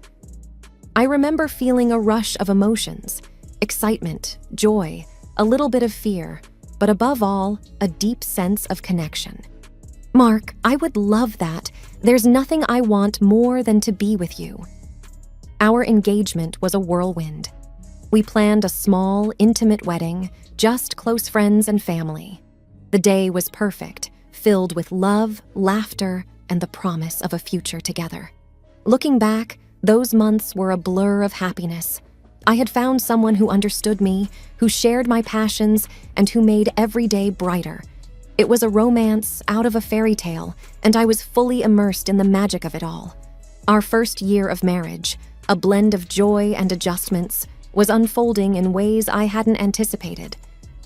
I remember feeling a rush of emotions, excitement, joy, a little bit of fear, but above all, a deep sense of connection. "Mark, I would love that. There's nothing I want more than to be with you." Our engagement was a whirlwind. We planned a small, intimate wedding, just close friends and family. The day was perfect, filled with love, laughter, and the promise of a future together. Looking back, those months were a blur of happiness. I had found someone who understood me, who shared my passions, and who made every day brighter. It was a romance out of a fairy tale, and I was fully immersed in the magic of it all. Our first year of marriage, a blend of joy and adjustments, was unfolding in ways I hadn't anticipated.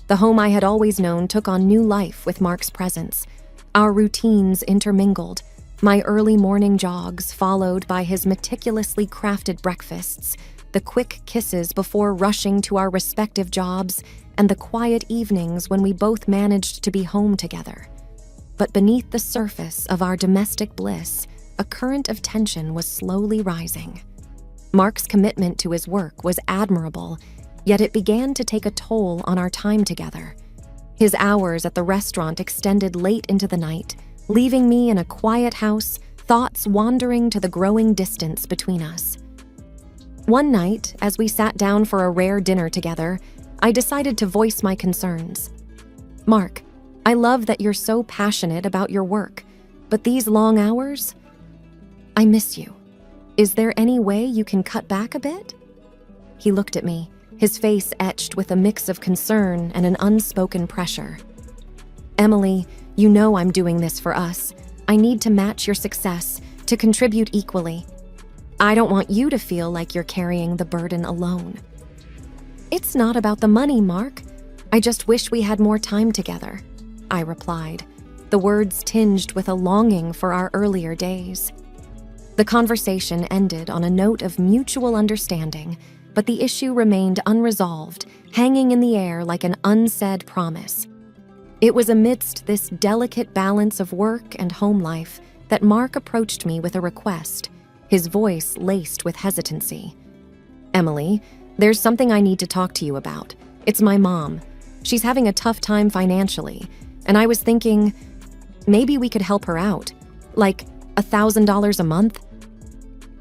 The home I had always known took on new life with Mark's presence. Our routines intermingled. My early morning jogs, followed by his meticulously crafted breakfasts, the quick kisses before rushing to our respective jobs, and the quiet evenings when we both managed to be home together. But beneath the surface of our domestic bliss, a current of tension was slowly rising. Mark's commitment to his work was admirable, yet it began to take a toll on our time together. His hours at the restaurant extended late into the night, leaving me in a quiet house, thoughts wandering to the growing distance between us. One night, as we sat down for a rare dinner together, I decided to voice my concerns. "Mark, I love that you're so passionate about your work, but these long hours? I miss you. Is there any way you can cut back a bit?" He looked at me, his face etched with a mix of concern and an unspoken pressure. "Emily, you know I'm doing this for us. I need to match your success, to contribute equally. I don't want you to feel like you're carrying the burden alone." "It's not about the money, Mark. I just wish we had more time together," I replied, the words tinged with a longing for our earlier days. The conversation ended on a note of mutual understanding, but the issue remained unresolved, hanging in the air like an unsaid promise. It was amidst this delicate balance of work and home life that Mark approached me with a request, his voice laced with hesitancy. "Emily, there's something I need to talk to you about. It's my mom. She's having a tough time financially, and I was thinking maybe we could help her out, like $1,000 a month?"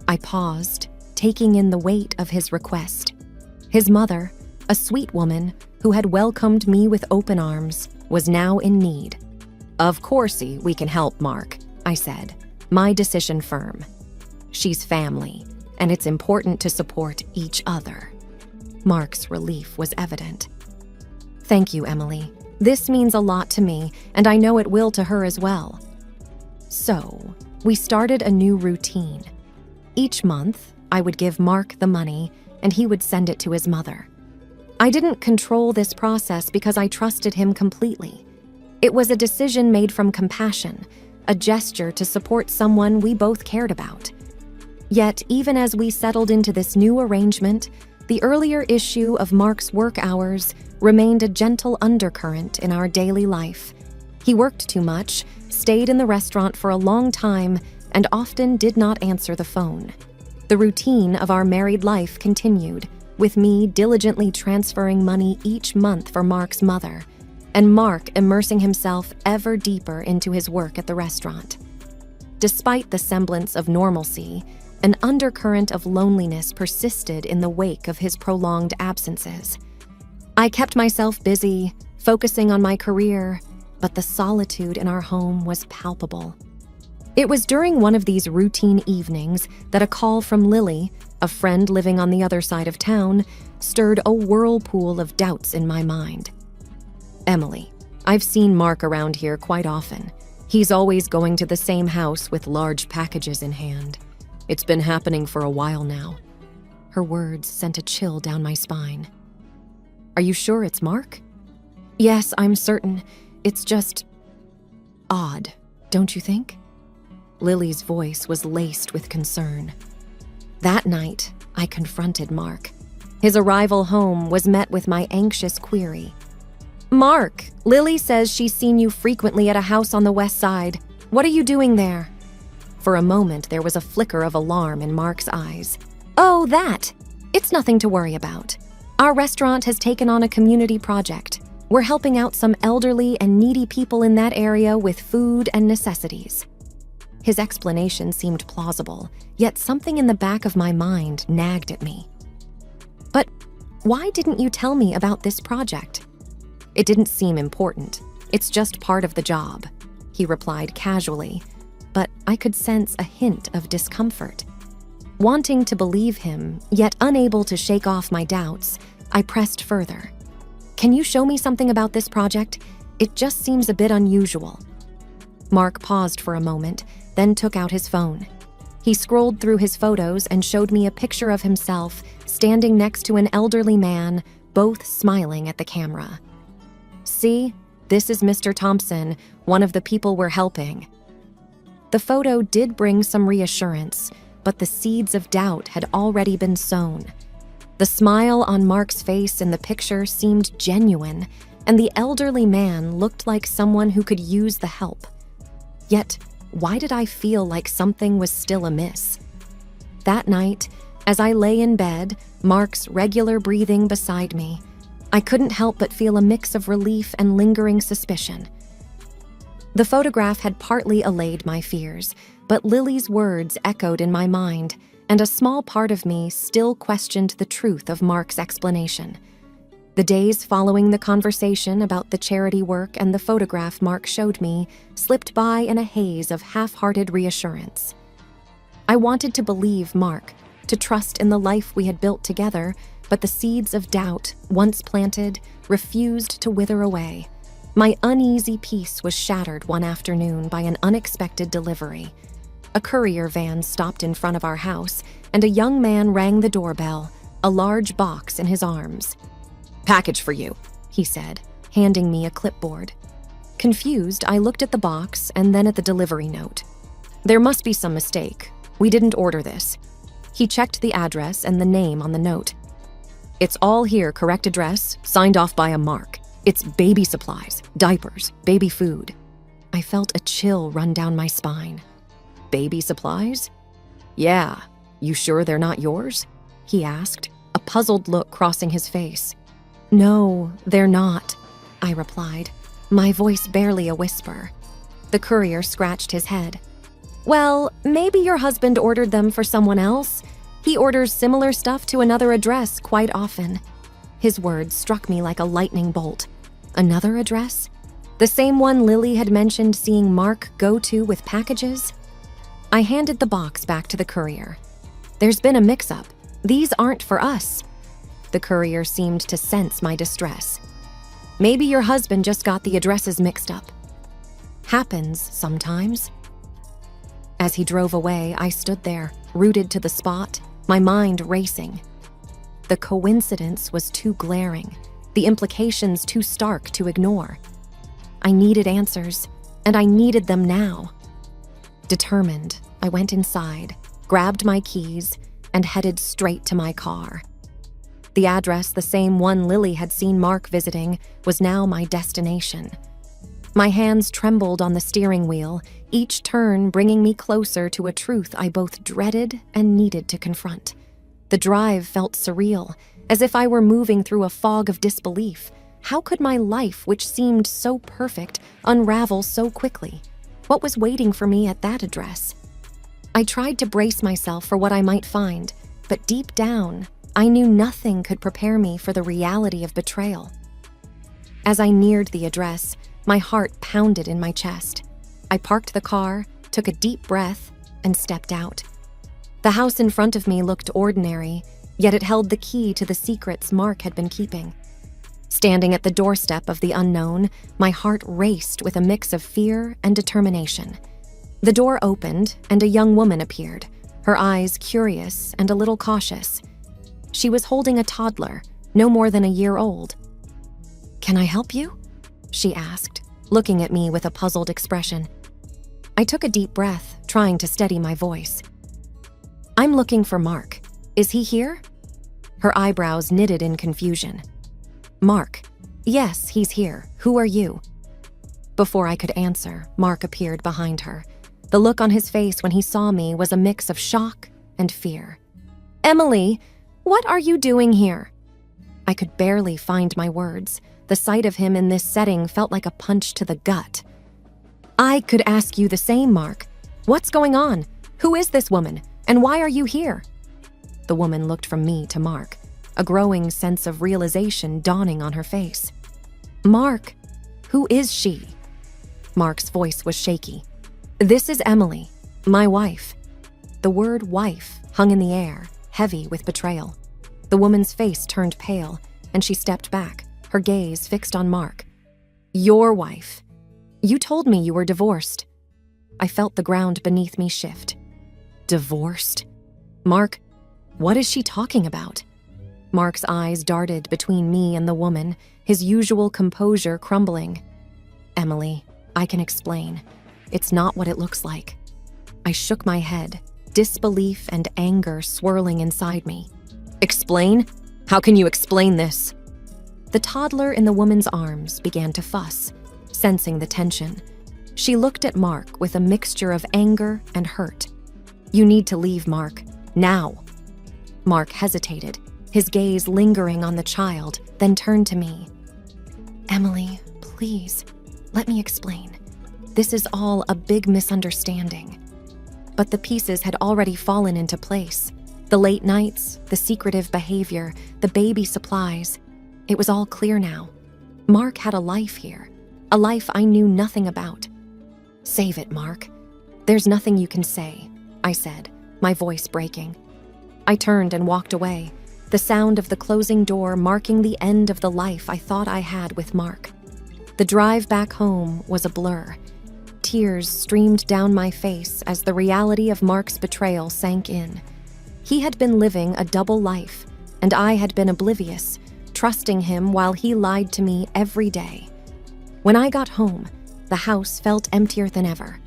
I paused, taking in the weight of his request. His mother, a sweet woman who had welcomed me with open arms, was now in need. "Of course we can help, Mark," I said, my decision firm. "She's family, and it's important to support each other." Mark's relief was evident. "Thank you, Emily. This means a lot to me, and I know it will to her as well." So, we started a new routine. Each month, I would give Mark the money, and he would send it to his mother. I didn't control this process because I trusted him completely. It was a decision made from compassion, a gesture to support someone we both cared about. Yet, even as we settled into this new arrangement, the earlier issue of Mark's work hours remained a gentle undercurrent in our daily life. He worked too much, stayed in the restaurant for a long time, and often did not answer the phone. The routine of our married life continued, with me diligently transferring money each month for Mark's mother, and Mark immersing himself ever deeper into his work at the restaurant. Despite the semblance of normalcy, an undercurrent of loneliness persisted in the wake of his prolonged absences. I kept myself busy, focusing on my career, but the solitude in our home was palpable. It was during one of these routine evenings that a call from Lily, a friend living on the other side of town, stirred a whirlpool of doubts in my mind. "Emily, I've seen Mark around here quite often. He's always going to the same house with large packages in hand. It's been happening for a while now." Her words sent a chill down my spine. "Are you sure it's Mark?" "Yes, I'm certain. It's just odd, don't you think?" Lily's voice was laced with concern. That night, I confronted Mark. His arrival home was met with my anxious query. "Mark, Lily says she's seen you frequently at a house on the west side. What are you doing there?" For a moment, there was a flicker of alarm in Mark's eyes. "Oh, that! It's nothing to worry about. Our restaurant has taken on a community project. We're helping out some elderly and needy people in that area with food and necessities." His explanation seemed plausible, yet something in the back of my mind nagged at me. "But why didn't you tell me about this project?" "It didn't seem important. It's just part of the job," he replied casually, but I could sense a hint of discomfort. Wanting to believe him, yet unable to shake off my doubts, I pressed further. "Can you show me something about this project? It just seems a bit unusual." Mark paused for a moment, then took out his phone. He scrolled through his photos and showed me a picture of himself standing next to an elderly man, both smiling at the camera. "See, this is Mr. Thompson, one of the people we're helping." The photo did bring some reassurance, but the seeds of doubt had already been sown. The smile on Mark's face in the picture seemed genuine, and the elderly man looked like someone who could use the help. Yet, why did I feel like something was still amiss? That night, as I lay in bed, Mark's regular breathing beside me, I couldn't help but feel a mix of relief and lingering suspicion. The photograph had partly allayed my fears, but Lily's words echoed in my mind, and a small part of me still questioned the truth of Mark's explanation. The days following the conversation about the charity work and the photograph Mark showed me slipped by in a haze of half-hearted reassurance. I wanted to believe Mark, to trust in the life we had built together, but the seeds of doubt, once planted, refused to wither away. My uneasy peace was shattered one afternoon by an unexpected delivery. A courier van stopped in front of our house, and a young man rang the doorbell, a large box in his arms. "Package for you," he said, handing me a clipboard. Confused, I looked at the box and then at the delivery note. "There must be some mistake. We didn't order this." He checked the address and the name on the note. "It's all here, correct address, signed off by a Mark. It's baby supplies, diapers, baby food." I felt a chill run down my spine. "Baby supplies?" "Yeah. You sure they're not yours?" he asked, a puzzled look crossing his face. "No, they're not," I replied, my voice barely a whisper. The courier scratched his head. "Well, maybe your husband ordered them for someone else. He orders similar stuff to another address quite often." His words struck me like a lightning bolt. Another address? The same one Lily had mentioned seeing Mark go to with packages? I handed the box back to the courier. "There's been a mix-up. These aren't for us." The courier seemed to sense my distress. "Maybe your husband just got the addresses mixed up." "Happens sometimes." As he drove away, I stood there, rooted to the spot, my mind racing. The coincidence was too glaring, the implications too stark to ignore. I needed answers, and I needed them now. Determined, I went inside, grabbed my keys, and headed straight to my car. The address, the same one Lily had seen Mark visiting, was now my destination. My hands trembled on the steering wheel, each turn bringing me closer to a truth I both dreaded and needed to confront. The drive felt surreal, as if I were moving through a fog of disbelief. How could my life, which seemed so perfect, unravel so quickly? What was waiting for me at that address? I tried to brace myself for what I might find, but deep down, I knew nothing could prepare me for the reality of betrayal. As I neared the address, my heart pounded in my chest. I parked the car, took a deep breath, and stepped out. The house in front of me looked ordinary, yet it held the key to the secrets Mark had been keeping. Standing at the doorstep of the unknown, my heart raced with a mix of fear and determination. The door opened, and a young woman appeared, her eyes curious and a little cautious. She was holding a toddler, no more than a year old. "Can I help you?" she asked, looking at me with a puzzled expression. I took a deep breath, trying to steady my voice. "I'm looking for Mark. Is he here?" Her eyebrows knitted in confusion. "Mark. Yes, he's here. Who are you?" Before I could answer, Mark appeared behind her. The look on his face when he saw me was a mix of shock and fear. "Emily, what are you doing here?" I could barely find my words. The sight of him in this setting felt like a punch to the gut. "I could ask you the same, Mark. What's going on? Who is this woman? And why are you here?" The woman looked from me to Mark, a growing sense of realization dawning on her face. "Mark, who is she?" Mark's voice was shaky. "This is Emily, my wife." The word wife hung in the air, heavy with betrayal. The woman's face turned pale, and she stepped back, her gaze fixed on Mark. "Your wife. You told me you were divorced." I felt the ground beneath me shift. Divorced? Mark, what is she talking about? Mark's eyes darted between me and the woman, his usual composure crumbling. "Emily, I can explain. It's not what it looks like. I shook my head, disbelief and anger swirling inside me. Explain? How can you explain this? The toddler in the woman's arms began to fuss, sensing the tension. She looked at Mark with a mixture of anger and hurt. You need to leave, Mark. Now. Mark hesitated, his gaze lingering on the child, then turned to me. Emily, please, let me explain. This is all a big misunderstanding. But the pieces had already fallen into place. The late nights, the secretive behavior, the baby supplies. It was all clear now. Mark had a life here, a life I knew nothing about. Save it, Mark. There's nothing you can say, I said, my voice breaking. I turned and walked away, the sound of the closing door marking the end of the life I thought I had with Mark. The drive back home was a blur. Tears streamed down my face as the reality of Mark's betrayal sank in. He had been living a double life, and I had been oblivious, trusting him while he lied to me every day. When I got home, the house felt emptier than ever.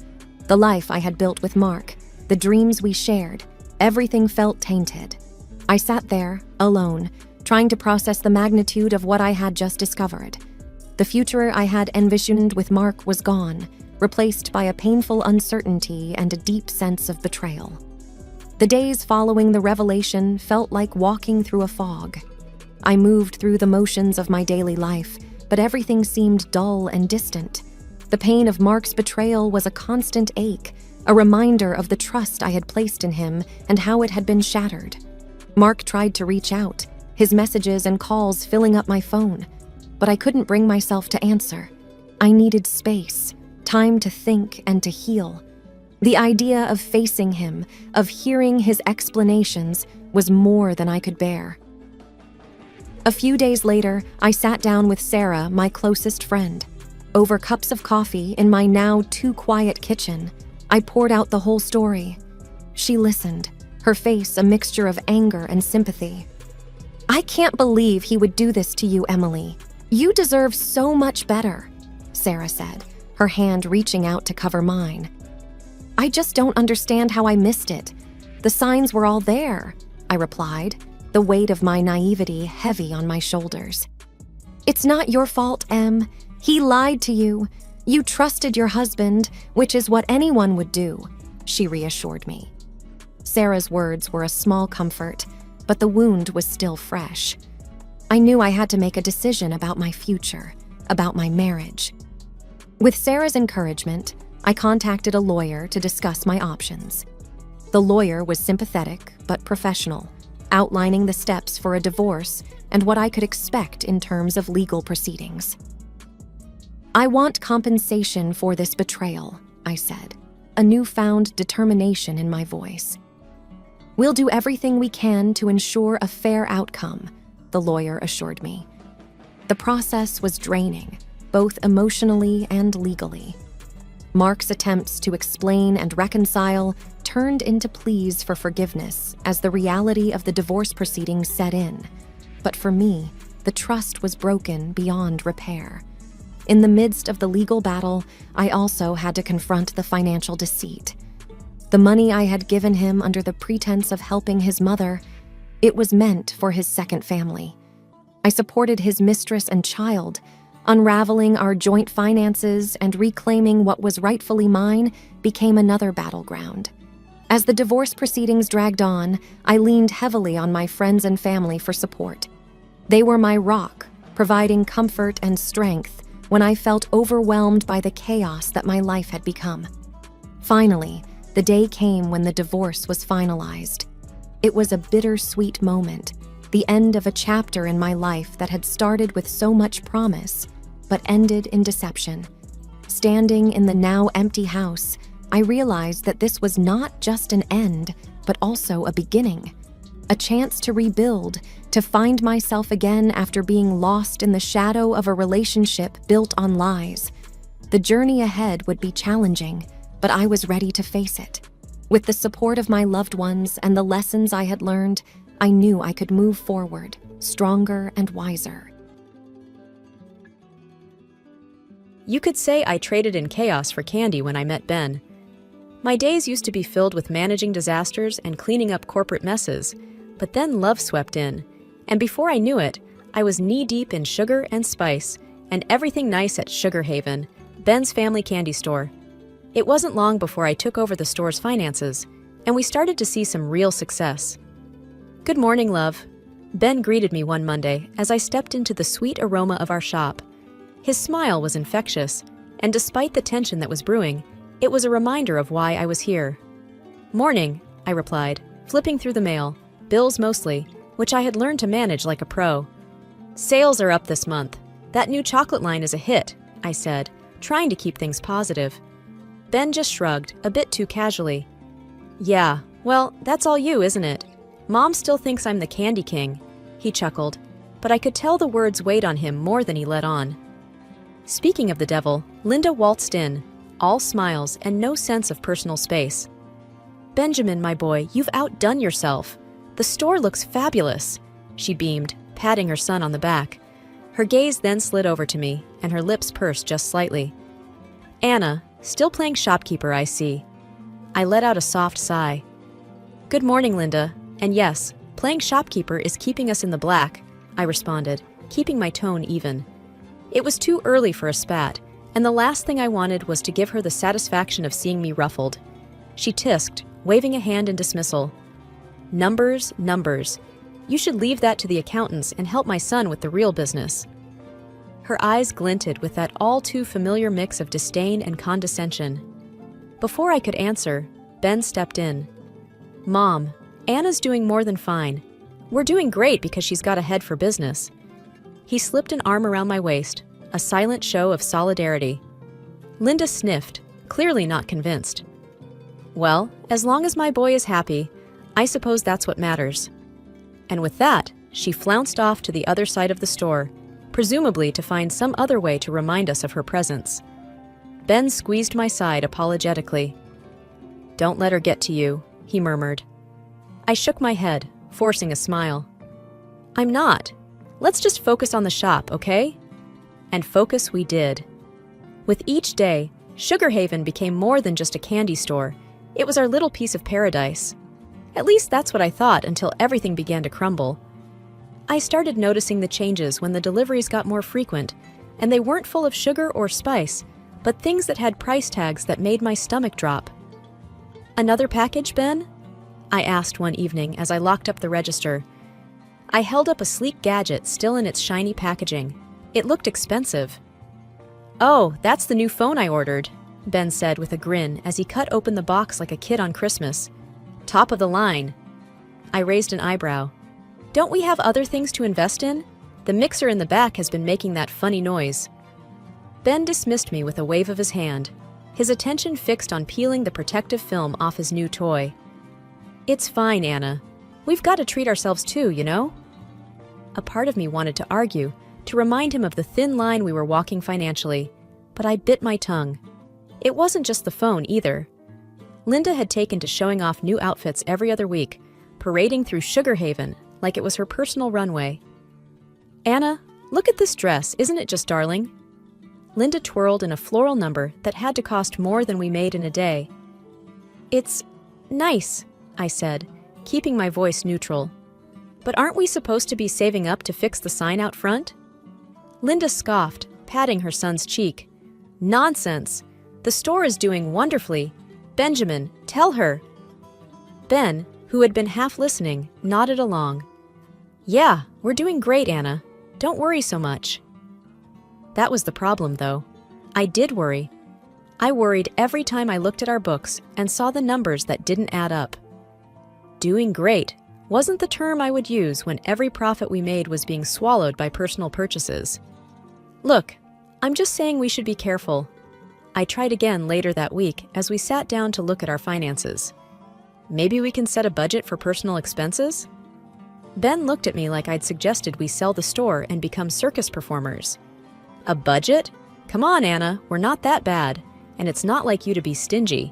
The life I had built with Mark, the dreams we shared, everything felt tainted. I sat there, alone, trying to process the magnitude of what I had just discovered. The future I had envisioned with Mark was gone, replaced by a painful uncertainty and a deep sense of betrayal. The days following the revelation felt like walking through a fog. I moved through the motions of my daily life, but everything seemed dull and distant. The pain of Mark's betrayal was a constant ache, a reminder of the trust I had placed in him and how it had been shattered. Mark tried to reach out, his messages and calls filling up my phone, but I couldn't bring myself to answer. I needed space, time to think and to heal. The idea of facing him, of hearing his explanations, was more than I could bear. A few days later, I sat down with Sarah, my closest friend. Over cups of coffee in my now too quiet kitchen, I poured out the whole story. She listened, her face a mixture of anger and sympathy. I can't believe he would do this to you, Emily. You deserve so much better, Sarah said, her hand reaching out to cover mine. I just don't understand how I missed it. The signs were all there, I replied, the weight of my naivety heavy on my shoulders. It's not your fault, Em. He lied to you. You trusted your husband, which is what anyone would do, she reassured me. Sarah's words were a small comfort, but the wound was still fresh. I knew I had to make a decision about my future, about my marriage. With Sarah's encouragement, I contacted a lawyer to discuss my options. The lawyer was sympathetic but professional, outlining the steps for a divorce and what I could expect in terms of legal proceedings. I want compensation for this betrayal, I said, a newfound determination in my voice. We'll do everything we can to ensure a fair outcome, the lawyer assured me. The process was draining, both emotionally and legally. Mark's attempts to explain and reconcile turned into pleas for forgiveness as the reality of the divorce proceedings set in. But for me, the trust was broken beyond repair. In the midst of the legal battle, I also had to confront the financial deceit. The money I had given him under the pretense of helping his mother, it was meant for his second family. I supported his mistress and child. Unraveling our joint finances and reclaiming what was rightfully mine became another battleground. As the divorce proceedings dragged on, I leaned heavily on my friends and family for support. They were my rock, providing comfort and strength when I felt overwhelmed by the chaos that my life had become. Finally, the day came when the divorce was finalized. It was a bittersweet moment, the end of a chapter in my life that had started with so much promise, but ended in deception. Standing in the now empty house, I realized that this was not just an end, but also a beginning. A chance to rebuild, to find myself again after being lost in the shadow of a relationship built on lies. The journey ahead would be challenging, but I was ready to face it. With the support of my loved ones and the lessons I had learned, I knew I could move forward, stronger and wiser. You could say I traded in chaos for candy when I met Ben. My days used to be filled with managing disasters and cleaning up corporate messes, but then love swept in, and before I knew it, I was knee-deep in sugar and spice and everything nice at Sugar Haven, Ben's family candy store. It wasn't long before I took over the store's finances, and we started to see some real success. "Good morning, love." Ben greeted me one Monday as I stepped into the sweet aroma of our shop. His smile was infectious, and despite the tension that was brewing, it was a reminder of why I was here. "Morning," I replied, flipping through the mail, bills mostly, which I had learned to manage like a pro. "Sales are up this month. That new chocolate line is a hit," I said, trying to keep things positive. Ben just shrugged, a bit too casually. "Yeah, well, that's all you, isn't it? Mom still thinks I'm the candy king," he chuckled, but I could tell the words weighed on him more than he let on. Speaking of the devil, Linda waltzed in, all smiles and no sense of personal space. "Benjamin, my boy, you've outdone yourself. The store looks fabulous," she beamed, patting her son on the back. Her gaze then slid over to me, and her lips pursed just slightly. "Anna, still playing shopkeeper, I see." I let out a soft sigh. "Good morning, Linda. And yes, playing shopkeeper is keeping us in the black," I responded, keeping my tone even. It was too early for a spat, and the last thing I wanted was to give her the satisfaction of seeing me ruffled. She tisked, waving a hand in dismissal. "Numbers, numbers. You should leave that to the accountants and help my son with the real business." Her eyes glinted with that all-too-familiar mix of disdain and condescension. Before I could answer, Ben stepped in. "Mom, Anna's doing more than fine. We're doing great because she's got a head for business." He slipped an arm around my waist, a silent show of solidarity. Linda sniffed, clearly not convinced. "Well, as long as my boy is happy, I suppose that's what matters." And with that, she flounced off to the other side of the store, presumably to find some other way to remind us of her presence. Ben squeezed my side apologetically. "Don't let her get to you," he murmured. I shook my head, forcing a smile. "I'm not. Let's just focus on the shop, okay?" And focus we did. With each day, Sugar Haven became more than just a candy store. It was our little piece of paradise. At least that's what I thought until everything began to crumble. I started noticing the changes when the deliveries got more frequent, and they weren't full of sugar or spice, but things that had price tags that made my stomach drop. "Another package, Ben?" I asked one evening as I locked up the register. I held up a sleek gadget still in its shiny packaging. It looked expensive. "Oh, that's the new phone I ordered," Ben said with a grin as he cut open the box like a kid on Christmas. "Top of the line." I raised an eyebrow. "Don't we have other things to invest in? The mixer in the back has been making that funny noise." Ben dismissed me with a wave of his hand, his attention fixed on peeling the protective film off his new toy. "It's fine, Anna. We've got to treat ourselves too, you know?" A part of me wanted to argue, to remind him of the thin line we were walking financially, but I bit my tongue. It wasn't just the phone either. Linda had taken to showing off new outfits every other week, parading through Sugar Haven like it was her personal runway. "Anna, look at this dress, isn't it just darling?" Linda twirled in a floral number that had to cost more than we made in a day. "It's nice," I said, keeping my voice neutral. "But aren't we supposed to be saving up to fix the sign out front?" Linda scoffed, patting her son's cheek. "Nonsense! The store is doing wonderfully. Benjamin, tell her." Ben, who had been half listening, nodded along. "Yeah, we're doing great, Anna. Don't worry so much." That was the problem, though. I did worry. I worried every time I looked at our books and saw the numbers that didn't add up. Doing great wasn't the term I would use when every profit we made was being swallowed by personal purchases. "Look, I'm just saying we should be careful." I tried again later that week as we sat down to look at our finances. "Maybe we can set a budget for personal expenses?" Ben looked at me like I'd suggested we sell the store and become circus performers. "A budget? Come on, Anna, we're not that bad, and it's not like you to be stingy."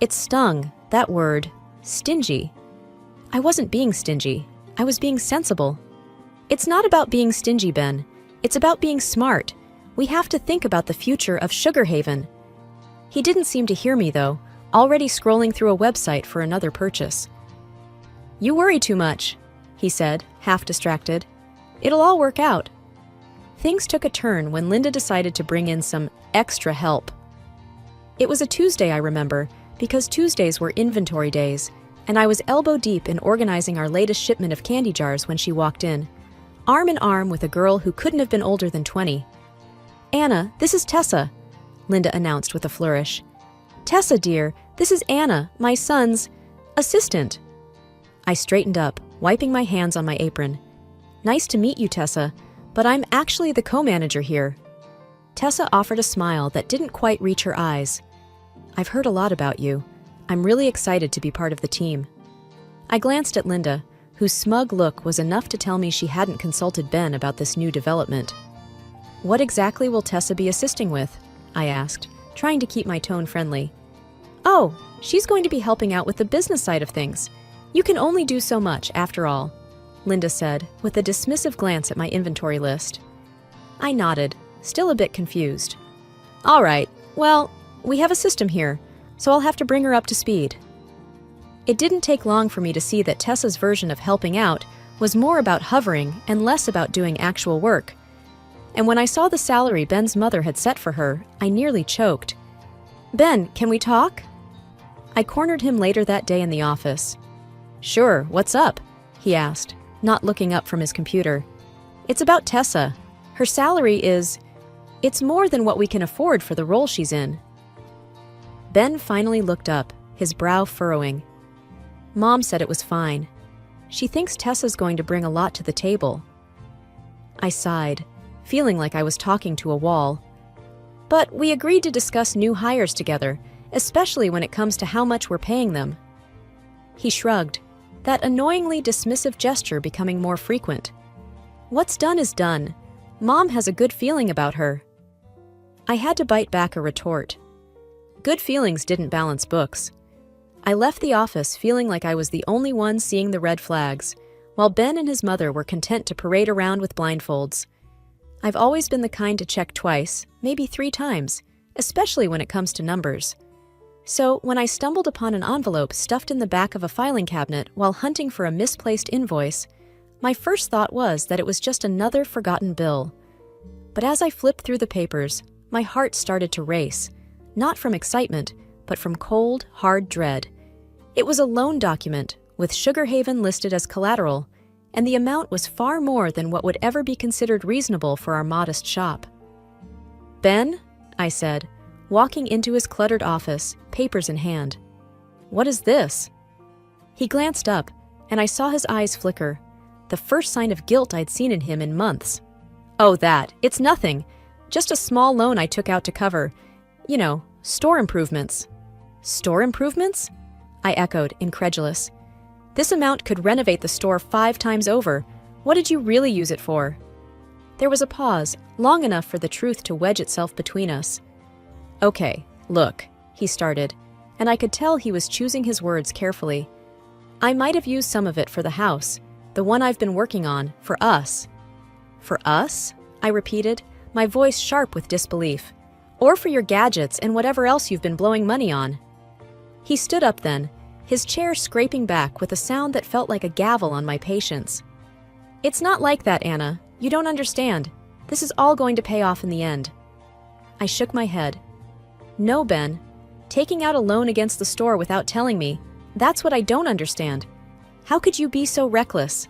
It stung, that word, stingy. I wasn't being stingy. I was being sensible. "It's not about being stingy, Ben. It's about being smart. We have to think about the future of Sugar Haven." He didn't seem to hear me, though, already scrolling through a website for another purchase. "You worry too much," he said, half distracted. "It'll all work out." Things took a turn when Linda decided to bring in some extra help. It was a Tuesday, I remember, because Tuesdays were inventory days, and I was elbow deep in organizing our latest shipment of candy jars when she walked in, arm in arm with a girl who couldn't have been older than 20. "Anna, this is Tessa," Linda announced with a flourish. "Tessa, dear, this is Anna, my son's assistant." I straightened up, wiping my hands on my apron. "Nice to meet you, Tessa, but I'm actually the co-manager here." Tessa offered a smile that didn't quite reach her eyes. "I've heard a lot about you. I'm really excited to be part of the team." I glanced at Linda, whose smug look was enough to tell me she hadn't consulted Ben about this new development. "What exactly will Tessa be assisting with?" I asked, trying to keep my tone friendly. "Oh, she's going to be helping out with the business side of things. You can only do so much, after all," Linda said, with a dismissive glance at my inventory list. I nodded, still a bit confused. "All right, well, we have a system here, so I'll have to bring her up to speed." It didn't take long for me to see that Tessa's version of helping out was more about hovering and less about doing actual work. And when I saw the salary Ben's mother had set for her, I nearly choked. "Ben, can we talk?" I cornered him later that day in the office. "Sure, what's up?" he asked, not looking up from his computer. "It's about Tessa. Her salary it's more than what we can afford for the role she's in." Ben finally looked up, his brow furrowing. "Mom said it was fine. She thinks Tessa's going to bring a lot to the table." I sighed, feeling like I was talking to a wall. "But we agreed to discuss new hires together, especially when it comes to how much we're paying them." He shrugged, that annoyingly dismissive gesture becoming more frequent. "What's done is done. Mom has a good feeling about her." I had to bite back a retort. Good feelings didn't balance books. I left the office feeling like I was the only one seeing the red flags, while Ben and his mother were content to parade around with blindfolds. I've always been the kind to check twice, maybe 3 times, especially when it comes to numbers. So when I stumbled upon an envelope stuffed in the back of a filing cabinet while hunting for a misplaced invoice, my first thought was that it was just another forgotten bill. But as I flipped through the papers, my heart started to race, not from excitement, but from cold, hard dread. It was a loan document, with Sugar Haven listed as collateral, and the amount was far more than what would ever be considered reasonable for our modest shop. "Ben," I said, walking into his cluttered office, papers in hand. "What is this?" He glanced up, and I saw his eyes flicker, the first sign of guilt I'd seen in him in months. "Oh, it's nothing. Just a small loan I took out to cover, store improvements." "Store improvements?" I echoed, incredulous. "This amount could renovate the store 5 times over. What did you really use it for?" There was a pause, long enough for the truth to wedge itself between us. "Okay, look," he started, and I could tell he was choosing his words carefully. "I might have used some of it for the house, the one I've been working on, for us." "For us?" I repeated, my voice sharp with disbelief. "Or for your gadgets and whatever else you've been blowing money on." He stood up then, his chair scraping back with a sound that felt like a gavel on my patience. "It's not like that, Anna. You don't understand. This is all going to pay off in the end." I shook my head. "No, Ben. Taking out a loan against the store without telling me, that's what I don't understand. How could you be so reckless?"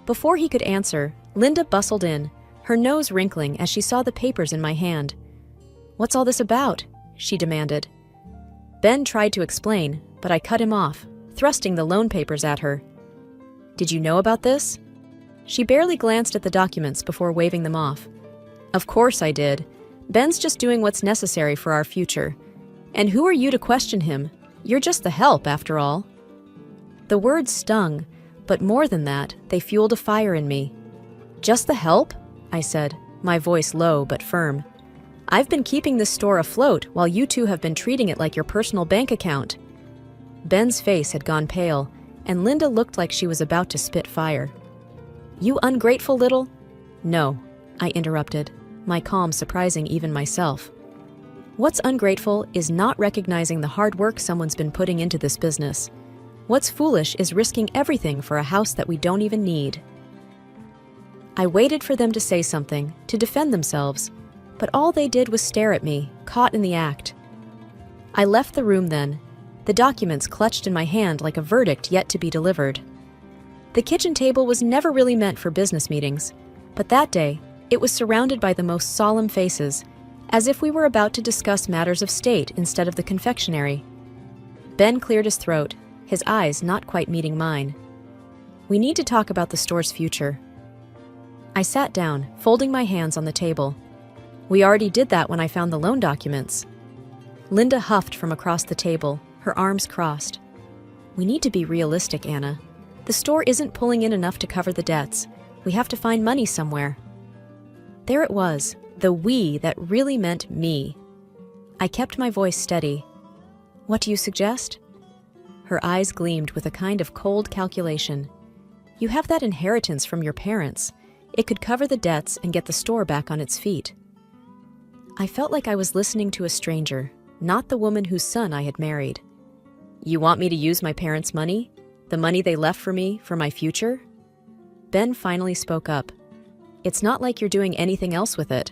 Before he could answer, Linda bustled in, her nose wrinkling as she saw the papers in my hand. "What's all this about?" she demanded. Ben tried to explain, but I cut him off, thrusting the loan papers at her. "Did you know about this?" She barely glanced at the documents before waving them off. "Of course I did. Ben's just doing what's necessary for our future. And who are you to question him? You're just the help, after all." The words stung, but more than that, they fueled a fire in me. "Just the help?" I said, my voice low but firm. "I've been keeping this store afloat while you two have been treating it like your personal bank account." Ben's face had gone pale, and Linda looked like she was about to spit fire. "You ungrateful little—" "No," I interrupted, my calm surprising even myself. What's ungrateful is not recognizing the hard work someone's been putting into this business. What's foolish is risking everything for a house that we don't even need. I waited for them to say something, to defend themselves, but all they did was stare at me, caught in the act. I left the room then, the documents clutched in my hand like a verdict yet to be delivered. The kitchen table was never really meant for business meetings, but that day, it was surrounded by the most solemn faces, as if we were about to discuss matters of state instead of the confectionery. Ben cleared his throat, his eyes not quite meeting mine. We need to talk about the store's future. I sat down, folding my hands on the table. We already did that when I found the loan documents. Linda huffed from across the table, her arms crossed. We need to be realistic, Anna. The store isn't pulling in enough to cover the debts. We have to find money somewhere. There it was, the we that really meant me. I kept my voice steady. What do you suggest? Her eyes gleamed with a kind of cold calculation. You have that inheritance from your parents. It could cover the debts and get the store back on its feet. I felt like I was listening to a stranger, not the woman whose son I had married. You want me to use my parents' money? The money they left for me, for my future? Ben finally spoke up. It's not like you're doing anything else with it.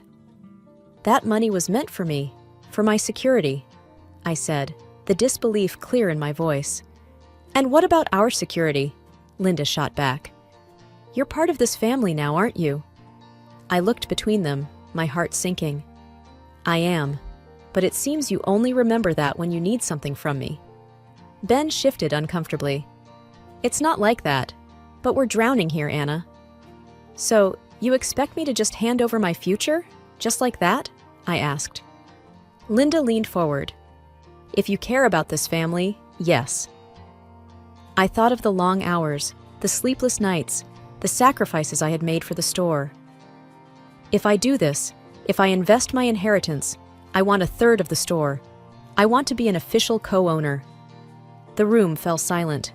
That money was meant for me, for my security, I said, the disbelief clear in my voice. And what about our security? Linda shot back. You're part of this family now, aren't you? I looked between them, my heart sinking. I am, but it seems you only remember that when you need something from me. Ben shifted uncomfortably. It's not like that, but we're drowning here, Anna. So, you expect me to just hand over my future? Just like that? I asked. Linda leaned forward. If you care about this family, yes. I thought of the long hours, the sleepless nights, the sacrifices I had made for the store. If I do this, if I invest my inheritance, I want a third of the store. I want to be an official co-owner. The room fell silent.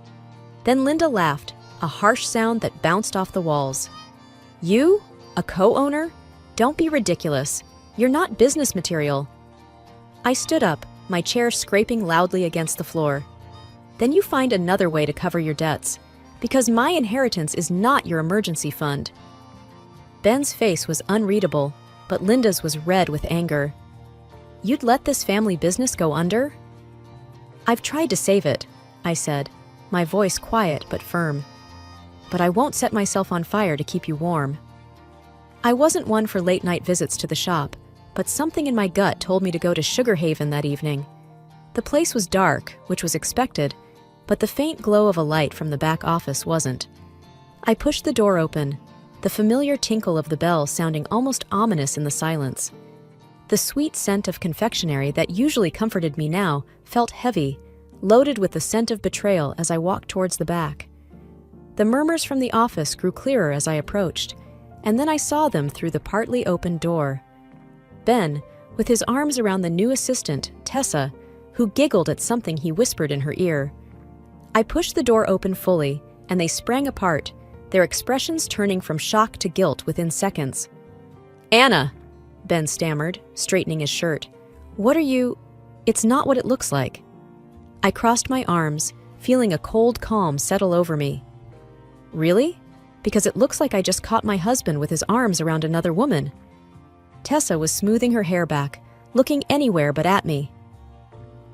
Then Linda laughed, a harsh sound that bounced off the walls. You? A co-owner? Don't be ridiculous. You're not business material. I stood up, my chair scraping loudly against the floor. Then you find another way to cover your debts, because my inheritance is not your emergency fund. Ben's face was unreadable, but Linda's was red with anger. You'd let this family business go under? I've tried to save it, I said, my voice quiet but firm. But I won't set myself on fire to keep you warm. I wasn't one for late-night visits to the shop, but something in my gut told me to go to Sugar Haven that evening. The place was dark, which was expected, but the faint glow of a light from the back office wasn't. I pushed the door open, the familiar tinkle of the bell sounding almost ominous in the silence. The sweet scent of confectionery that usually comforted me now felt heavy, loaded with the scent of betrayal as I walked towards the back. The murmurs from the office grew clearer as I approached, and then I saw them through the partly opened door. Ben, with his arms around the new assistant, Tessa, who giggled at something he whispered in her ear. I pushed the door open fully, and they sprang apart, their expressions turning from shock to guilt within seconds. Anna, Ben stammered, straightening his shirt. What are you? It's not what it looks like. I crossed my arms, feeling a cold calm settle over me. Really? Because it looks like I just caught my husband with his arms around another woman. Tessa was smoothing her hair back, looking anywhere but at me.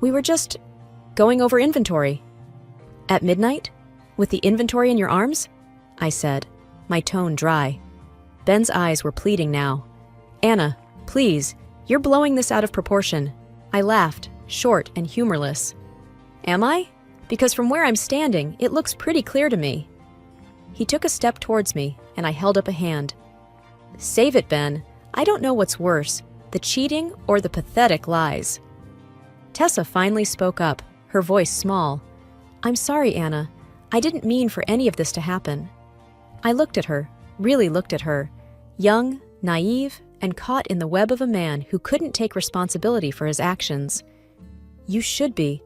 We were just going over inventory. At midnight? With the inventory in your arms? I said, my tone dry. Ben's eyes were pleading now. Anna, please, you're blowing this out of proportion. I laughed, short and humorless. Am I? Because from where I'm standing, it looks pretty clear to me. He took a step towards me, and I held up a hand. Save it, Ben. I don't know what's worse, the cheating or the pathetic lies. Tessa finally spoke up, her voice small. I'm sorry, Anna. I didn't mean for any of this to happen. I looked at her, really looked at her, young, naive, and caught in the web of a man who couldn't take responsibility for his actions. You should be,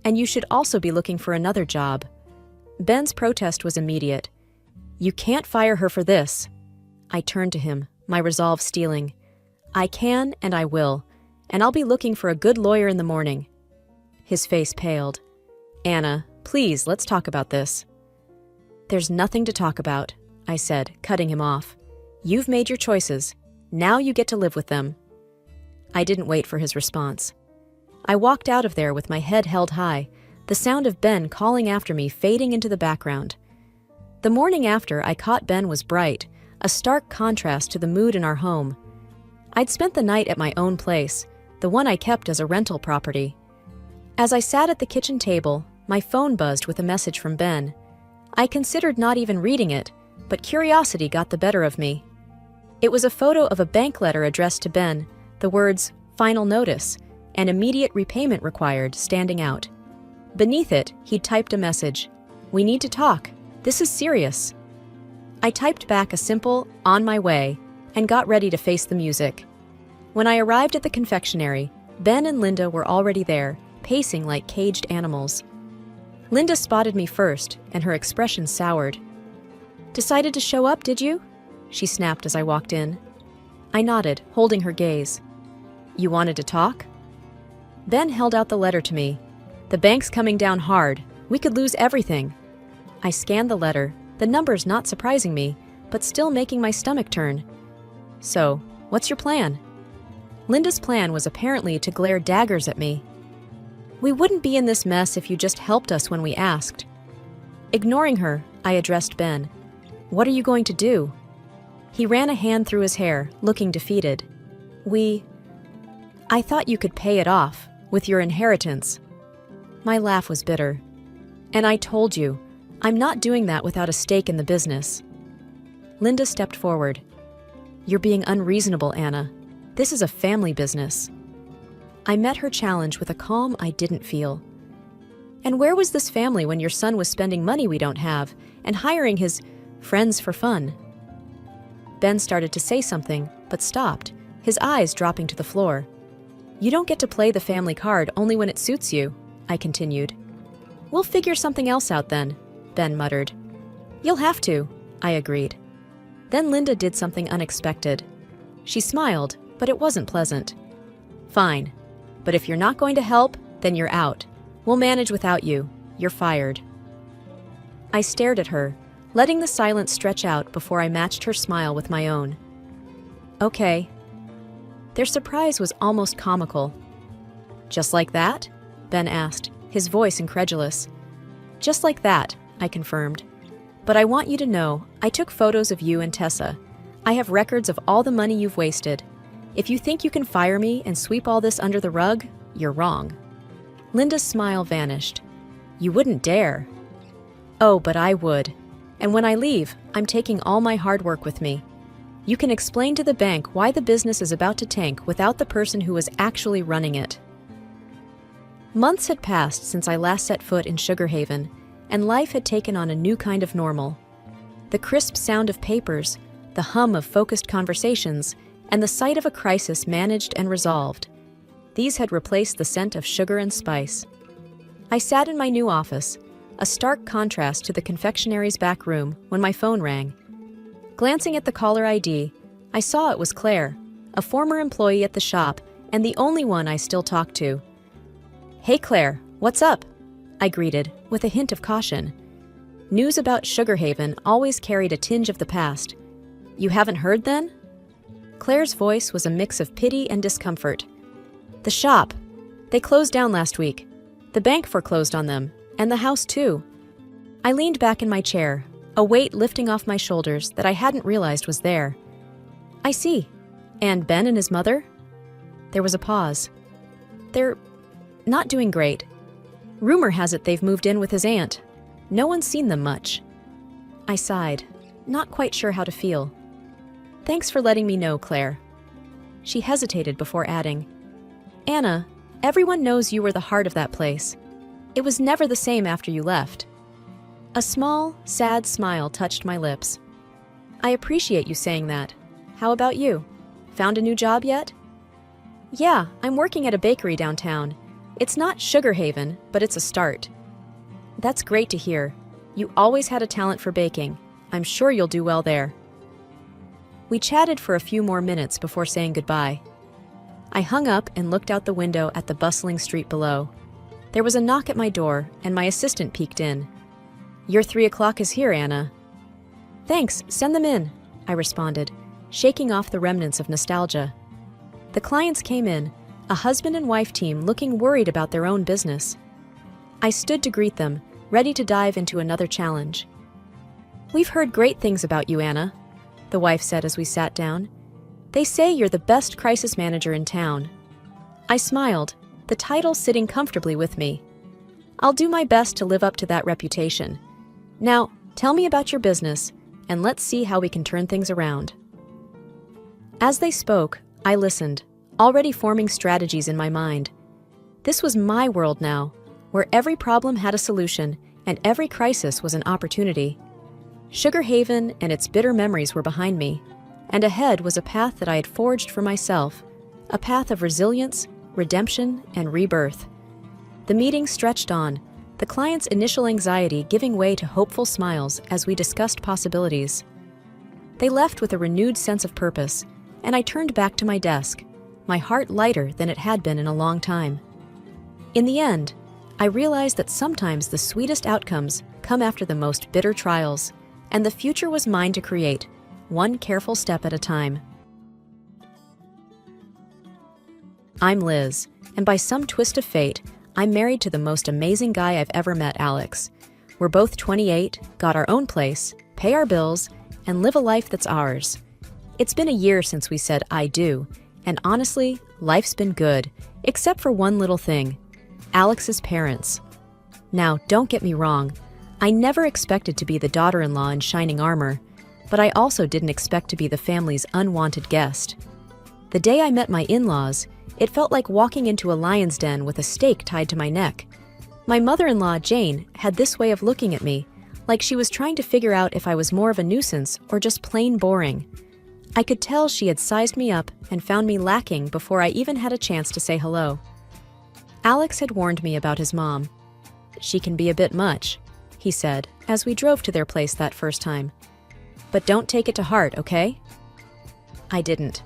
and you should also be looking for another job. Ben's protest was immediate. You can't fire her for this. I turned to him, my resolve steeling. I can and I will, and I'll be looking for a good lawyer in the morning." His face paled. "Anna, please, let's talk about this." "There's nothing to talk about," I said, cutting him off. "You've made your choices. Now you get to live with them." I didn't wait for his response. I walked out of there with my head held high, the sound of Ben calling after me fading into the background. The morning after, I caught Ben was bright, a stark contrast to the mood in our home. I'd spent the night at my own place, the one I kept as a rental property. As I sat at the kitchen table, my phone buzzed with a message from Ben. I considered not even reading it, but curiosity got the better of me. It was a photo of a bank letter addressed to Ben, the words, "Final notice," and "immediate repayment required," standing out. Beneath it, he'd typed a message. "We need to talk. This is serious." I typed back a simple, "On my way," and got ready to face the music. When I arrived at the confectionery, Ben and Linda were already there, pacing like caged animals. Linda spotted me first, and her expression soured. "Decided to show up, did you?" she snapped as I walked in. I nodded, holding her gaze. "You wanted to talk?" Ben held out the letter to me. "The bank's coming down hard. We could lose everything." I scanned the letter, the numbers not surprising me, but still making my stomach turn. "So, what's your plan?" Linda's plan was apparently to glare daggers at me. "We wouldn't be in this mess if you just helped us when we asked." Ignoring her, I addressed Ben. "What are you going to do?" He ran a hand through his hair, looking defeated. I thought you could pay it off, with your inheritance." My laugh was bitter. "And I told you, I'm not doing that without a stake in the business." Linda stepped forward. "You're being unreasonable, Anna. This is a family business." I met her challenge with a calm I didn't feel. "And where was this family when your son was spending money we don't have and hiring his friends for fun?" Ben started to say something, but stopped, his eyes dropping to the floor. "You don't get to play the family card only when it suits you," I continued. "We'll figure something else out then," Ben muttered. "You'll have to," I agreed. Then Linda did something unexpected. She smiled, but it wasn't pleasant. "Fine, but if you're not going to help, then you're out. We'll manage without you. You're fired." I stared at her, letting the silence stretch out before I matched her smile with my own. "Okay." Their surprise was almost comical. "Just like that?" Ben asked, his voice incredulous. "Just like that," I confirmed. "But I want you to know, I took photos of you and Tessa. I have records of all the money you've wasted. If you think you can fire me and sweep all this under the rug, you're wrong." Linda's smile vanished. "You wouldn't dare." "Oh, but I would. And when I leave, I'm taking all my hard work with me. You can explain to the bank why the business is about to tank without the person who was actually running it." Months had passed since I last set foot in Sugar Haven, and life had taken on a new kind of normal. The crisp sound of papers, the hum of focused conversations, and the sight of a crisis managed and resolved. These had replaced the scent of sugar and spice. I sat in my new office, a stark contrast to the confectionery's back room, when my phone rang. Glancing at the caller ID, I saw it was Claire, a former employee at the shop and the only one I still talked to. "Hey Claire, what's up?" I greeted, with a hint of caution. News about Sugar Haven always carried a tinge of the past. "You haven't heard then?" Claire's voice was a mix of pity and discomfort. "The shop. They closed down last week. The bank foreclosed on them, and the house too." I leaned back in my chair, a weight lifting off my shoulders that I hadn't realized was there. "I see. And Ben and his mother?" There was a pause. "They're not doing great. Rumor has it they've moved in with his aunt. No one's seen them much." I sighed, not quite sure how to feel. "Thanks for letting me know, Claire." She hesitated before adding, "Anna, everyone knows you were the heart of that place. It was never the same after you left." A small, sad smile touched my lips. "I appreciate you saying that. How about you? Found a new job yet?" "Yeah, I'm working at a bakery downtown. It's not Sugar Haven, but it's a start." "That's great to hear. You always had a talent for baking. I'm sure you'll do well there." We chatted for a few more minutes before saying goodbye. I hung up and looked out the window at the bustling street below. There was a knock at my door, and my assistant peeked in. "Your 3 o'clock is here, Anna." "Thanks, send them in," I responded, shaking off the remnants of nostalgia. The clients came in, a husband and wife team looking worried about their own business. I stood to greet them, ready to dive into another challenge. "We've heard great things about you, Anna," the wife said as we sat down. "They say you're the best crisis manager in town." I smiled, the title sitting comfortably with me. "I'll do my best to live up to that reputation. Now, tell me about your business, and let's see how we can turn things around." As they spoke, I listened, already forming strategies in my mind. This was my world now, where every problem had a solution and every crisis was an opportunity. Sugar Haven and its bitter memories were behind me, and ahead was a path that I had forged for myself, a path of resilience, redemption, and rebirth. The meeting stretched on, the client's initial anxiety giving way to hopeful smiles as we discussed possibilities. They left with a renewed sense of purpose, and I turned back to my desk, my heart lighter than it had been in a long time. In the end, I realized that sometimes the sweetest outcomes come after the most bitter trials, and the future was mine to create, one careful step at a time. I'm Liz, and by some twist of fate, I'm married to the most amazing guy I've ever met, Alex. We're both 28, got our own place, pay our bills, and live a life that's ours. It's been a year since we said I do, and honestly, life's been good, except for one little thing: Alex's parents. Now, don't get me wrong, I never expected to be the daughter-in-law in shining armor, but I also didn't expect to be the family's unwanted guest. The day I met my in-laws, it felt like walking into a lion's den with a stake tied to my neck. My mother-in-law, Jane, had this way of looking at me, like she was trying to figure out if I was more of a nuisance or just plain boring. I could tell she had sized me up and found me lacking before I even had a chance to say hello. Alex had warned me about his mom. "She can be a bit much," he said, as we drove to their place that first time. "But don't take it to heart, okay?" I didn't.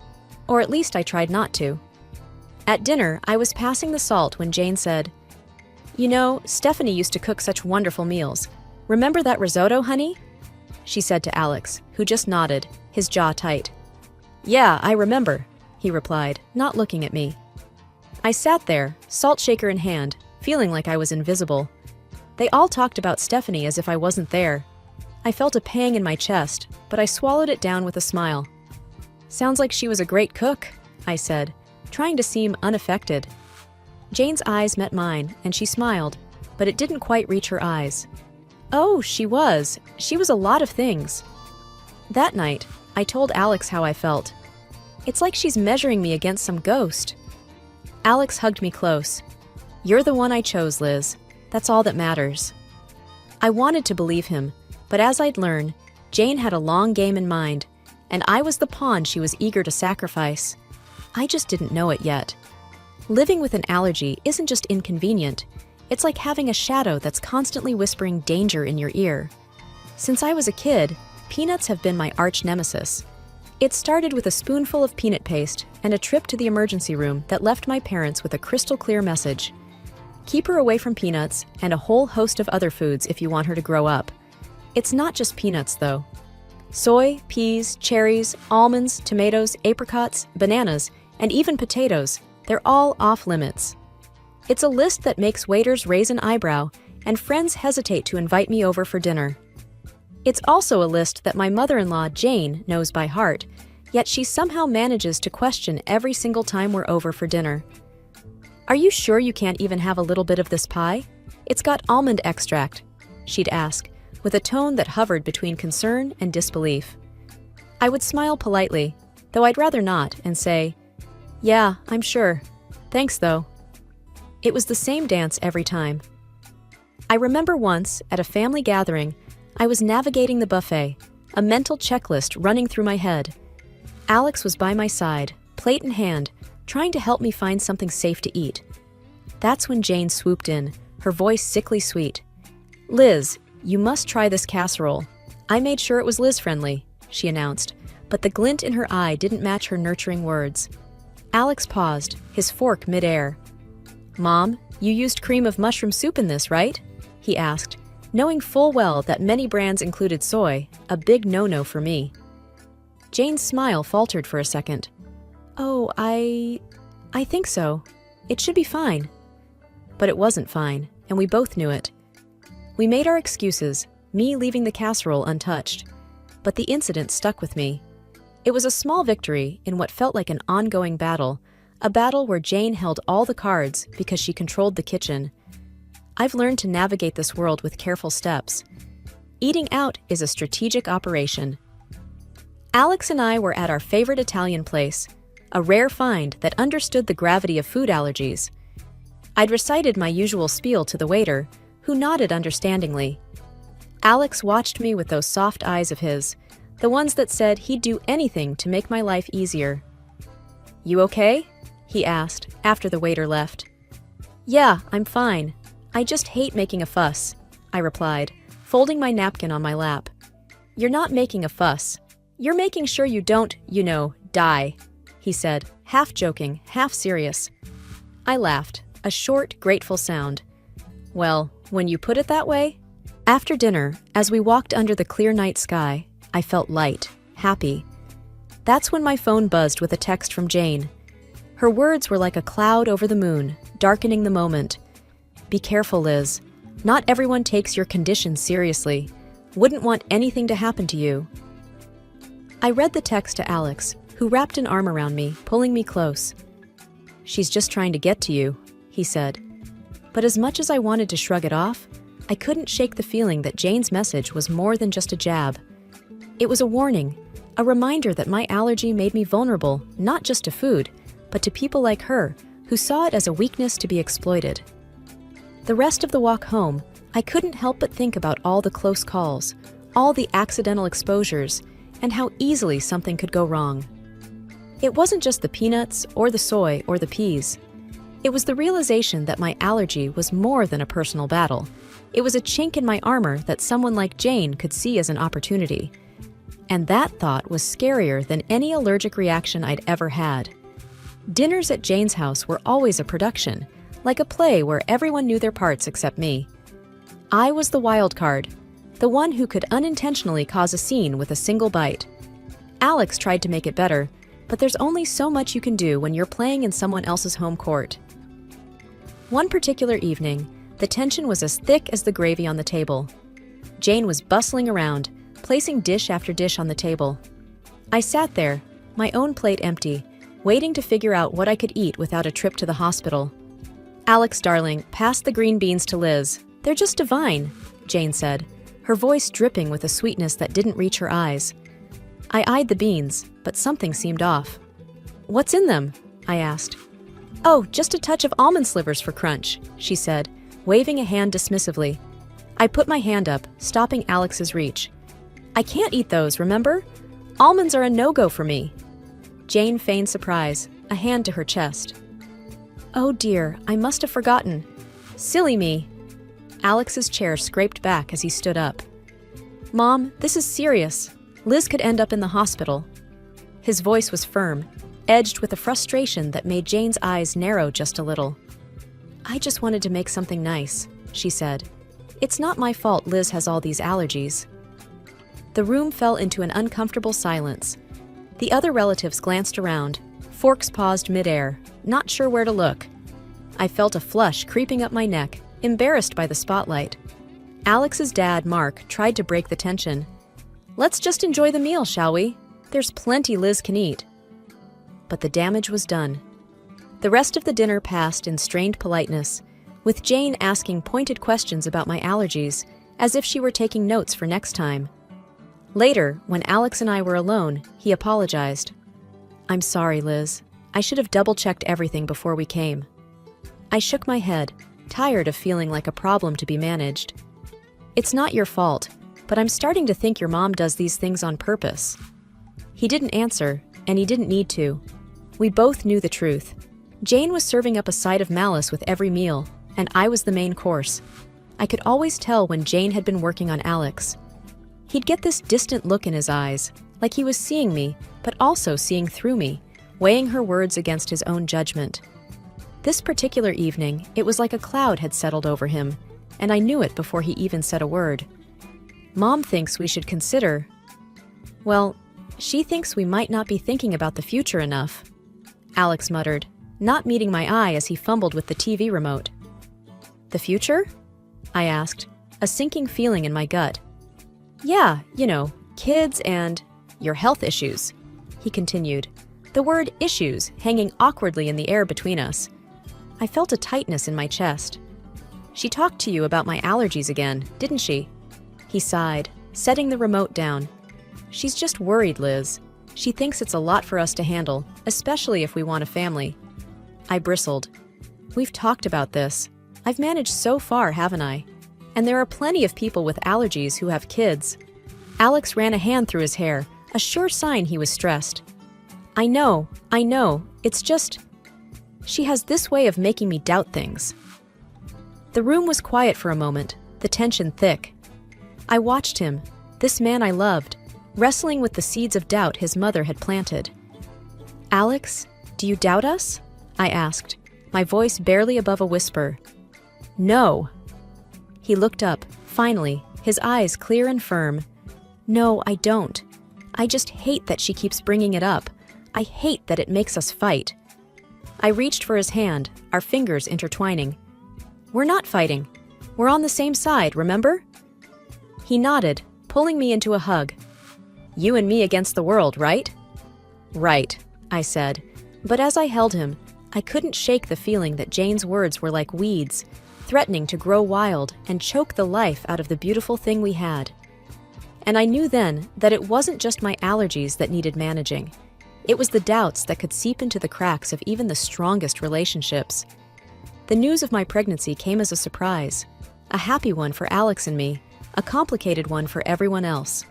Or at least I tried not to. At dinner, I was passing the salt when Jane said, "You know, Stephanie used to cook such wonderful meals. Remember that risotto, honey?" she said to Alex, who just nodded, his jaw tight. "Yeah, I remember," he replied, not looking at me. I sat there, salt shaker in hand, feeling like I was invisible. They all talked about Stephanie as if I wasn't there. I felt a pang in my chest, but I swallowed it down with a smile. "Sounds like she was a great cook," I said, trying to seem unaffected. Jane's eyes met mine, and she smiled, but it didn't quite reach her eyes. "Oh, she was. She was a lot of things." That night, I told Alex how I felt. "It's like she's measuring me against some ghost." Alex hugged me close. "You're the one I chose, Liz. That's all that matters." I wanted to believe him, but as I'd learned, Jane had a long game in mind, and I was the pawn she was eager to sacrifice. I just didn't know it yet. Living with an allergy isn't just inconvenient, it's like having a shadow that's constantly whispering danger in your ear. Since I was a kid, peanuts have been my arch nemesis. It started with a spoonful of peanut paste and a trip to the emergency room that left my parents with a crystal clear message. Keep her away from peanuts and a whole host of other foods if you want her to grow up. It's not just peanuts, though. Soy, peas, cherries, almonds, tomatoes, apricots, bananas, and even potatoes, they're all off limits. It's a list that makes waiters raise an eyebrow and friends hesitate to invite me over for dinner. It's also a list that my mother-in-law, Jane, knows by heart, yet she somehow manages to question every single time we're over for dinner. "Are you sure you can't even have a little bit of this pie? It's got almond extract," she'd ask, with a tone that hovered between concern and disbelief. I would smile politely, though I'd rather not, and say, "Yeah, I'm sure. Thanks, though." It was the same dance every time. I remember once, at a family gathering, I was navigating the buffet, a mental checklist running through my head. Alex was by my side, plate in hand, trying to help me find something safe to eat. That's when Jane swooped in, her voice sickly sweet. "Liz, you must try this casserole. I made sure it was Liz-friendly," she announced, but the glint in her eye didn't match her nurturing words. Alex paused, his fork midair. "Mom, you used cream of mushroom soup in this, right?" he asked, knowing full well that many brands included soy, a big no-no for me. Jane's smile faltered for a second. "Oh, I think so. It should be fine." But it wasn't fine, and we both knew it. We made our excuses, me leaving the casserole untouched. But the incident stuck with me. It was a small victory in what felt like an ongoing battle, a battle where Jane held all the cards because she controlled the kitchen. I've learned to navigate this world with careful steps. Eating out is a strategic operation. Alex and I were at our favorite Italian place, a rare find that understood the gravity of food allergies. I'd recited my usual spiel to the waiter, who nodded understandingly. Alex watched me with those soft eyes of his, the ones that said he'd do anything to make my life easier. "You okay?" he asked after the waiter left. "Yeah, I'm fine. I just hate making a fuss," I replied, folding my napkin on my lap. "You're not making a fuss. You're making sure you don't, die," he said, half joking, half serious. I laughed, a short, grateful sound. Well, when you put it that way. After dinner, as we walked under the clear night sky, I felt light, happy. That's when my phone buzzed with a text from Jane. Her words were like a cloud over the moon, darkening the moment. "Be careful, Liz. Not everyone takes your condition seriously. Wouldn't want anything to happen to you." I read the text to Alex, who wrapped an arm around me, pulling me close. "She's just trying to get to you," he said. But as much as I wanted to shrug it off, I couldn't shake the feeling that Jane's message was more than just a jab. It was a warning, a reminder that my allergy made me vulnerable, not just to food, but to people like her, who saw it as a weakness to be exploited. The rest of the walk home, I couldn't help but think about all the close calls, all the accidental exposures, and how easily something could go wrong. It wasn't just the peanuts, or the soy, or the peas. It was the realization that my allergy was more than a personal battle. It was a chink in my armor that someone like Jane could see as an opportunity. And that thought was scarier than any allergic reaction I'd ever had. Dinners at Jane's house were always a production, like a play where everyone knew their parts except me. I was the wild card, the one who could unintentionally cause a scene with a single bite. Alex tried to make it better, but there's only so much you can do when you're playing in someone else's home court. One particular evening, the tension was as thick as the gravy on the table. Jane was bustling around, placing dish after dish on the table. I sat there, my own plate empty, waiting to figure out what I could eat without a trip to the hospital. "Alex, darling, pass the green beans to Liz. They're just divine," Jane said, her voice dripping with a sweetness that didn't reach her eyes. I eyed the beans, but something seemed off. "What's in them?" I asked. "Oh, just a touch of almond slivers for crunch," she said, waving a hand dismissively. I put my hand up, stopping Alex's reach. "I can't eat those, remember? Almonds are a no-go for me." Jane feigned surprise, a hand to her chest. "Oh dear, I must have forgotten. Silly me." Alex's chair scraped back as he stood up. "Mom, this is serious. Liz could end up in the hospital." His voice was firm, edged with a frustration that made Jane's eyes narrow just a little. "I just wanted to make something nice," she said. "It's not my fault Liz has all these allergies." The room fell into an uncomfortable silence. The other relatives glanced around, forks paused midair, not sure where to look. I felt a flush creeping up my neck, embarrassed by the spotlight. Alex's dad, Mark, tried to break the tension. "Let's just enjoy the meal, shall we? There's plenty Liz can eat." But the damage was done. The rest of the dinner passed in strained politeness, with Jane asking pointed questions about my allergies, as if she were taking notes for next time. Later, when Alex and I were alone, he apologized. "I'm sorry, Liz. I should have double-checked everything before we came." I shook my head, tired of feeling like a problem to be managed. "It's not your fault, but I'm starting to think your mom does these things on purpose." He didn't answer, and he didn't need to. We both knew the truth. Jane was serving up a side of malice with every meal, and I was the main course. I could always tell when Jane had been working on Alex. He'd get this distant look in his eyes, like he was seeing me, but also seeing through me, weighing her words against his own judgment. This particular evening, it was like a cloud had settled over him, and I knew it before he even said a word. Mom thinks we should consider... Well, she thinks we might not be thinking about the future enough, Alex muttered, not meeting my eye as he fumbled with the TV remote. The future? I asked, a sinking feeling in my gut. Yeah, kids and your health issues, he continued, the word issues hanging awkwardly in the air between us. I felt a tightness in my chest. She talked to you about my allergies again, didn't she? He sighed, setting the remote down. She's just worried, Liz. She thinks it's a lot for us to handle, especially if we want a family. I bristled. We've talked about this. I've managed so far, haven't I? And there are plenty of people with allergies who have kids. Alex ran a hand through his hair, a sure sign he was stressed. I know, it's just... She has this way of making me doubt things. The room was quiet for a moment, the tension thick. I watched him, this man I loved, wrestling with the seeds of doubt his mother had planted. Alex, do you doubt us? I asked, my voice barely above a whisper. No. He looked up, finally, his eyes clear and firm. No, I don't. I just hate that she keeps bringing it up. I hate that it makes us fight. I reached for his hand, our fingers intertwining. We're not fighting. We're on the same side, remember? He nodded, pulling me into a hug. You and me against the world, right? Right, I said. But as I held him, I couldn't shake the feeling that Jane's words were like weeds, threatening to grow wild and choke the life out of the beautiful thing we had. And I knew then that it wasn't just my allergies that needed managing. It was the doubts that could seep into the cracks of even the strongest relationships. The news of my pregnancy came as a surprise, a happy one for Alex and me, a complicated one for everyone else.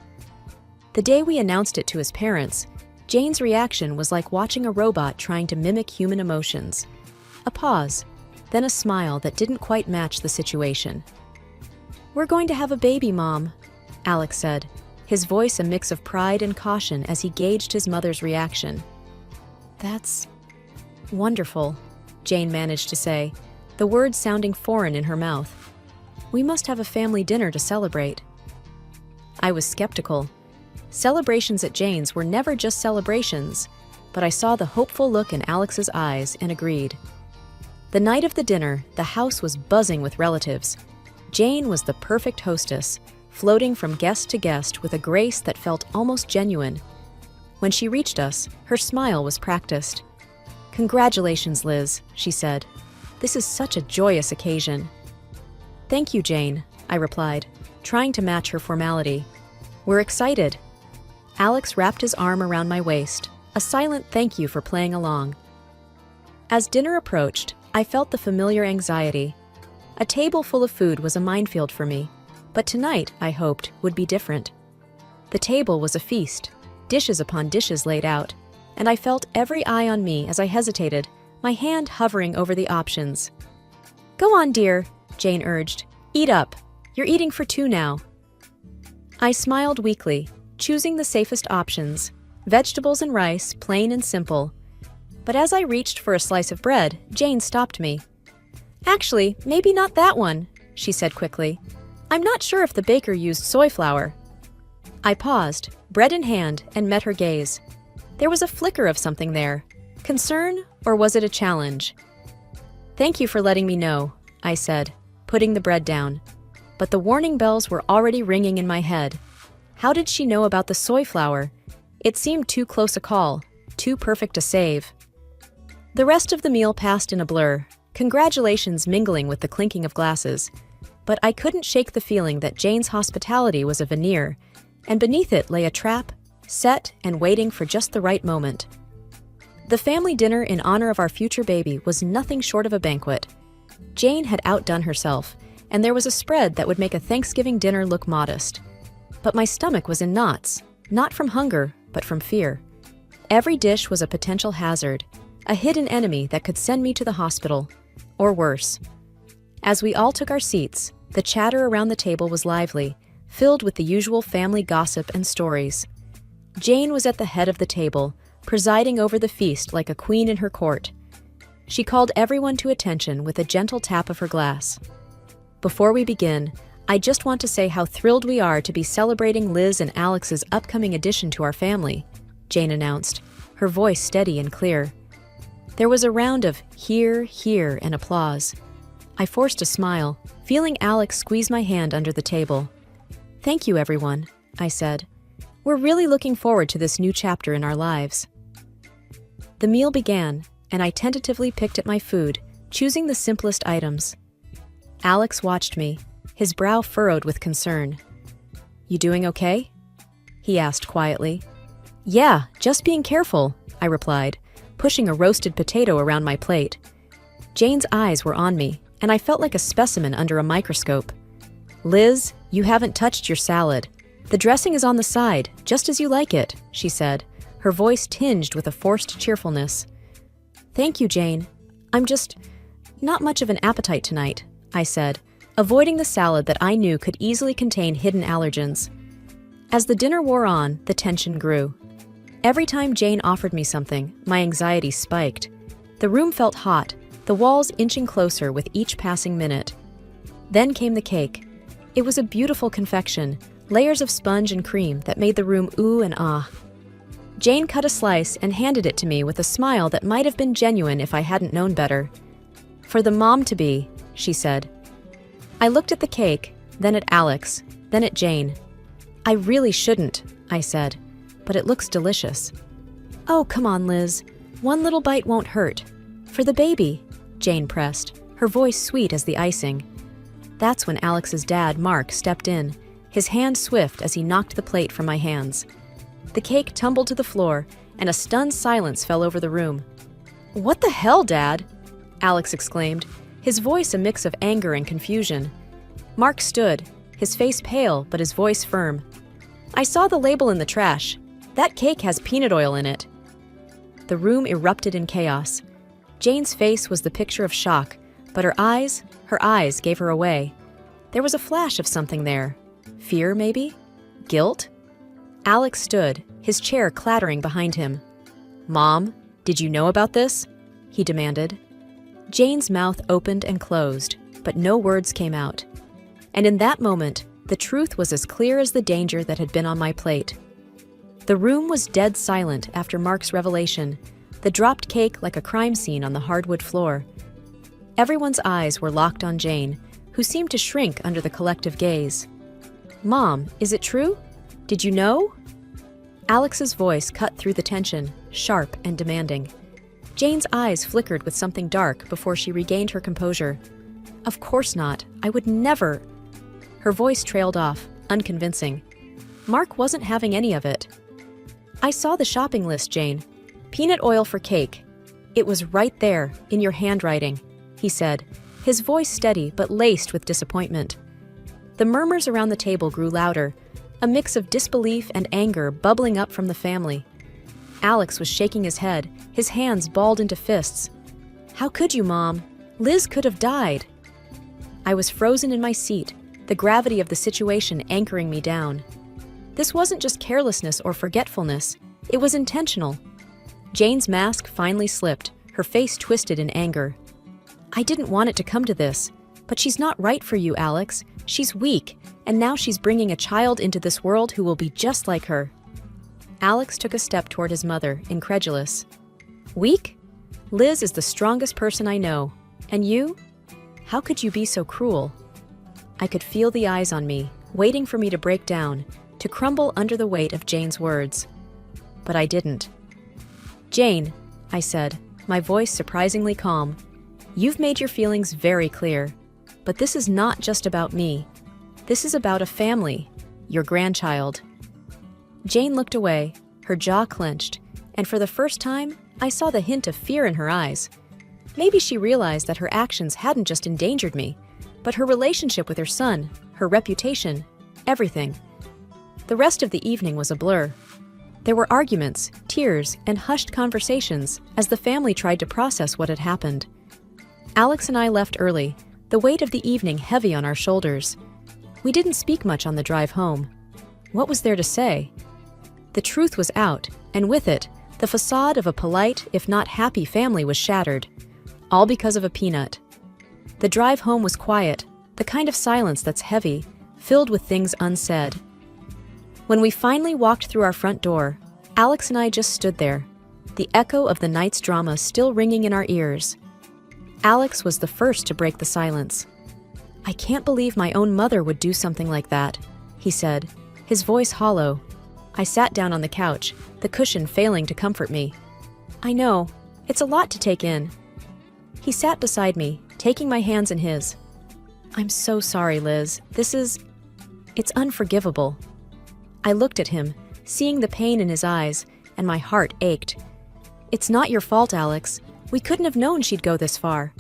The day we announced it to his parents, Jane's reaction was like watching a robot trying to mimic human emotions. A pause, then a smile that didn't quite match the situation. We're going to have a baby, Mom, Alex said, his voice a mix of pride and caution as he gauged his mother's reaction. That's wonderful, Jane managed to say, the words sounding foreign in her mouth. We must have a family dinner to celebrate. I was skeptical. Celebrations at Jane's were never just celebrations, but I saw the hopeful look in Alex's eyes and agreed. The night of the dinner, the house was buzzing with relatives. Jane was the perfect hostess, floating from guest to guest with a grace that felt almost genuine. When she reached us, her smile was practiced. Congratulations, Liz, she said. This is such a joyous occasion. Thank you, Jane, I replied, trying to match her formality. We're excited. Alex wrapped his arm around my waist, a silent thank you for playing along. As dinner approached, I felt the familiar anxiety. A table full of food was a minefield for me, but tonight, I hoped, would be different. The table was a feast, dishes upon dishes laid out, and I felt every eye on me as I hesitated, my hand hovering over the options. Go on, dear, Jane urged. Eat up. You're eating for two now. I smiled weakly, choosing the safest options, vegetables and rice, plain and simple. But as I reached for a slice of bread, Jane stopped me. Actually, maybe not that one, she said quickly. I'm not sure if the baker used soy flour. I paused, bread in hand, and met her gaze. There was a flicker of something there. Concern, or was it a challenge? Thank you for letting me know, I said, putting the bread down. But the warning bells were already ringing in my head. How did she know about the soy flour? It seemed too close a call, too perfect a save. The rest of the meal passed in a blur, congratulations mingling with the clinking of glasses. But I couldn't shake the feeling that Jane's hospitality was a veneer, and beneath it lay a trap, set and waiting for just the right moment. The family dinner in honor of our future baby was nothing short of a banquet. Jane had outdone herself, and there was a spread that would make a Thanksgiving dinner look modest. But my stomach was in knots, not from hunger, but from fear. Every dish was a potential hazard, a hidden enemy that could send me to the hospital, or worse. As we all took our seats, the chatter around the table was lively, filled with the usual family gossip and stories. Jane was at the head of the table, presiding over the feast like a queen in her court. She called everyone to attention with a gentle tap of her glass. Before we begin, I just want to say how thrilled we are to be celebrating Liz and Alex's upcoming addition to our family, Jane announced, her voice steady and clear. There was a round of hear, hear, and applause. I forced a smile, feeling Alex squeeze my hand under the table. Thank you, everyone, I said. We're really looking forward to this new chapter in our lives. The meal began, and I tentatively picked at my food, choosing the simplest items. Alex watched me, his brow furrowed with concern. You doing okay? He asked quietly. Yeah, just being careful, I replied, pushing a roasted potato around my plate. Jane's eyes were on me, and I felt like a specimen under a microscope. Liz, you haven't touched your salad. The dressing is on the side, just as you like it, she said, her voice tinged with a forced cheerfulness. Thank you, Jane. I'm just not much of an appetite tonight, I said, avoiding the salad that I knew could easily contain hidden allergens. As the dinner wore on, the tension grew. Every time Jane offered me something, my anxiety spiked. The room felt hot, the walls inching closer with each passing minute. Then came the cake. It was a beautiful confection, layers of sponge and cream that made the room ooh and ah. Jane cut a slice and handed it to me with a smile that might have been genuine if I hadn't known better. For the mom-to-be, she said. I looked at the cake, then at Alex, then at Jane. I really shouldn't, I said, but it looks delicious. Oh, come on, Liz. One little bite won't hurt. For the baby, Jane pressed, her voice sweet as the icing. That's when Alex's dad, Mark, stepped in, his hand swift as he knocked the plate from my hands. The cake tumbled to the floor, and a stunned silence fell over the room. What the hell, Dad? Alex exclaimed, his voice a mix of anger and confusion. Mark stood, his face pale but his voice firm. I saw the label in the trash. That cake has peanut oil in it. The room erupted in chaos. Jane's face was the picture of shock, but her eyes gave her away. There was a flash of something there. Fear, maybe? Guilt? Alex stood, his chair clattering behind him. Mom, did you know about this? He demanded. Jane's mouth opened and closed, but no words came out. And in that moment, the truth was as clear as the danger that had been on my plate. The room was dead silent after Mark's revelation, the dropped cake like a crime scene on the hardwood floor. Everyone's eyes were locked on Jane, who seemed to shrink under the collective gaze. Mom, is it true? Did you know? Alex's voice cut through the tension, sharp and demanding. Jane's eyes flickered with something dark before she regained her composure. Of course not. I would never. Her voice trailed off, unconvincing. Mark wasn't having any of it. I saw the shopping list, Jane. Peanut oil for cake. It was right there, in your handwriting, he said, his voice steady but laced with disappointment. The murmurs around the table grew louder, a mix of disbelief and anger bubbling up from the family. Alex was shaking his head, his hands balled into fists. How could you, Mom? Liz could have died. I was frozen in my seat, the gravity of the situation anchoring me down. This wasn't just carelessness or forgetfulness, it was intentional. Jane's mask finally slipped, her face twisted in anger. I didn't want it to come to this, but she's not right for you, Alex. She's weak, and now she's bringing a child into this world who will be just like her. Alex took a step toward his mother, incredulous. Weak? Liz is the strongest person I know. And you? How could you be so cruel? I could feel the eyes on me, waiting for me to break down, to crumble under the weight of Jane's words. But I didn't. Jane, I said, my voice surprisingly calm, you've made your feelings very clear. But this is not just about me. This is about a family, your grandchild. Jane looked away, her jaw clenched, and for the first time, I saw the hint of fear in her eyes. Maybe she realized that her actions hadn't just endangered me, but her relationship with her son, her reputation, everything. The rest of the evening was a blur. There were arguments, tears, and hushed conversations as the family tried to process what had happened. Alex and I left early, the weight of the evening heavy on our shoulders. We didn't speak much on the drive home. What was there to say? The truth was out, and with it, The facade of a polite, if not happy family was shattered, all because of a peanut. The drive home was quiet, the kind of silence that's heavy, filled with things unsaid. When we finally walked through our front door, Alex and I just stood there, the echo of the night's drama still ringing in our ears. Alex was the first to break the silence. "I can't believe my own mother would do something like that," he said, his voice hollow. I sat down on the couch, the cushion failing to comfort me. "I know, it's a lot to take in." He sat beside me, taking my hands in his. "I'm so sorry, Liz. It's unforgivable." I looked at him, seeing the pain in his eyes, and my heart ached. "It's not your fault, Alex. We couldn't have known she'd go this far."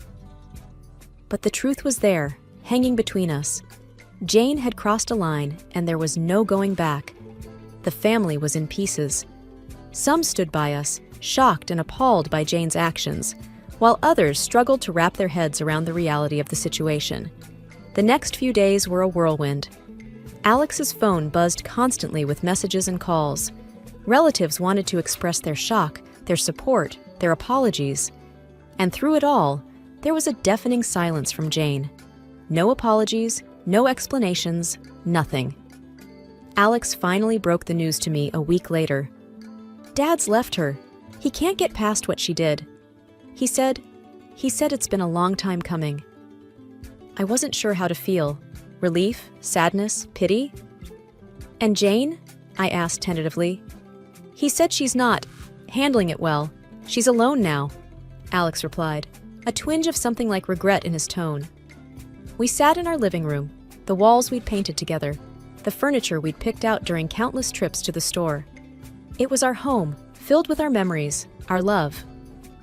But the truth was there, hanging between us. Jane had crossed a line, and there was no going back. The family was in pieces. Some stood by us, shocked and appalled by Jane's actions, while others struggled to wrap their heads around the reality of the situation. The next few days were a whirlwind. Alex's phone buzzed constantly with messages and calls. Relatives wanted to express their shock, their support, their apologies. And through it all, there was a deafening silence from Jane. No apologies, no explanations, nothing. Alex finally broke the news to me a week later. "Dad's left her. He can't get past what she did. He said it's been a long time coming." I wasn't sure how to feel. Relief, sadness, pity? "And Jane?" I asked tentatively. "He said she's not handling it well. She's alone now," Alex replied, a twinge of something like regret in his tone. We sat in our living room, the walls we'd painted together, the furniture we'd picked out during countless trips to the store. It was our home, filled with our memories, our love.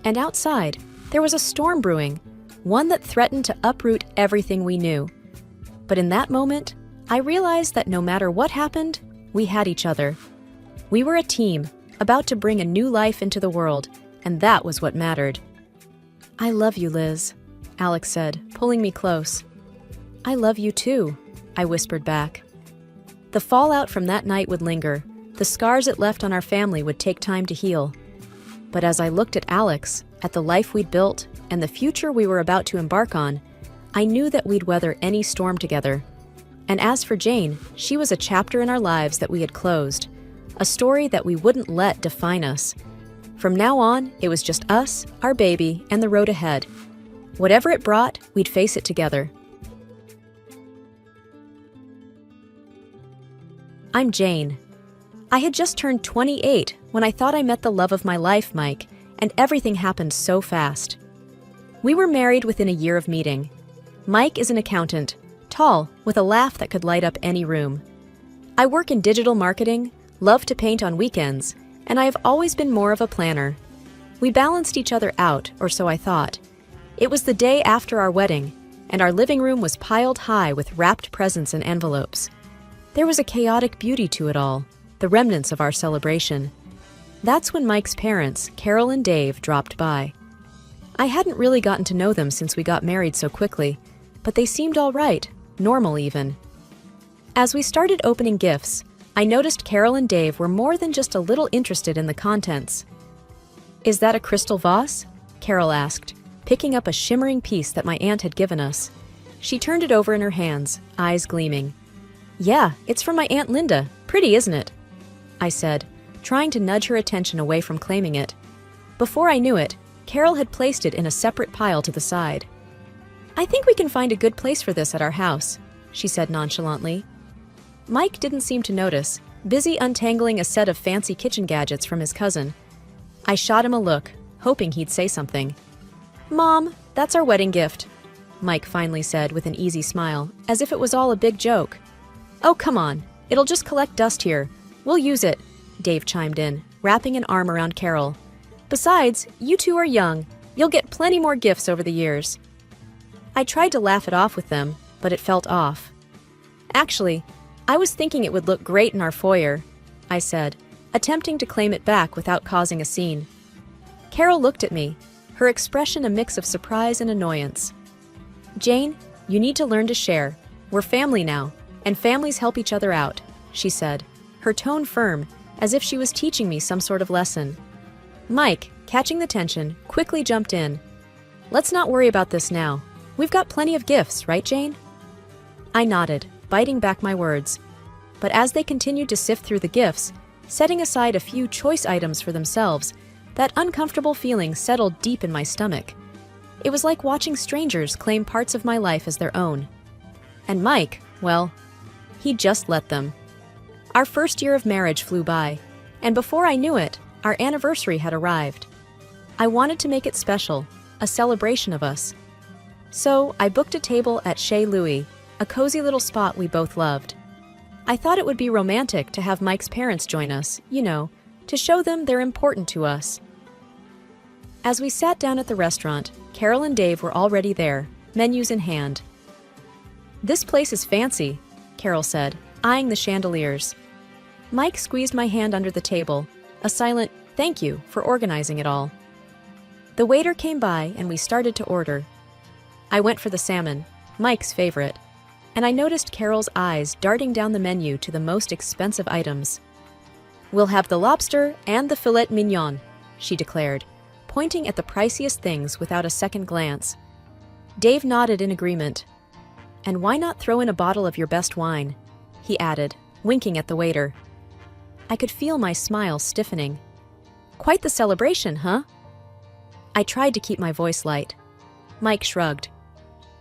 And outside, there was a storm brewing, one that threatened to uproot everything we knew. But in that moment, I realized that no matter what happened, we had each other. We were a team, about to bring a new life into the world, and that was what mattered. "I love you, Liz," Alex said, pulling me close. "I love you too," I whispered back. The fallout from that night would linger. The scars it left on our family would take time to heal. But as I looked at Alex, at the life we'd built, and the future we were about to embark on, I knew that we'd weather any storm together. And as for Jane, she was a chapter in our lives that we had closed, a story that we wouldn't let define us. From now on, it was just us, our baby, and the road ahead. Whatever it brought, we'd face it together. I'm Jane. I had just turned 28 when I thought I met the love of my life, Mike, and everything happened so fast. We were married within a year of meeting. Mike is an accountant, tall, with a laugh that could light up any room. I work in digital marketing, love to paint on weekends, and I have always been more of a planner. We balanced each other out, or so I thought. It was the day after our wedding, and our living room was piled high with wrapped presents and envelopes. There was a chaotic beauty to it all, the remnants of our celebration. That's when Mike's parents, Carol and Dave, dropped by. I hadn't really gotten to know them since we got married so quickly, but they seemed all right, normal even. As we started opening gifts, I noticed Carol and Dave were more than just a little interested in the contents. "Is that a crystal vase?" Carol asked, picking up a shimmering piece that my aunt had given us. She turned it over in her hands, eyes gleaming. "Yeah, it's from my Aunt Linda. Pretty, isn't it?" I said, trying to nudge her attention away from claiming it. Before I knew it, Carol had placed it in a separate pile to the side. "I think we can find a good place for this at our house," she said nonchalantly. Mike didn't seem to notice, busy untangling a set of fancy kitchen gadgets from his cousin. I shot him a look, hoping he'd say something. "Mom, that's our wedding gift," Mike finally said with an easy smile, as if it was all a big joke. "Oh, come on. It'll just collect dust here. We'll use it," Dave chimed in, wrapping an arm around Carol. "Besides, you two are young. You'll get plenty more gifts over the years." I tried to laugh it off with them, but it felt off. "Actually, I was thinking it would look great in our foyer," I said, attempting to claim it back without causing a scene. Carol looked at me, her expression a mix of surprise and annoyance. "Jane, you need to learn to share. We're family now, and families help each other out," she said, her tone firm, as if she was teaching me some sort of lesson. Mike, catching the tension, quickly jumped in. "Let's not worry about this now. We've got plenty of gifts, right, Jane?" I nodded, biting back my words. But as they continued to sift through the gifts, setting aside a few choice items for themselves, that uncomfortable feeling settled deep in my stomach. It was like watching strangers claim parts of my life as their own. And Mike, well, he just let them. Our first year of marriage flew by, and before I knew it, our anniversary had arrived. I wanted to make it special, a celebration of us. So I booked a table at Chez Louis, a cozy little spot we both loved. I thought it would be romantic to have Mike's parents join us, to show them they're important to us. As we sat down at the restaurant, Carol and Dave were already there, menus in hand. "This place is fancy," Carol said, eyeing the chandeliers. Mike squeezed my hand under the table, a silent "thank you" for organizing it all. The waiter came by and we started to order. I went for the salmon, Mike's favorite, and I noticed Carol's eyes darting down the menu to the most expensive items. "We'll have the lobster and the filet mignon," she declared, pointing at the priciest things without a second glance. Dave nodded in agreement. "And why not throw in a bottle of your best wine?" he added, winking at the waiter. I could feel my smile stiffening. "Quite the celebration, huh?" I tried to keep my voice light. Mike shrugged.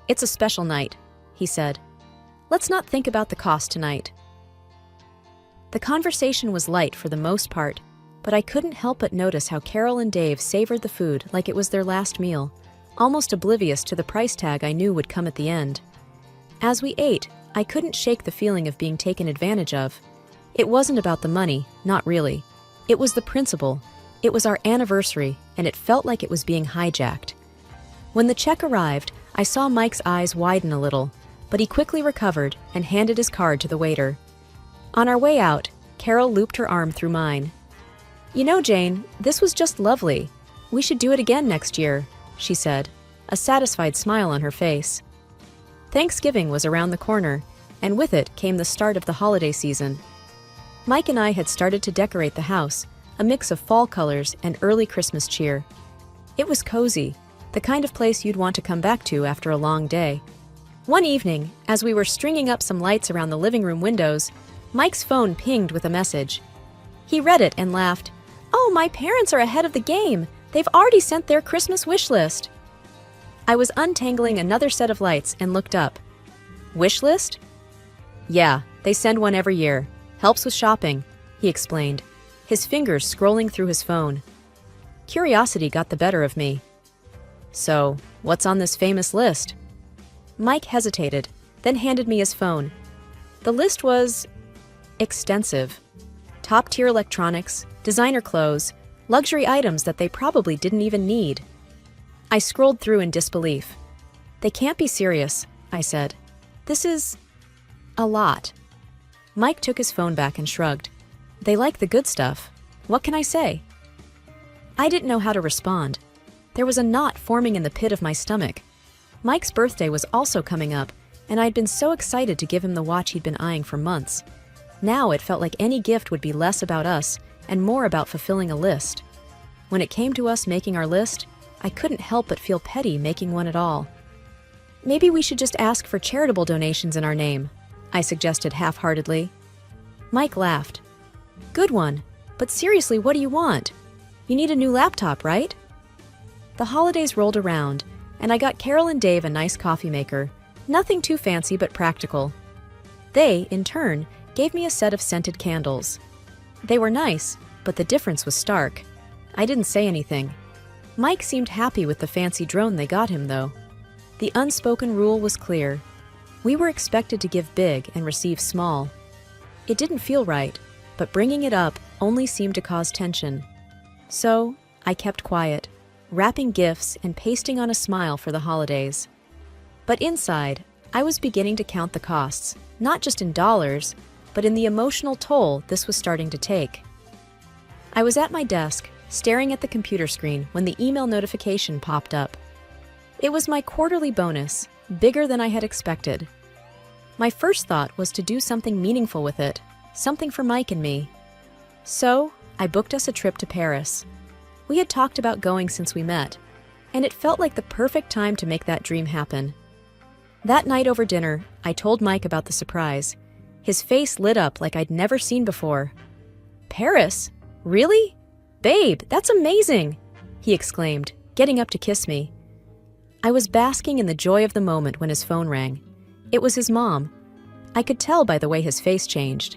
"It's a special night," he said. "Let's not think about the cost tonight." The conversation was light for the most part, but I couldn't help but notice how Carol and Dave savored the food like it was their last meal, almost oblivious to the price tag I knew would come at the end. As we ate, I couldn't shake the feeling of being taken advantage of. It wasn't about the money, not really. It was the principle. It was our anniversary, and it felt like it was being hijacked. When the check arrived, I saw Mike's eyes widen a little, but he quickly recovered and handed his card to the waiter. On our way out, Carol looped her arm through mine. "You know, Jane, this was just lovely. We should do it again next year," she said, a satisfied smile on her face. Thanksgiving was around the corner, and with it came the start of the holiday season. Mike and I had started to decorate the house, a mix of fall colors and early Christmas cheer. It was cozy, the kind of place you'd want to come back to after a long day. One evening, as we were stringing up some lights around the living room windows, Mike's phone pinged with a message. He read it and laughed. "Oh, my parents are ahead of the game. They've already sent their Christmas wish list." I was untangling another set of lights and looked up. "Wish list?" "Yeah, they send one every year. Helps with shopping," he explained, his fingers scrolling through his phone. Curiosity got the better of me. "So, what's on this famous list?" Mike hesitated, then handed me his phone. The list was extensive. Top-tier electronics, designer clothes, luxury items that they probably didn't even need. I scrolled through in disbelief. "They can't be serious," I said. "This is a lot." Mike took his phone back and shrugged. "They like the good stuff. What can I say?" I didn't know how to respond. There was a knot forming in the pit of my stomach. Mike's birthday was also coming up, and I'd been so excited to give him the watch he'd been eyeing for months. Now it felt like any gift would be less about us and more about fulfilling a list. When it came to us making our list, I couldn't help but feel petty making one at all. "Maybe we should just ask for charitable donations in our name," I suggested half-heartedly. Mike laughed. "Good one, but seriously, what do you want? You need a new laptop, right?" The holidays rolled around, and I got Carol and Dave a nice coffee maker, nothing too fancy but practical. They, in turn, gave me a set of scented candles. They were nice, but the difference was stark. I didn't say anything. Mike seemed happy with the fancy drone they got him, though. The unspoken rule was clear. We were expected to give big and receive small. It didn't feel right, but bringing it up only seemed to cause tension. So, I kept quiet, wrapping gifts and pasting on a smile for the holidays. But inside, I was beginning to count the costs, not just in dollars, but in the emotional toll this was starting to take. I was at my desk, staring at the computer screen when the email notification popped up. It was my quarterly bonus, bigger than I had expected. My first thought was to do something meaningful with it, something for Mike and me. So, I booked us a trip to Paris. We had talked about going since we met, and it felt like the perfect time to make that dream happen. That night over dinner, I told Mike about the surprise. His face lit up like I'd never seen before. "Paris? Really? Babe, that's amazing!" he exclaimed, getting up to kiss me. I was basking in the joy of the moment when his phone rang. It was his mom. I could tell by the way his face changed.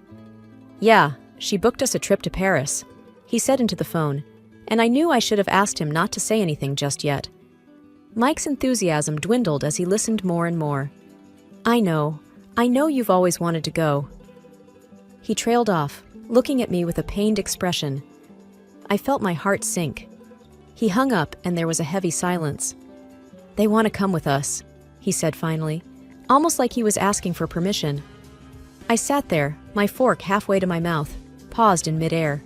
"Yeah, she booked us a trip to Paris," he said into the phone, and I knew I should have asked him not to say anything just yet. Mike's enthusiasm dwindled as he listened more and more. I know you've always wanted to go." He trailed off, looking at me with a pained expression. I felt my heart sink. He hung up and there was a heavy silence. "They want to come with us," he said finally, almost like he was asking for permission. I sat there, my fork halfway to my mouth, paused in midair.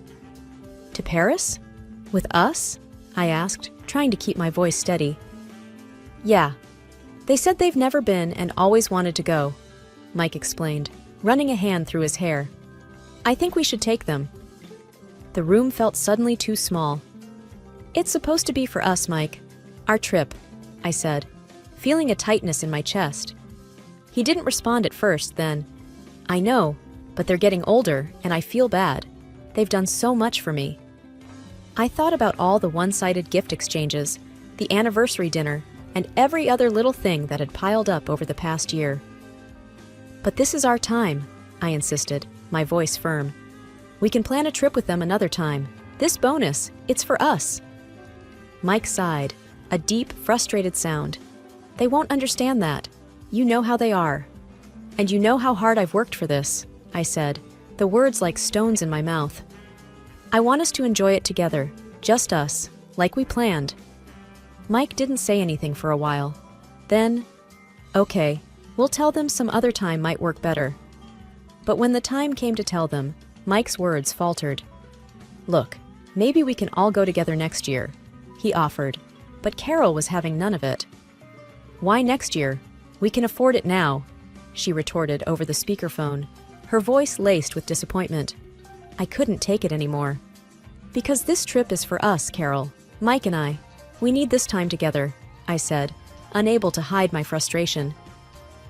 "To Paris? With us?" I asked, trying to keep my voice steady. "Yeah. They said they've never been and always wanted to go," Mike explained, running a hand through his hair. "I think we should take them." The room felt suddenly too small. "It's supposed to be for us, Mike. Our trip," I said, feeling a tightness in my chest. He didn't respond at first, then, "I know, but they're getting older, and I feel bad. They've done so much for me." I thought about all the one-sided gift exchanges, the anniversary dinner, and every other little thing that had piled up over the past year. "But this is our time," I insisted, my voice firm. "We can plan a trip with them another time. This bonus, it's for us." Mike sighed, a deep, frustrated sound. "They won't understand that. You know how they are. And you know how hard I've worked for this," I said, the words like stones in my mouth. "I want us to enjoy it together, just us, like we planned." Mike didn't say anything for a while. Then, "Okay, we'll tell them some other time might work better." But when the time came to tell them, Mike's words faltered. "Look, maybe we can all go together next year," he offered, but Carol was having none of it. "Why next year? We can afford it now," she retorted over the speakerphone, her voice laced with disappointment. I couldn't take it anymore. "Because this trip is for us, Carol, Mike and I. We need this time together," I said, unable to hide my frustration.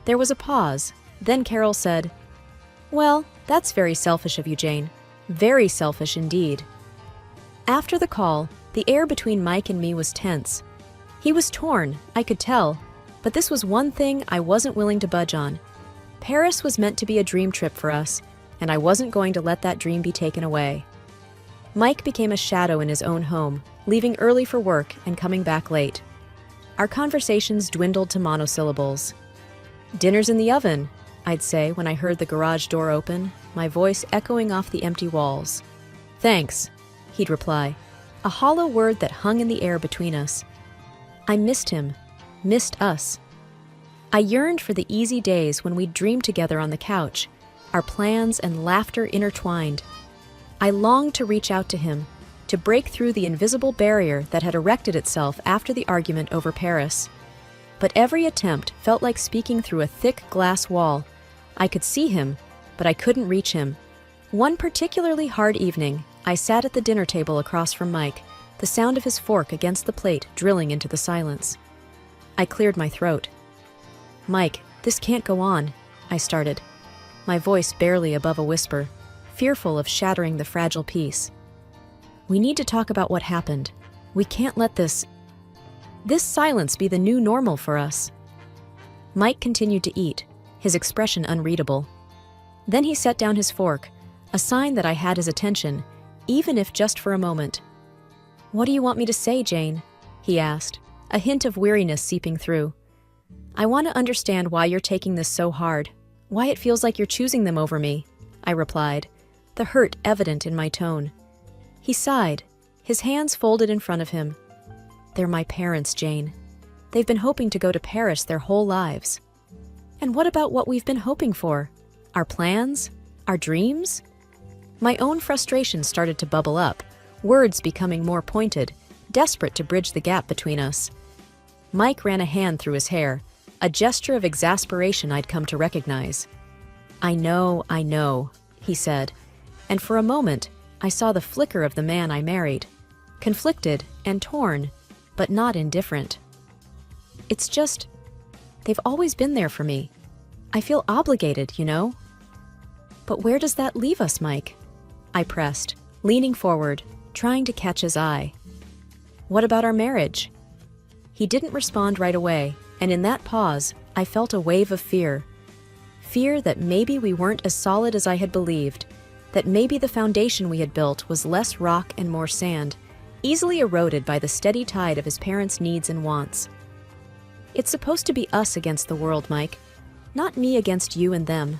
There was a pause, then Carol said, "Well, that's very selfish of you, Jane. Very selfish indeed." After the call, the air between Mike and me was tense. He was torn, I could tell, but this was one thing I wasn't willing to budge on. Paris was meant to be a dream trip for us, and I wasn't going to let that dream be taken away. Mike became a shadow in his own home, leaving early for work and coming back late. Our conversations dwindled to monosyllables. "Dinner's in the oven," I'd say when I heard the garage door open, my voice echoing off the empty walls. "Thanks," he'd reply, a hollow word that hung in the air between us. I missed him, missed us. I yearned for the easy days when we'd dream together on the couch, our plans and laughter intertwined. I longed to reach out to him, to break through the invisible barrier that had erected itself after the argument over Paris. But every attempt felt like speaking through a thick glass wall. I could see him, but I couldn't reach him. One particularly hard evening, I sat at the dinner table across from Mike, the sound of his fork against the plate drilling into the silence. I cleared my throat. "Mike, this can't go on," I started, my voice barely above a whisper, fearful of shattering the fragile peace. "We need to talk about what happened. We can't let this silence be the new normal for us." Mike continued to eat, his expression unreadable. Then he set down his fork, a sign that I had his attention, even if just for a moment. "What do you want me to say, Jane?" he asked, a hint of weariness seeping through. "I want to understand why you're taking this so hard, why it feels like you're choosing them over me," I replied, the hurt evident in my tone. He sighed, his hands folded in front of him. "They're my parents, Jane. They've been hoping to go to Paris their whole lives." "And what about what we've been hoping for? Our plans? Our dreams?" My own frustration started to bubble up, words becoming more pointed, desperate to bridge the gap between us. Mike ran a hand through his hair, a gesture of exasperation I'd come to recognize. I know," he said, and for a moment, I saw the flicker of the man I married. conflicted and torn, but not indifferent. It's just, they've always been there for me. I feel obligated, you know? But where does that leave us, Mike? I pressed, leaning forward, trying to catch his eye. What about our marriage? He didn't respond right away, and in that pause, I felt a wave of fear. Fear that maybe we weren't as solid as I had believed, that maybe the foundation we had built was less rock and more sand, easily eroded by the steady tide of his parents' needs and wants. It's supposed to be us against the world, Mike, not me against you and them,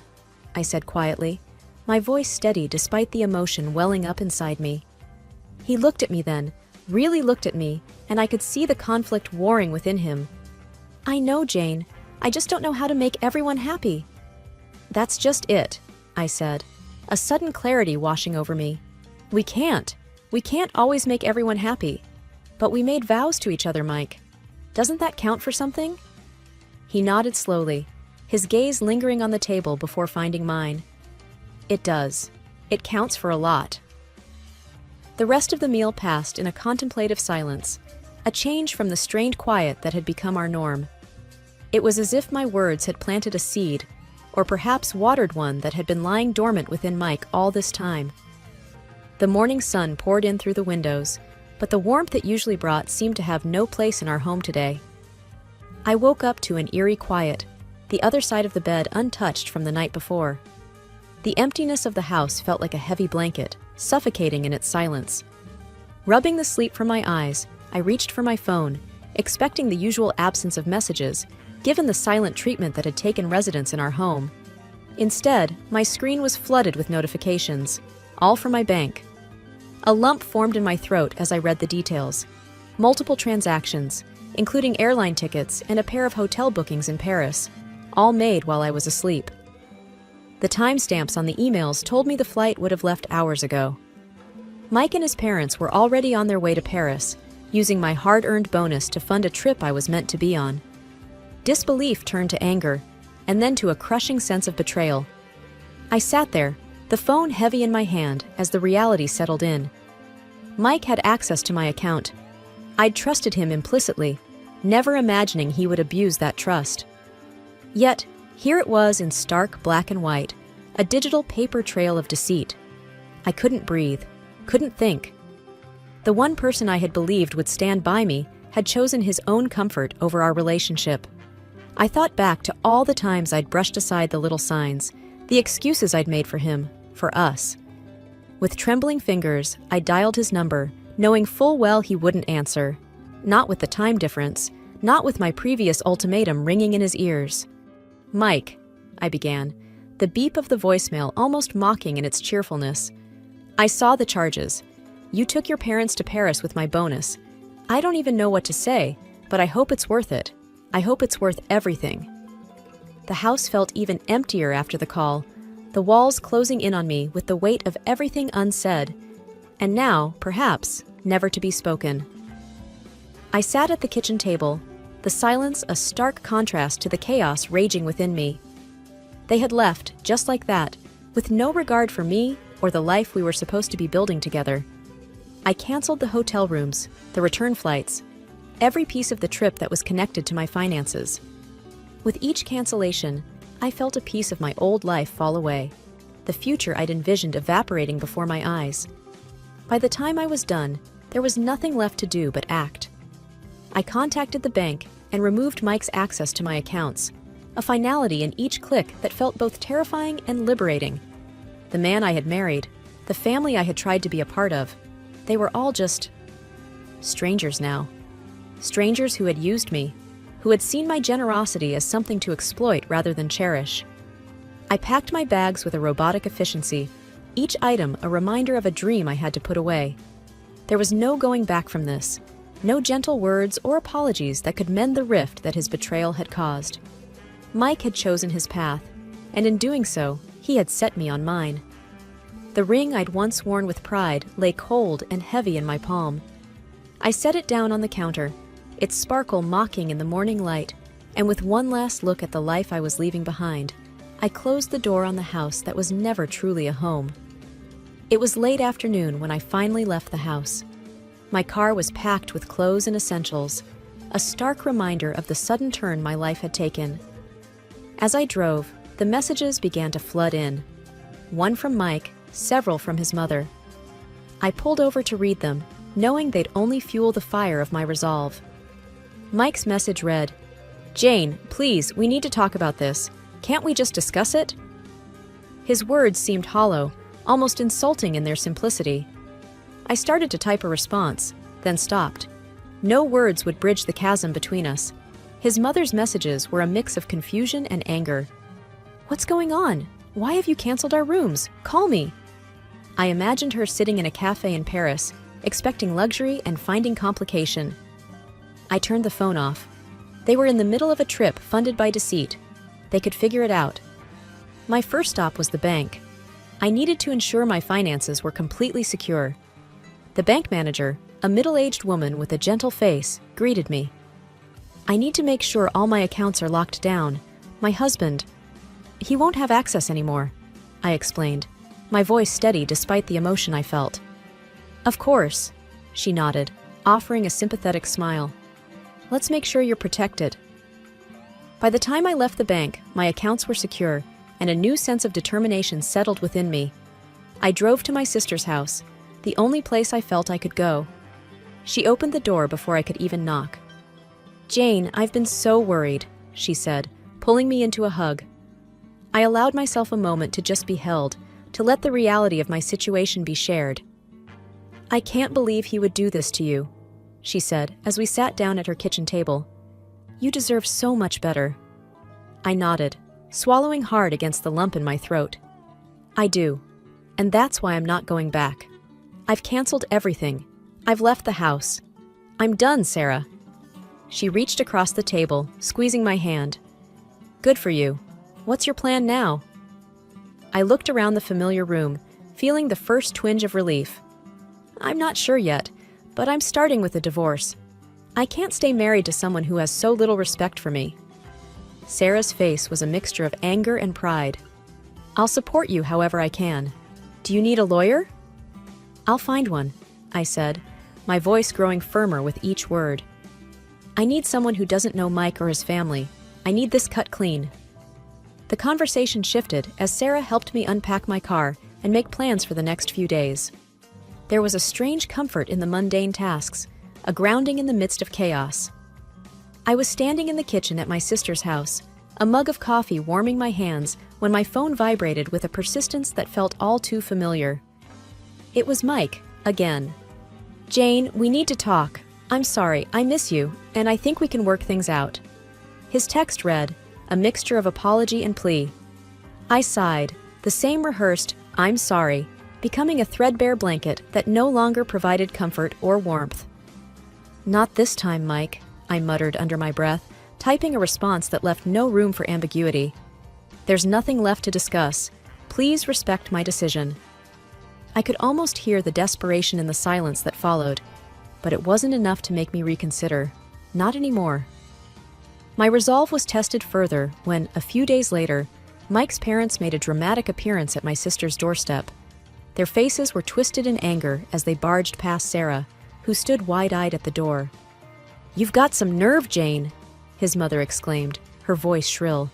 I said quietly, my voice steady despite the emotion welling up inside me. He looked at me then, really looked at me, and I could see the conflict warring within him. I know, Jane. I just don't know how to make everyone happy. That's just it, I said, a sudden clarity washing over me. We can't. We can't always make everyone happy. But we made vows to each other, Mike. Doesn't that count for something? He nodded slowly, his gaze lingering on the table before finding mine. It does. It counts for a lot. The rest of the meal passed in a contemplative silence, a change from the strained quiet that had become our norm. It was as if my words had planted a seed, or perhaps watered one that had been lying dormant within Mike all this time. The morning sun poured in through the windows, but the warmth it usually brought seemed to have no place in our home today. I woke up to an eerie quiet, the other side of the bed untouched from the night before. The emptiness of the house felt like a heavy blanket, suffocating in its silence. Rubbing the sleep from my eyes, I reached for my phone, expecting the usual absence of messages, given the silent treatment that had taken residence in our home. Instead, my screen was flooded with notifications, all from my bank. A lump formed in my throat as I read the details. Multiple transactions, including airline tickets and a pair of hotel bookings in Paris, all made while I was asleep. The timestamps on the emails told me the flight would have left hours ago. Mike and his parents were already on their way to Paris, using my hard-earned bonus to fund a trip I was meant to be on. Disbelief turned to anger, and then to a crushing sense of betrayal. I sat there, the phone heavy in my hand, as the reality settled in. Mike had access to my account. I'd trusted him implicitly, never imagining he would abuse that trust. Yet, here it was in stark black and white, a digital paper trail of deceit. I couldn't breathe, couldn't think. The one person I had believed would stand by me had chosen his own comfort over our relationship. I thought back to all the times I'd brushed aside the little signs, the excuses I'd made for him, for us. With trembling fingers, I dialed his number, knowing full well he wouldn't answer. Not with the time difference, not with my previous ultimatum ringing in his ears. Mike, I began, the beep of the voicemail almost mocking in its cheerfulness. I saw the charges. You took your parents to Paris with my bonus. I don't even know what to say, but I hope it's worth it. I hope it's worth everything. The house felt even emptier after the call, the walls closing in on me with the weight of everything unsaid, and now, perhaps, never to be spoken. I sat at the kitchen table, the silence a stark contrast to the chaos raging within me. They had left, just like that, with no regard for me or the life we were supposed to be building together. I canceled the hotel rooms, the return flights, every piece of the trip that was connected to my finances. With each cancellation, I felt a piece of my old life fall away, the future I'd envisioned evaporating before my eyes. By the time I was done, there was nothing left to do but act. I contacted the bank and removed Mike's access to my accounts, a finality in each click that felt both terrifying and liberating. The man I had married, the family I had tried to be a part of, they were all just strangers now. Strangers who had used me, who had seen my generosity as something to exploit rather than cherish. I packed my bags with a robotic efficiency, each item a reminder of a dream I had to put away. There was no going back from this, no gentle words or apologies that could mend the rift that his betrayal had caused. Mike had chosen his path, and in doing so, he had set me on mine. The ring I'd once worn with pride lay cold and heavy in my palm. I set it down on the counter, its sparkle mocking in the morning light, and with one last look at the life I was leaving behind, I closed the door on the house that was never truly a home. It was late afternoon when I finally left the house. My car was packed with clothes and essentials, a stark reminder of the sudden turn my life had taken. As I drove, the messages began to flood in. One from Mike, several from his mother. I pulled over to read them, knowing they'd only fuel the fire of my resolve. Mike's message read, "Jane, please, we need to talk about this. Can't we just discuss it?" His words seemed hollow, almost insulting in their simplicity. I started to type a response, then stopped. No words would bridge the chasm between us. His mother's messages were a mix of confusion and anger. "What's going on? Why have you canceled our rooms? Call me." I imagined her sitting in a cafe in Paris, expecting luxury and finding complication. I turned the phone off. They were in the middle of a trip funded by deceit. They could figure it out. My first stop was the bank. I needed to ensure my finances were completely secure. The bank manager, a middle-aged woman with a gentle face, greeted me. "I need to make sure all my accounts are locked down. My husband, he won't have access anymore," I explained, my voice steady despite the emotion I felt. "Of course," she nodded, offering a sympathetic smile. "Let's make sure you're protected." By the time I left the bank, my accounts were secure, and a new sense of determination settled within me. I drove to my sister's house, the only place I felt I could go. She opened the door before I could even knock. "Jane, I've been so worried," she said, pulling me into a hug. I allowed myself a moment to just be held, to let the reality of my situation be shared. "I can't believe he would do this to you," she said as we sat down at her kitchen table. "You deserve so much better." I nodded, swallowing hard against the lump in my throat. "I do. And that's why I'm not going back. I've canceled everything. I've left the house. I'm done, Sarah." She reached across the table, squeezing my hand. "Good for you. What's your plan now?" I looked around the familiar room, feeling the first twinge of relief. "I'm not sure yet, but I'm starting with a divorce. I can't stay married to someone who has so little respect for me." Sarah's face was a mixture of anger and pride. "I'll support you however I can. Do you need a lawyer?" "I'll find one," I said, my voice growing firmer with each word. "I need someone who doesn't know Mike or his family. I need this cut clean." The conversation shifted as Sarah helped me unpack my car and make plans for the next few days. There was a strange comfort in the mundane tasks, a grounding in the midst of chaos. I was standing in the kitchen at my sister's house, a mug of coffee warming my hands when my phone vibrated with a persistence that felt all too familiar. It was Mike, again. "Jane, we need to talk. I'm sorry, I miss you, and I think we can work things out." His text read, a mixture of apology and plea. I sighed, the same rehearsed, "I'm sorry," becoming a threadbare blanket that no longer provided comfort or warmth. "Not this time, Mike," I muttered under my breath, typing a response that left no room for ambiguity. "There's nothing left to discuss. Please respect my decision." I could almost hear the desperation in the silence that followed, but it wasn't enough to make me reconsider. Not anymore. My resolve was tested further when, a few days later, Mike's parents made a dramatic appearance at my sister's doorstep. Their faces were twisted in anger as they barged past Sarah, who stood wide-eyed at the door. "You've got some nerve, Jane," his mother exclaimed, her voice shrill.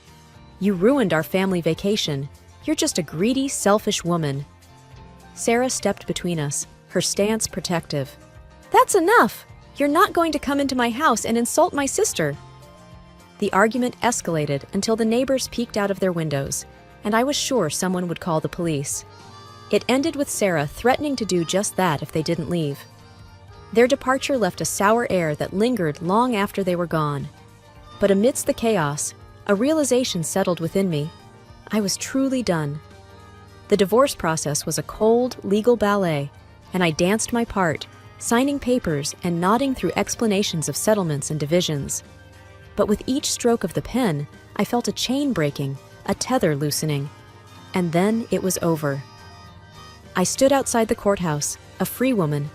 "You ruined our family vacation. You're just a greedy, selfish woman." Sarah stepped between us, her stance protective. "That's enough! You're not going to come into my house and insult my sister." The argument escalated until the neighbors peeked out of their windows, and I was sure someone would call the police. It ended with Sarah threatening to do just that if they didn't leave. Their departure left a sour air that lingered long after they were gone. But amidst the chaos, a realization settled within me. I was truly done. The divorce process was a cold, legal ballet, and I danced my part, signing papers and nodding through explanations of settlements and divisions. But with each stroke of the pen, I felt a chain breaking, a tether loosening. And then it was over. I stood outside the courthouse, a free woman.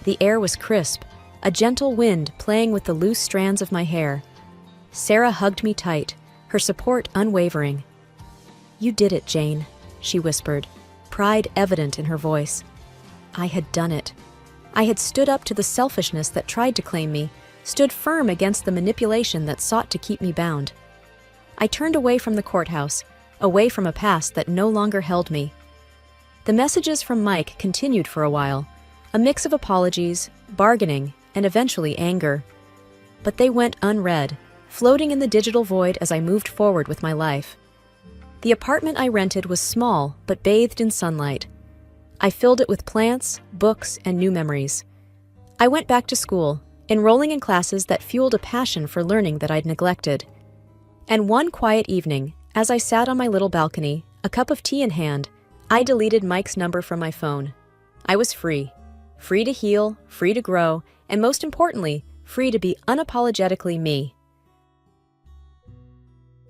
The air was crisp, a gentle wind playing with the loose strands of my hair. Sarah hugged me tight, her support unwavering. "You did it, Jane," she whispered, pride evident in her voice. I had done it. I had stood up to the selfishness that tried to claim me, stood firm against the manipulation that sought to keep me bound. I turned away from the courthouse, away from a past that no longer held me. The messages from Mike continued for a while, a mix of apologies, bargaining, and eventually anger. But they went unread, floating in the digital void as I moved forward with my life. The apartment I rented was small, but bathed in sunlight. I filled it with plants, books, and new memories. I went back to school, enrolling in classes that fueled a passion for learning that I'd neglected. And one quiet evening, as I sat on my little balcony, a cup of tea in hand, I deleted Mike's number from my phone. I was free. Free to heal, free to grow, and most importantly, free to be unapologetically me.